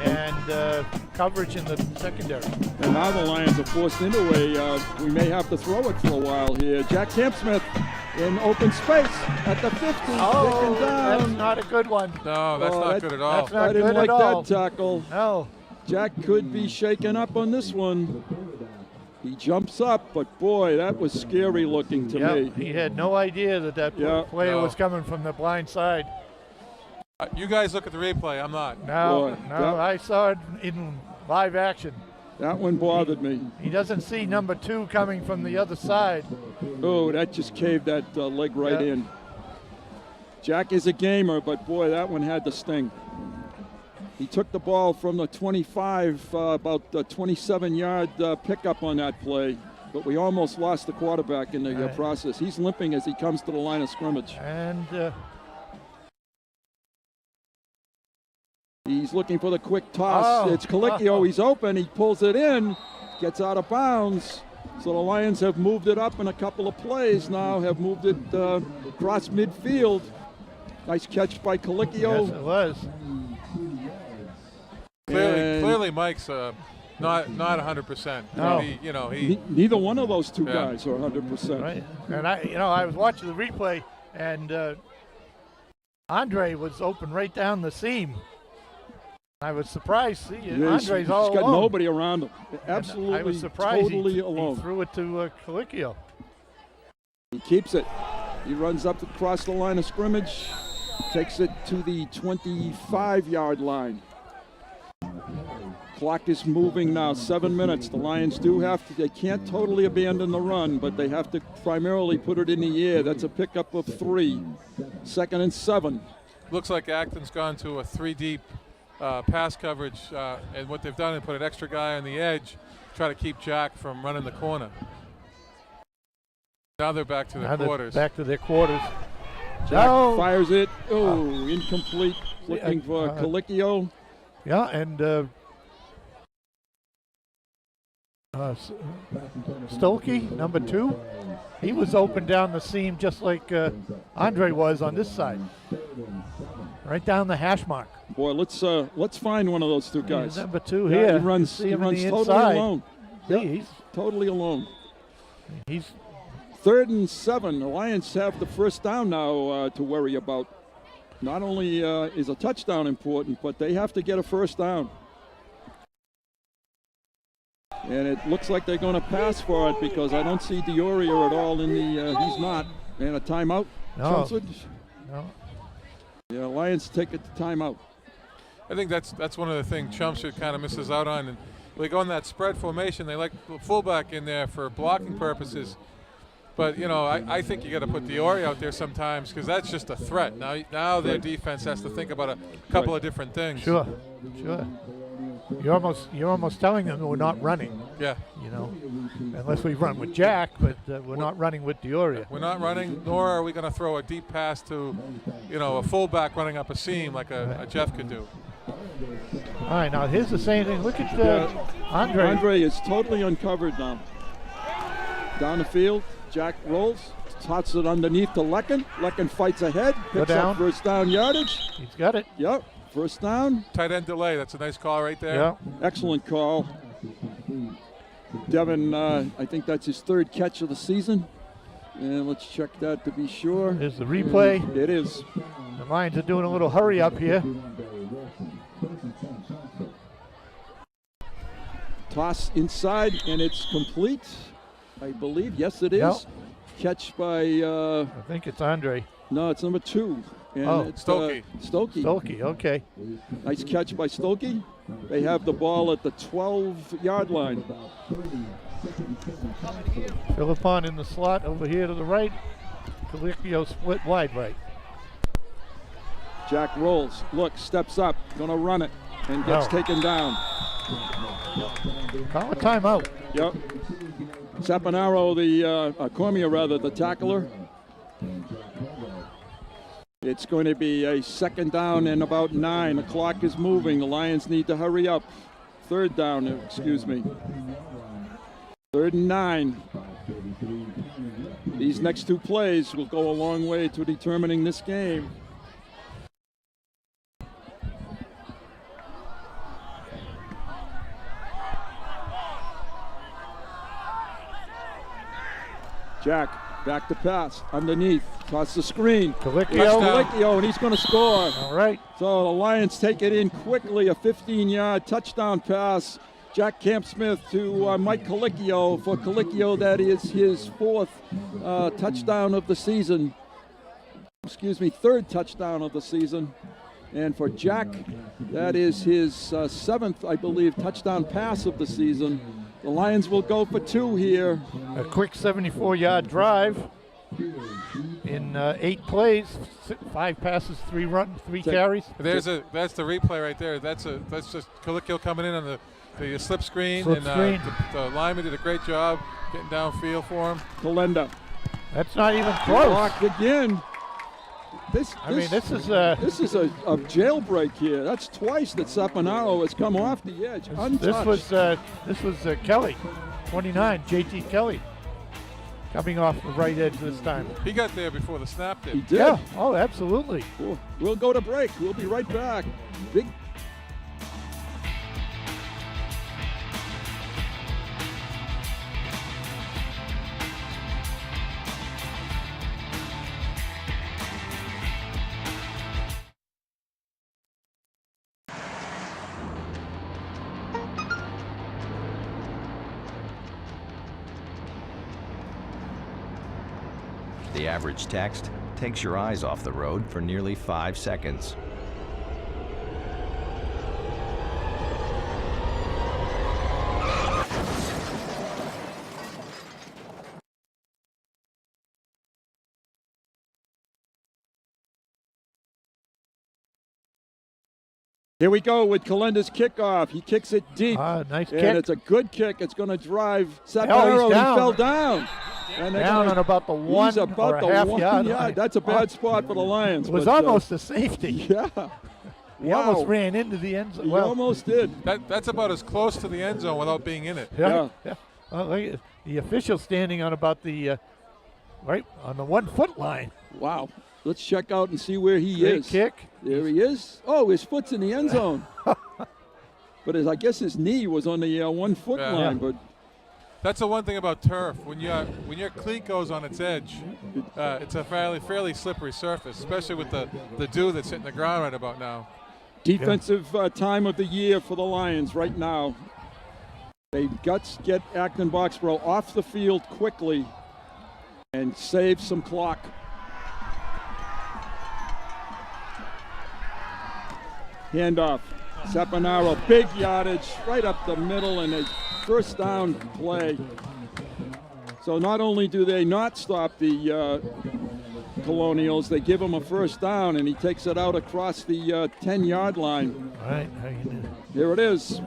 Speaker 2: and coverage in the secondary.
Speaker 1: And now the Lions are forced into we may have to throw it for a while here. Jack Campsmith in open space at the 50.
Speaker 2: Oh, that's not a good one.
Speaker 3: No, that's not good at all.
Speaker 2: That's not
Speaker 1: I didn't
Speaker 2: good
Speaker 1: like
Speaker 2: at all.
Speaker 1: that tackle.
Speaker 2: No.
Speaker 1: Jack could be shaken up on this one. He jumps up, but boy, that was scary looking to me.
Speaker 2: He had no idea that player was coming from the blind side.
Speaker 3: You guys look at the replay. I'm not.
Speaker 2: No, I saw it in live action.
Speaker 1: That one bothered me.
Speaker 2: He doesn't see number 2 coming from the other side.
Speaker 1: Oh, that just caved that leg right in. Jack is a gamer, but boy, that one had to sting. He took the ball from the 25, about the 27-yard pickup on that play, but we almost lost the quarterback in the process. He's limping as he comes to the line of scrimmage.
Speaker 2: And
Speaker 1: he's looking for the quick toss. It's Colicchio. He's open. He pulls it in, gets out of bounds. So the Lions have moved it up in a couple of plays now, have moved it across midfield. Nice catch by Colicchio.
Speaker 2: Yes, it was.
Speaker 3: Clearly, Mike's not 100%.
Speaker 2: No.
Speaker 1: Neither one of those two guys are 100%.
Speaker 2: Right. And I was watching the replay, and Andre was open right down the seam. I was surprised. See, Andre's all alone.
Speaker 1: He's got nobody around him. Absolutely,
Speaker 2: I was surprised
Speaker 1: totally alone.
Speaker 2: He threw it to Colicchio.
Speaker 1: He keeps it. He runs up across the line of scrimmage, takes it to the 25-yard line. Clock is moving now, 7 minutes. The Lions they can't totally abandon the run, but they have to primarily put it in the air. That's a pickup of 3. 2nd and 7.
Speaker 3: Looks like Acton's gone to a 3-deep pass coverage, and what they've done is put an extra guy on the edge, try to keep Jack from running the corner. Now they're back to their quarters.
Speaker 2: Back to their quarters.
Speaker 1: Jack fires it. Oh, incomplete. Looking for Colicchio.
Speaker 2: Yeah, and Stolke, number 2, he was open down the seam just like Andre was on this side. Right down the hash mark.
Speaker 1: Boy, let's find one of those two guys.
Speaker 2: Number 2 here.
Speaker 1: He runs totally alone.
Speaker 2: He's
Speaker 1: totally alone.
Speaker 2: He's
Speaker 1: 3rd and 7. The Lions have the first down now to worry about. Not only is a touchdown important, but they have to get a first down. And it looks like they're going to pass for it because I don't see Dioria at all in the, he's not. And a timeout.
Speaker 2: No.
Speaker 1: No. Yeah, Lions take it to timeout.
Speaker 3: I think that's one of the things Chelmsford kind of misses out on. And they go in that spread formation. They like the fullback in there for blocking purposes. But, I think you got to put Diori out there sometimes because that's just a threat. Now their defense has to think about a couple of different things.
Speaker 2: Sure. You're almost telling them we're not running.
Speaker 3: Yeah.
Speaker 2: Unless we run with Jack, but we're not running with Dioria.
Speaker 3: We're not running, nor are we going to throw a deep pass to, a fullback running up a seam like a Jeff could do.
Speaker 2: All right, now here's the same thing. Look at Andre.
Speaker 1: Andre is totally uncovered now. Down the field. Jack rolls, tosses it underneath to Lecken. Lecken fights ahead, picks up first down yardage.
Speaker 2: He's got it.
Speaker 1: Yep, first down.
Speaker 3: Tight end delay, that's a nice call right there.
Speaker 2: Yeah.
Speaker 1: Excellent call. Devin, I think that's his 3rd catch of the season. And let's check that to be sure.
Speaker 2: Here's the replay.
Speaker 1: It is.
Speaker 2: The Lions are doing a little hurry up here.
Speaker 1: Toss inside, and it's complete. I believe, yes it is.
Speaker 2: Yep.
Speaker 1: Catch by...
Speaker 2: I think it's Andre.
Speaker 1: No, it's number 2. And it's
Speaker 3: Stokey.
Speaker 1: Stokey,
Speaker 2: okay.
Speaker 1: Nice catch by Stokey. They have the ball at the 12-yard line.
Speaker 2: Philippon in the slot over here to the right. Colicchio split wide right.
Speaker 1: Jack rolls, steps up, gonna run it, and gets taken down.
Speaker 2: Call a timeout.
Speaker 1: Yep. Saponaro, Cormier rather, the tackler. It's going to be a 2nd down and about 9. The clock is moving. The Lions need to hurry up. 3rd down, excuse me. 3rd and 9. These next 2 plays will go a long way to determining this game. Jack, back to pass, underneath, toss the screen.
Speaker 2: Colicchio,
Speaker 1: and he's going to score.
Speaker 2: All right.
Speaker 1: So the Lions take it in quickly, a 15-yard touchdown pass. Jack Campsmith to Mike Colicchio. For Colicchio, that is his 4th touchdown of the season. Excuse me, 3rd touchdown of the season. And for Jack, that is his 7th, I believe, touchdown pass of the season. The Lions will go for 2 here.
Speaker 2: A quick 74-yard drive. in 8 plays, 5 passes, 3 carries.
Speaker 3: That's the replay right there. That's just Colicchio coming in on the slip screen. The lineman did a great job getting downfield for him.
Speaker 1: Kalenda.
Speaker 2: That's not even close.
Speaker 1: Blocked again. This is a jailbreak here. That's twice that Saponaro has come off the edge, untouched.
Speaker 2: This was Kelly, 29, J.T. Kelly, coming off the right edge this time.
Speaker 3: He got there before the snap did.
Speaker 1: He did.
Speaker 2: Yeah. Oh, absolutely.
Speaker 1: Cool. We'll go to break. We'll be right back. Big.
Speaker 9: The average text takes your eyes off the road for nearly 5 seconds.
Speaker 1: Here we go with Kalenda's kickoff. He kicks it deep.
Speaker 2: Nice kick.
Speaker 1: And it's a good kick. It's going to drive Saponaro. He fell down. And
Speaker 2: down on about the one
Speaker 1: he's about
Speaker 2: or
Speaker 1: the
Speaker 2: a half
Speaker 1: 1
Speaker 2: yard.
Speaker 1: yard. That's a bad spot for the Lions.
Speaker 2: It was
Speaker 1: but,
Speaker 2: almost a safety.
Speaker 1: Yeah.
Speaker 2: He almost ran into the end zone.
Speaker 1: He almost did.
Speaker 3: That's about as close to the end zone without being in it.
Speaker 2: Yeah. Well, the official standing on about the right on the 1 foot line.
Speaker 1: Wow. Let's check out and see where he
Speaker 2: Great
Speaker 1: is.
Speaker 2: kick.
Speaker 1: There he is. Oh, his foot's in the end zone. But I guess his knee was on the 1 foot line. But
Speaker 3: that's the one thing about turf. When your cleat goes on its edge, it's a fairly slippery surface, especially with the dew that's hitting the ground right about now.
Speaker 1: Defensive time of the year for the Lions right now. They get Acton Boxboro off the field quickly and save some clock. Handoff. Saponaro, big yardage, right up the middle, and a first down play. So not only do they not stop the Colonials, they give him a first down, and he takes it out across the 10-yard line.
Speaker 2: All right, how you doing?
Speaker 1: Here it is.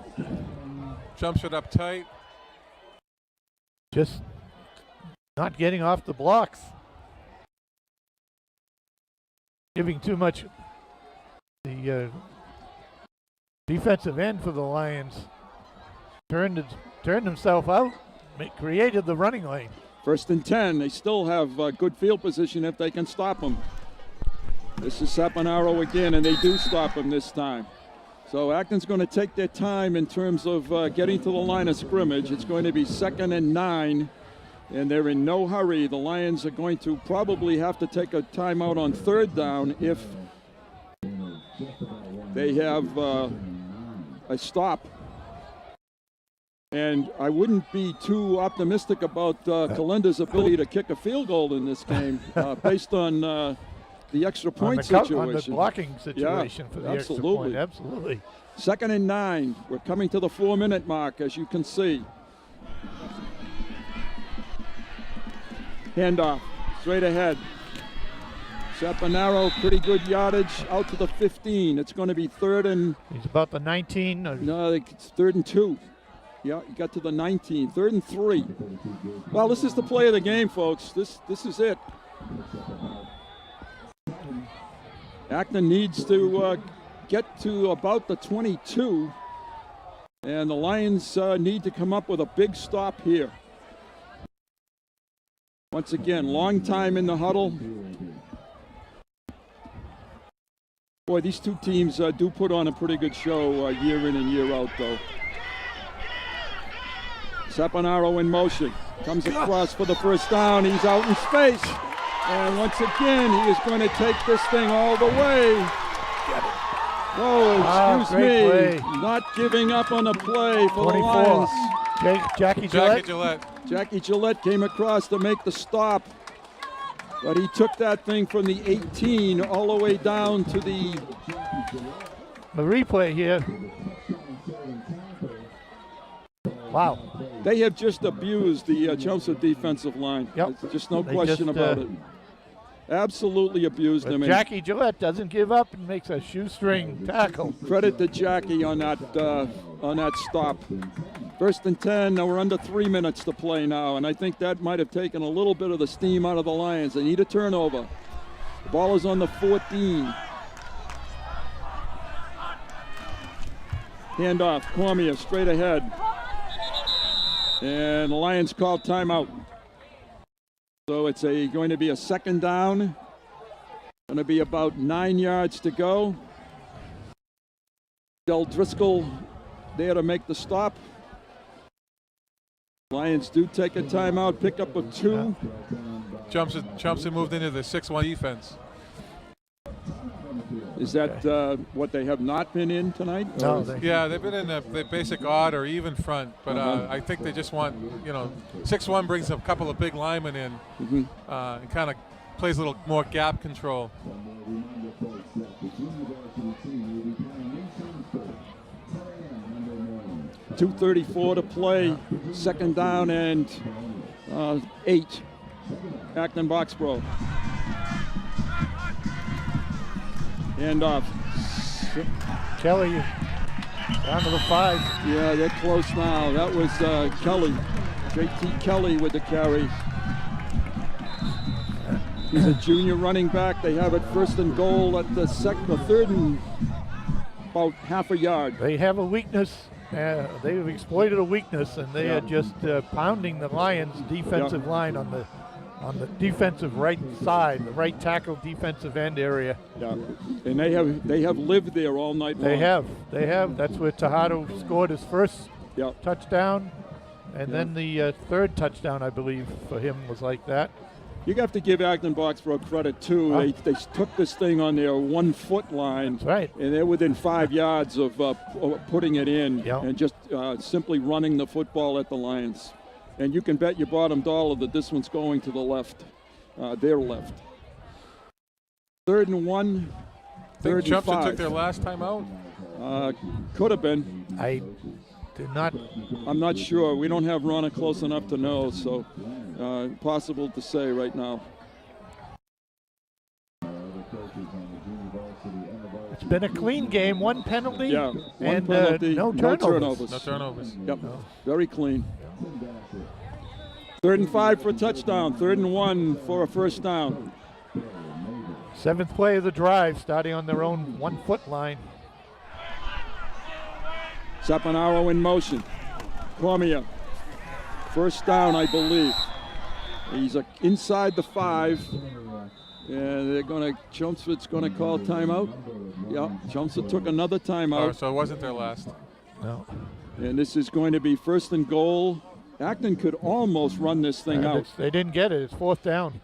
Speaker 3: Jumps it up tight.
Speaker 2: Just not getting off the blocks. Giving too much. The defensive end for the Lions turned himself out, created the running lane.
Speaker 1: 1st and 10. They still have good field position if they can stop him. This is Saponaro again, and they do stop him this time. So Acton's going to take their time in terms of getting to the line of scrimmage. It's going to be 2nd and 9, and they're in no hurry. The Lions are going to probably have to take a timeout on 3rd down if they have a stop. And I wouldn't be too optimistic about Kalenda's ability to kick a field goal in this game based on the extra point situation.
Speaker 2: On the blocking situation for the extra point, absolutely.
Speaker 1: 2nd and 9. We're coming to the 4-minute mark, as you can see. Handoff, straight ahead. Saponaro, pretty good yardage out to the 15. It's going to be 3rd and...
Speaker 2: He's about the 19.
Speaker 1: No, it's 3rd and 2. Yeah, he got to the 19. 3rd and 3. Well, this is the play of the game, folks. This is it. Acton needs to get to about the 22. And the Lions need to come up with a big stop here. Once again, long time in the huddle. Boy, these two teams do put on a pretty good show year in and year out, though. Saponaro in motion. Comes across for the first down. He's out in space. And once again, he is going to take this thing all the way. Oh, excuse me.
Speaker 2: Play.
Speaker 1: Not giving up on a play for
Speaker 2: 24.
Speaker 1: the Lions.
Speaker 2: Jackie Gillette.
Speaker 1: Jackie Gillette came across to make the stop. But he took that thing from the 18 all the way down to the
Speaker 2: replay here. Wow.
Speaker 1: They have just abused the Chelmsford defensive line.
Speaker 2: Yep.
Speaker 1: There's just no question about it. Absolutely abused
Speaker 2: But
Speaker 1: him.
Speaker 2: Jackie Gillette doesn't give up and makes a shoestring tackle.
Speaker 1: Credit to Jackie on that stop. 1st and 10. Now we're under 3 minutes to play now, and I think that might have taken a little bit of the steam out of the Lions. They need a turnover. The ball is on the 14. Handoff, Cormier straight ahead. And the Lions call timeout. So it's going to be a 2nd down. Going to be about 9 yards to go. Del Driscoll there to make the stop. Lions do take a timeout, pick up a 2.
Speaker 3: Jumps and moved into the 6-1 defense.
Speaker 1: Is that what they have not been in tonight?
Speaker 2: No.
Speaker 3: Yeah, they've been in the basic odd or even front, but I think they just want, 6-1 brings a couple of big linemen in and kind of plays a little more gap control.
Speaker 1: .234 to play, 2nd down and 8. Acton Boxboro. Handoff.
Speaker 2: Kelly down to the 5.
Speaker 1: Yeah, they're close now. That was Kelly. JT Kelly with the carry. He's a junior running back. They have it 1st and goal at the 3rd and about half a yard.
Speaker 2: They have a weakness. They've exploited a weakness, and they are just pounding the Lions' defensive line on the defensive right side, the right tackle defensive end area.
Speaker 1: Yeah, and they have lived there all night long.
Speaker 2: They have. That's where Tejado scored his first touchdown, and then the 3rd touchdown, I believe, for him was like that.
Speaker 1: You have to give Acton Boxboro credit too. They took this thing on their 1 foot line.
Speaker 2: That's right.
Speaker 1: And they're within 5 yards of putting it in and just simply running the football at the Lions. And you can bet your bottom dollar that this one's going to the left, their left. 3rd and 1.
Speaker 3: Think
Speaker 1: 3rd and 5.
Speaker 3: Chumpson took their last time out?
Speaker 1: Could have been.
Speaker 2: I did not.
Speaker 1: I'm not sure. We don't have Ronna close enough to know, so impossible to say right now.
Speaker 2: It's been a clean game, 1 penalty,
Speaker 1: one penalty,
Speaker 2: no turnovers.
Speaker 3: No turnovers.
Speaker 1: Yep, very clean. 3rd and 5 for a touchdown. 3rd and 1 for a 1st down.
Speaker 2: 7th play of the drive, starting on their own 1 foot line.
Speaker 1: Zapanaro in motion. Cormier. 1st down, I believe. He's inside the 5. And they're going to, Chelmsford's going to call timeout. Yeah, Chelmsford took another timeout.
Speaker 3: So it wasn't their last.
Speaker 2: No.
Speaker 1: And this is going to be 1st and goal. Acton could almost run this thing out.
Speaker 2: They didn't get it. It's 4th down.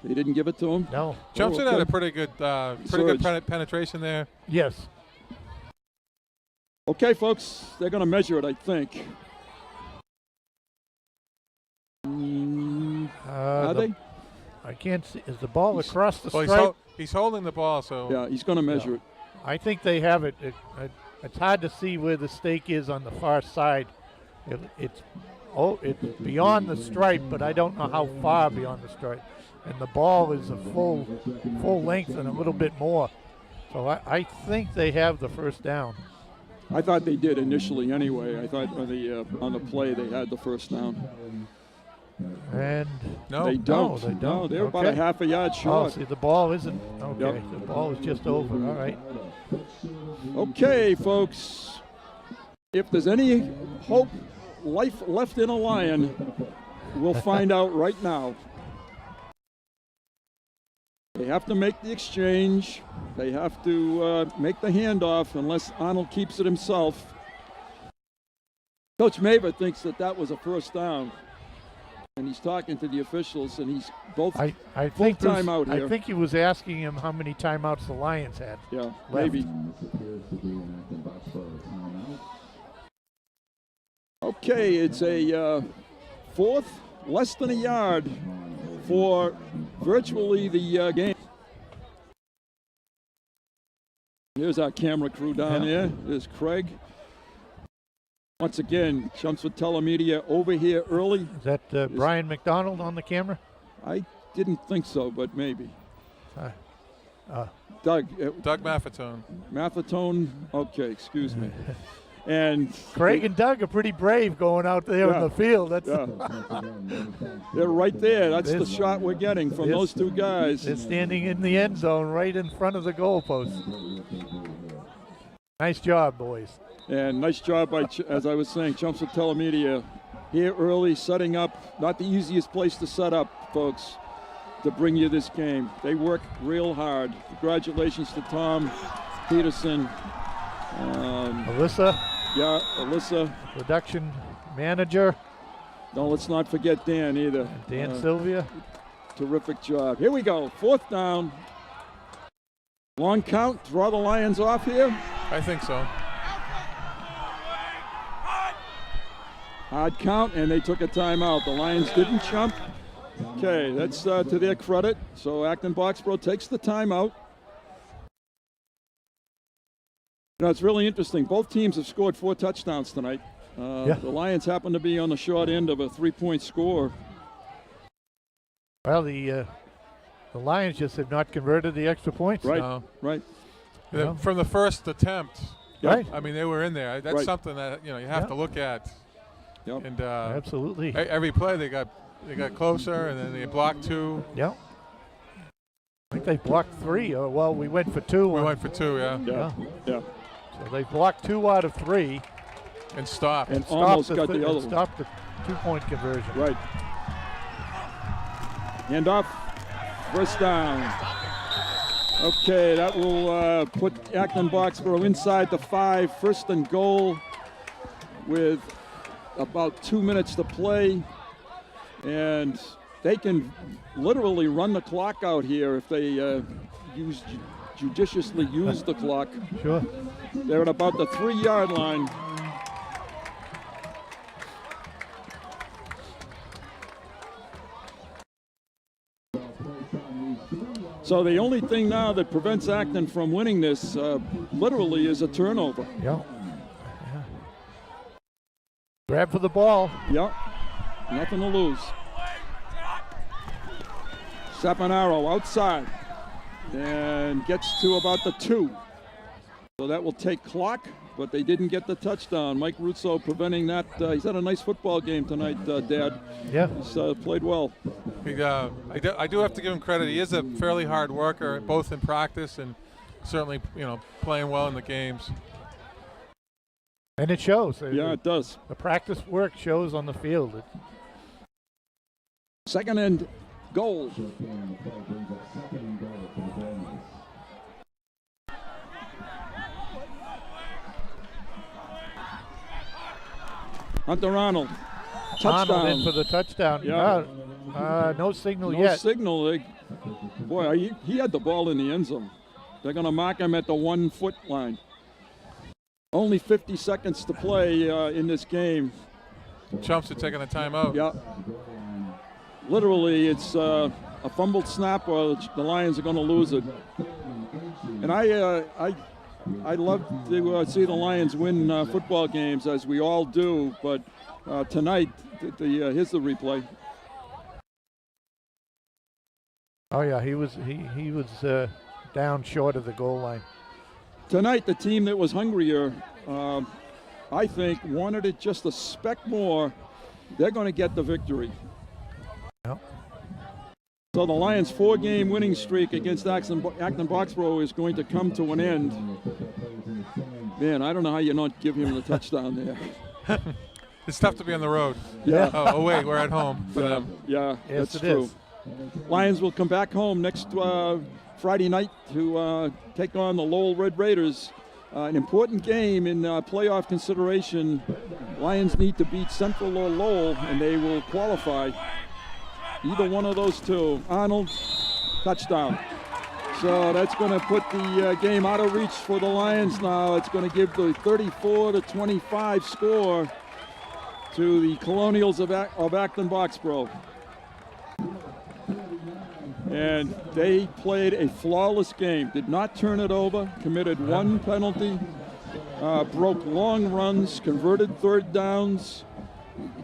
Speaker 1: They didn't give it to him?
Speaker 2: No.
Speaker 3: Chelmsford had a pretty good penetration there.
Speaker 2: Yes.
Speaker 1: Okay, folks, they're going to measure it, I think. Are they?
Speaker 2: I can't see. Is the ball across the stripe?
Speaker 3: He's holding the ball, so.
Speaker 1: Yeah, he's going to measure it.
Speaker 2: I think they have it. It's hard to see where the stake is on the far side. It's beyond the stripe, but I don't know how far beyond the stripe. And the ball is a full length and a little bit more. So I think they have the 1st down.
Speaker 1: I thought they did initially anyway. I thought on the play they had the 1st down.
Speaker 2: And
Speaker 1: they don't.
Speaker 2: No, they don't.
Speaker 1: They're about a half a yard short.
Speaker 2: Oh, see, the ball isn't. Okay, the ball is just over. All right.
Speaker 1: Okay, folks. If there's any hope, life left in a Lion, we'll find out right now. They have to make the exchange. They have to make the handoff unless Arnold keeps it himself. Coach Maver thinks that was a 1st down. And he's talking to the officials, and he's both
Speaker 2: I think
Speaker 1: timeout here.
Speaker 2: I think he was asking him how many timeouts the Lions had.
Speaker 1: Yeah,
Speaker 2: left.
Speaker 1: maybe. Okay, it's a 4th, less than a yard for virtually the game. Here's our camera crew down there. There's Craig. Once again, Chelmsford Telemedia over here early.
Speaker 2: Is that Brian McDonald on the camera?
Speaker 1: I didn't think so, but maybe. Doug.
Speaker 3: Doug Maffetone.
Speaker 1: Maffetone. Okay, excuse me. And
Speaker 2: Craig and Doug are pretty brave going out there in the field. That's
Speaker 1: they're right there. That's the shot we're getting from those two guys.
Speaker 2: They're standing in the end zone right in front of the goalpost. Nice job, boys.
Speaker 1: And nice job by, as I was saying, Chelmsford Telemedia here early, setting up. Not the easiest place to set up, folks, to bring you this game. They work real hard. Congratulations to Tom Peterson.
Speaker 2: Alyssa.
Speaker 1: Yeah, Alyssa.
Speaker 2: Production manager.
Speaker 1: No, let's not forget Dan either.
Speaker 2: Dan Sylvia.
Speaker 1: Terrific job. Here we go. 4th down. Long count. Draw the Lions off here.
Speaker 3: I think so.
Speaker 1: Hard count, and they took a timeout. The Lions didn't jump. Okay, that's to their credit. So Acton Boxboro takes the timeout. You know, it's really interesting. Both teams have scored 4 touchdowns tonight. The Lions happen to be on the short end of a 3-point score.
Speaker 2: Well, the Lions just have not converted the extra points.
Speaker 1: Right,
Speaker 3: No.
Speaker 1: right.
Speaker 3: From the first attempt,
Speaker 2: Right.
Speaker 3: I mean, they were in there. That's something that you have to look at.
Speaker 1: Yep.
Speaker 3: And
Speaker 2: absolutely.
Speaker 3: Every play they got closer, and then they blocked 2.
Speaker 2: Yep. I think they blocked 3. Well, we went for 2.
Speaker 3: We went for 2, yeah.
Speaker 2: So they blocked 2 out of 3.
Speaker 3: And stopped.
Speaker 1: And almost got the other one.
Speaker 2: Stopped the 2-point conversion.
Speaker 1: Right. Hand off. First down. Okay, that will put Acton Boxboro inside the 5. 1st and goal with about 2 minutes to play. And they can literally run the clock out here if they judiciously use the clock.
Speaker 2: Sure.
Speaker 1: They're at about the 3-yard line. So the only thing now that prevents Acton from winning this literally is a turnover.
Speaker 2: Yeah. Grab for the ball.
Speaker 1: Yep. Nothing to lose. Saponaro outside and gets to about the 2. So that will take clock, but they didn't get the touchdown. Mike Russo preventing that. He's had a nice football game tonight, Dad.
Speaker 2: Yeah.
Speaker 1: He's played well.
Speaker 3: I do have to give him credit. He is a fairly hard worker, both in practice and certainly, playing well in the games.
Speaker 2: And it shows.
Speaker 1: Yeah, it does.
Speaker 2: The practice work shows on the field.
Speaker 1: 2nd and goal. Hunter Arnold. Touchdown.
Speaker 2: Arnold in for the touchdown.
Speaker 1: Yeah.
Speaker 2: No signal
Speaker 1: no
Speaker 2: yet.
Speaker 1: No signal. Boy, he had the ball in the end zone. They're going to mark him at the 1-foot line. Only 50 seconds to play in this game.
Speaker 3: Chumps are taking a timeout.
Speaker 1: Yeah. Literally, it's a fumbled snap or the Lions are going to lose it. And I love to see the Lions win football games, as we all do, but tonight, here's the replay.
Speaker 2: Oh yeah, he was down short of the goal line.
Speaker 1: Tonight, the team that was hungrier, I think, wanted it just a speck more. They're going to get the victory.
Speaker 2: Yep.
Speaker 1: So the Lions' 4-game winning streak against Acton Boxboro is going to come to an end. Man, I don't know how you not give him the touchdown there.
Speaker 3: It's tough to be on the road.
Speaker 1: Yeah.
Speaker 3: Oh wait, we're at home for them.
Speaker 1: Yeah,
Speaker 2: yes,
Speaker 1: that's true.
Speaker 2: Is.
Speaker 1: Lions will come back home next Friday night to take on the Lowell Red Raiders. An important game in playoff consideration. Lions need to beat Central or Lowell, and they will qualify. Either one of those two. Arnold, touchdown. So that's going to put the game out of reach for the Lions now. It's going to give the 34-25 score to the Colonials of Acton Boxboro. And they played a flawless game. Did not turn it over, committed one penalty, broke long runs, converted 3rd downs.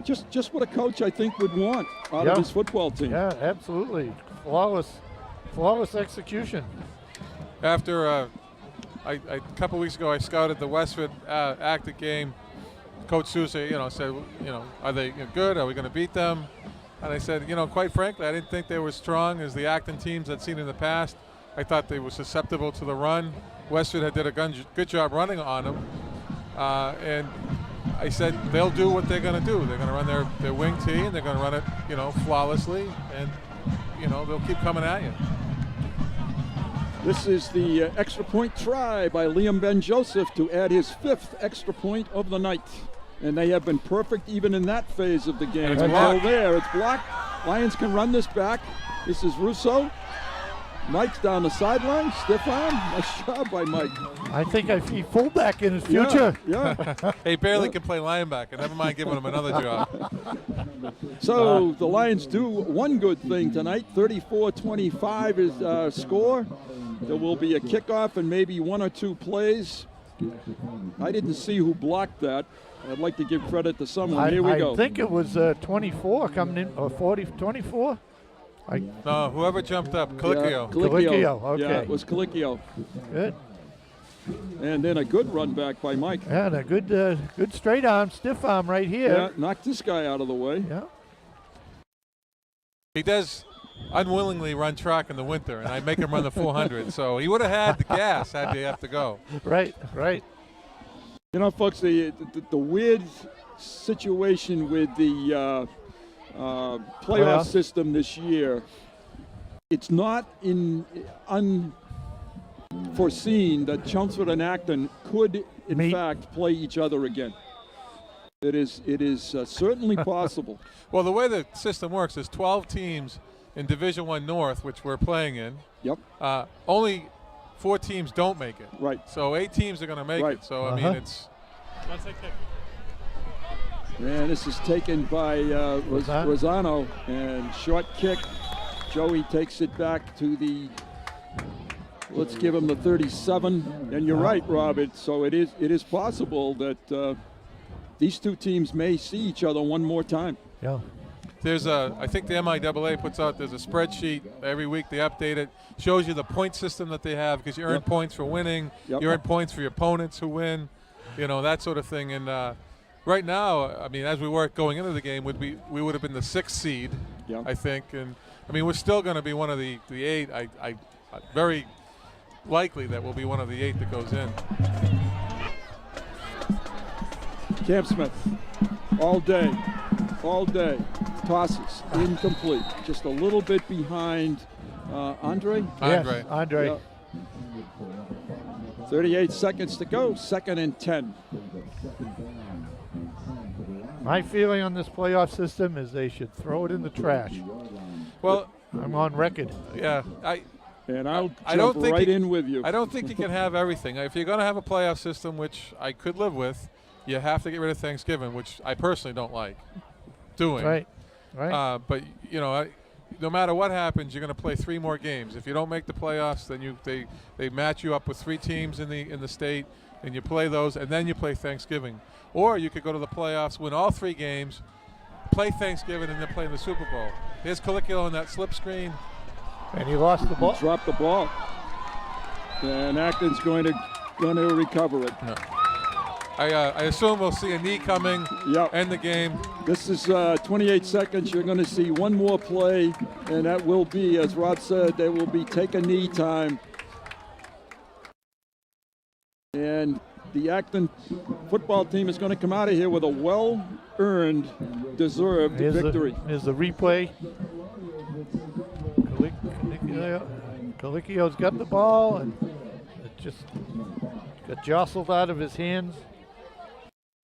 Speaker 1: Just what a coach, I think, would want out of his football team.
Speaker 2: Yeah, absolutely. Flawless execution.
Speaker 3: After a couple weeks ago, I scouted the Westford Acton game. Coach Sousa, said, are they good? Are we going to beat them? And I said, quite frankly, I didn't think they were strong as the Acton teams I'd seen in the past. I thought they were susceptible to the run. Westford had did a good job running on them. And I said, they'll do what they're going to do. They're going to run their wing tee, and they're going to run it, flawlessly. And, they'll keep coming at you.
Speaker 1: This is the extra point try by Liam Ben Joseph to add his 5th extra point of the night. And they have been perfect even in that phase of the game.
Speaker 3: It's
Speaker 1: blocked. It's blocked. Lions can run this back. This is Russo. Mike's down the sideline. Stiff arm. Nice job by Mike.
Speaker 2: I think I see fullback in his future.
Speaker 1: Yeah.
Speaker 3: He barely can play linebacker. Never mind giving him another job.
Speaker 1: So the Lions do one good thing tonight. 34-25 is score. There will be a kickoff and maybe 1 or 2 plays. I didn't see who blocked that. I'd like to give credit to someone. Here we go.
Speaker 2: I think it was 24 coming in, or 24.
Speaker 3: No, whoever jumped up, Colicchio.
Speaker 2: Colicchio, okay.
Speaker 1: Yeah, it was Colicchio.
Speaker 2: Good.
Speaker 1: And then a good run back by Mike.
Speaker 2: Yeah, and a good straight arm, stiff arm right here.
Speaker 1: Yeah, knocked this guy out of the way.
Speaker 2: Yeah.
Speaker 3: He does unwillingly run track in the winter, and I make him run the 400. So he would have had the gas had they have to go.
Speaker 2: Right.
Speaker 1: Folks, the weird situation with the playoff system this year, it's not unforeseen that Chelmsford and Acton could, in fact, play each other again. It is certainly possible.
Speaker 3: Well, the way the system works is 12 teams in Division I North, which we're playing in.
Speaker 1: Yep.
Speaker 3: Only 4 teams don't make it.
Speaker 1: Right.
Speaker 3: So 8 teams are going to make it. So, I mean, it's...
Speaker 1: And this is taken by Rosano, and short kick. Joey takes it back to the, let's give him the 37. And you're right, Robert. So it is possible that these two teams may see each other one more time.
Speaker 2: Yeah.
Speaker 3: There's I think the MIAA puts out, there's a spreadsheet every week, they update it, shows you the point system that they have, because you earn points for winning, you earn points for your opponents who win, that sort of thing. And right now, I mean, as we were going into the game, we would have been the 6th seed, I think. And I mean, we're still going to be one of the 8. I very likely that we'll be one of the 8 that goes in.
Speaker 1: Cam Smith, all day. Tosses, incomplete. Just a little bit behind Andre.
Speaker 2: Yes, Andre.
Speaker 1: Yeah. 38 seconds to go, 2nd and 10.
Speaker 2: My feeling on this playoff system is they should throw it in the trash.
Speaker 3: Well,
Speaker 2: I'm on record.
Speaker 3: Yeah,
Speaker 1: I'll jump right in with you.
Speaker 3: I don't think you can have everything. If you're going to have a playoff system, which I could live with, you have to get rid of Thanksgiving, which I personally don't like doing.
Speaker 2: Right.
Speaker 3: But no matter what happens, you're going to play 3 more games. If you don't make the playoffs, then they match you up with 3 teams in the state, and you play those, and then you play Thanksgiving. Or you could go to the playoffs, win all 3 games, play Thanksgiving, and then play in the Super Bowl. Here's Colicchio on that slip screen.
Speaker 2: And he lost the ball.
Speaker 1: He dropped the ball. And Acton's going to recover it.
Speaker 3: No. I assume we'll see a knee coming, end the game.
Speaker 1: This is 28 seconds. You're going to see one more play, and that will be, as Rob said, there will be take a knee time. And the Acton football team is going to come out of here with a well-earned, deserved victory.
Speaker 2: Here's the replay. Colicchio's got the ball, and it just got jostled out of his hands.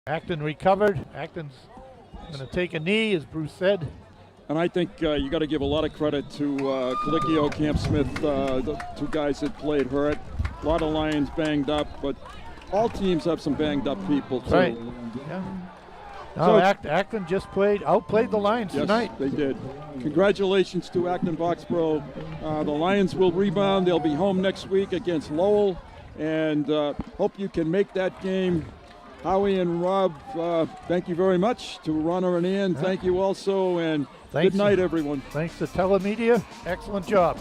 Speaker 2: Acton recovered. Acton's going to take a knee, as Bruce said.
Speaker 1: And I think you got to give a lot of credit to Colicchio, Camp Smith, the 2 guys that played hurt. A lot of Lions banged up, but all teams have some banged up people too.
Speaker 2: Right. Yeah. No, Acton just outplayed the Lions tonight.
Speaker 1: Yes, they did. Congratulations to Acton Boxboro. The Lions will rebound. They'll be home next week against Lowell, and hope you can make that game. Howie and Rob, thank you very much. To Ronna and Ann, thank you also, and good night, everyone.
Speaker 2: Thanks to Telemedia. Excellent job.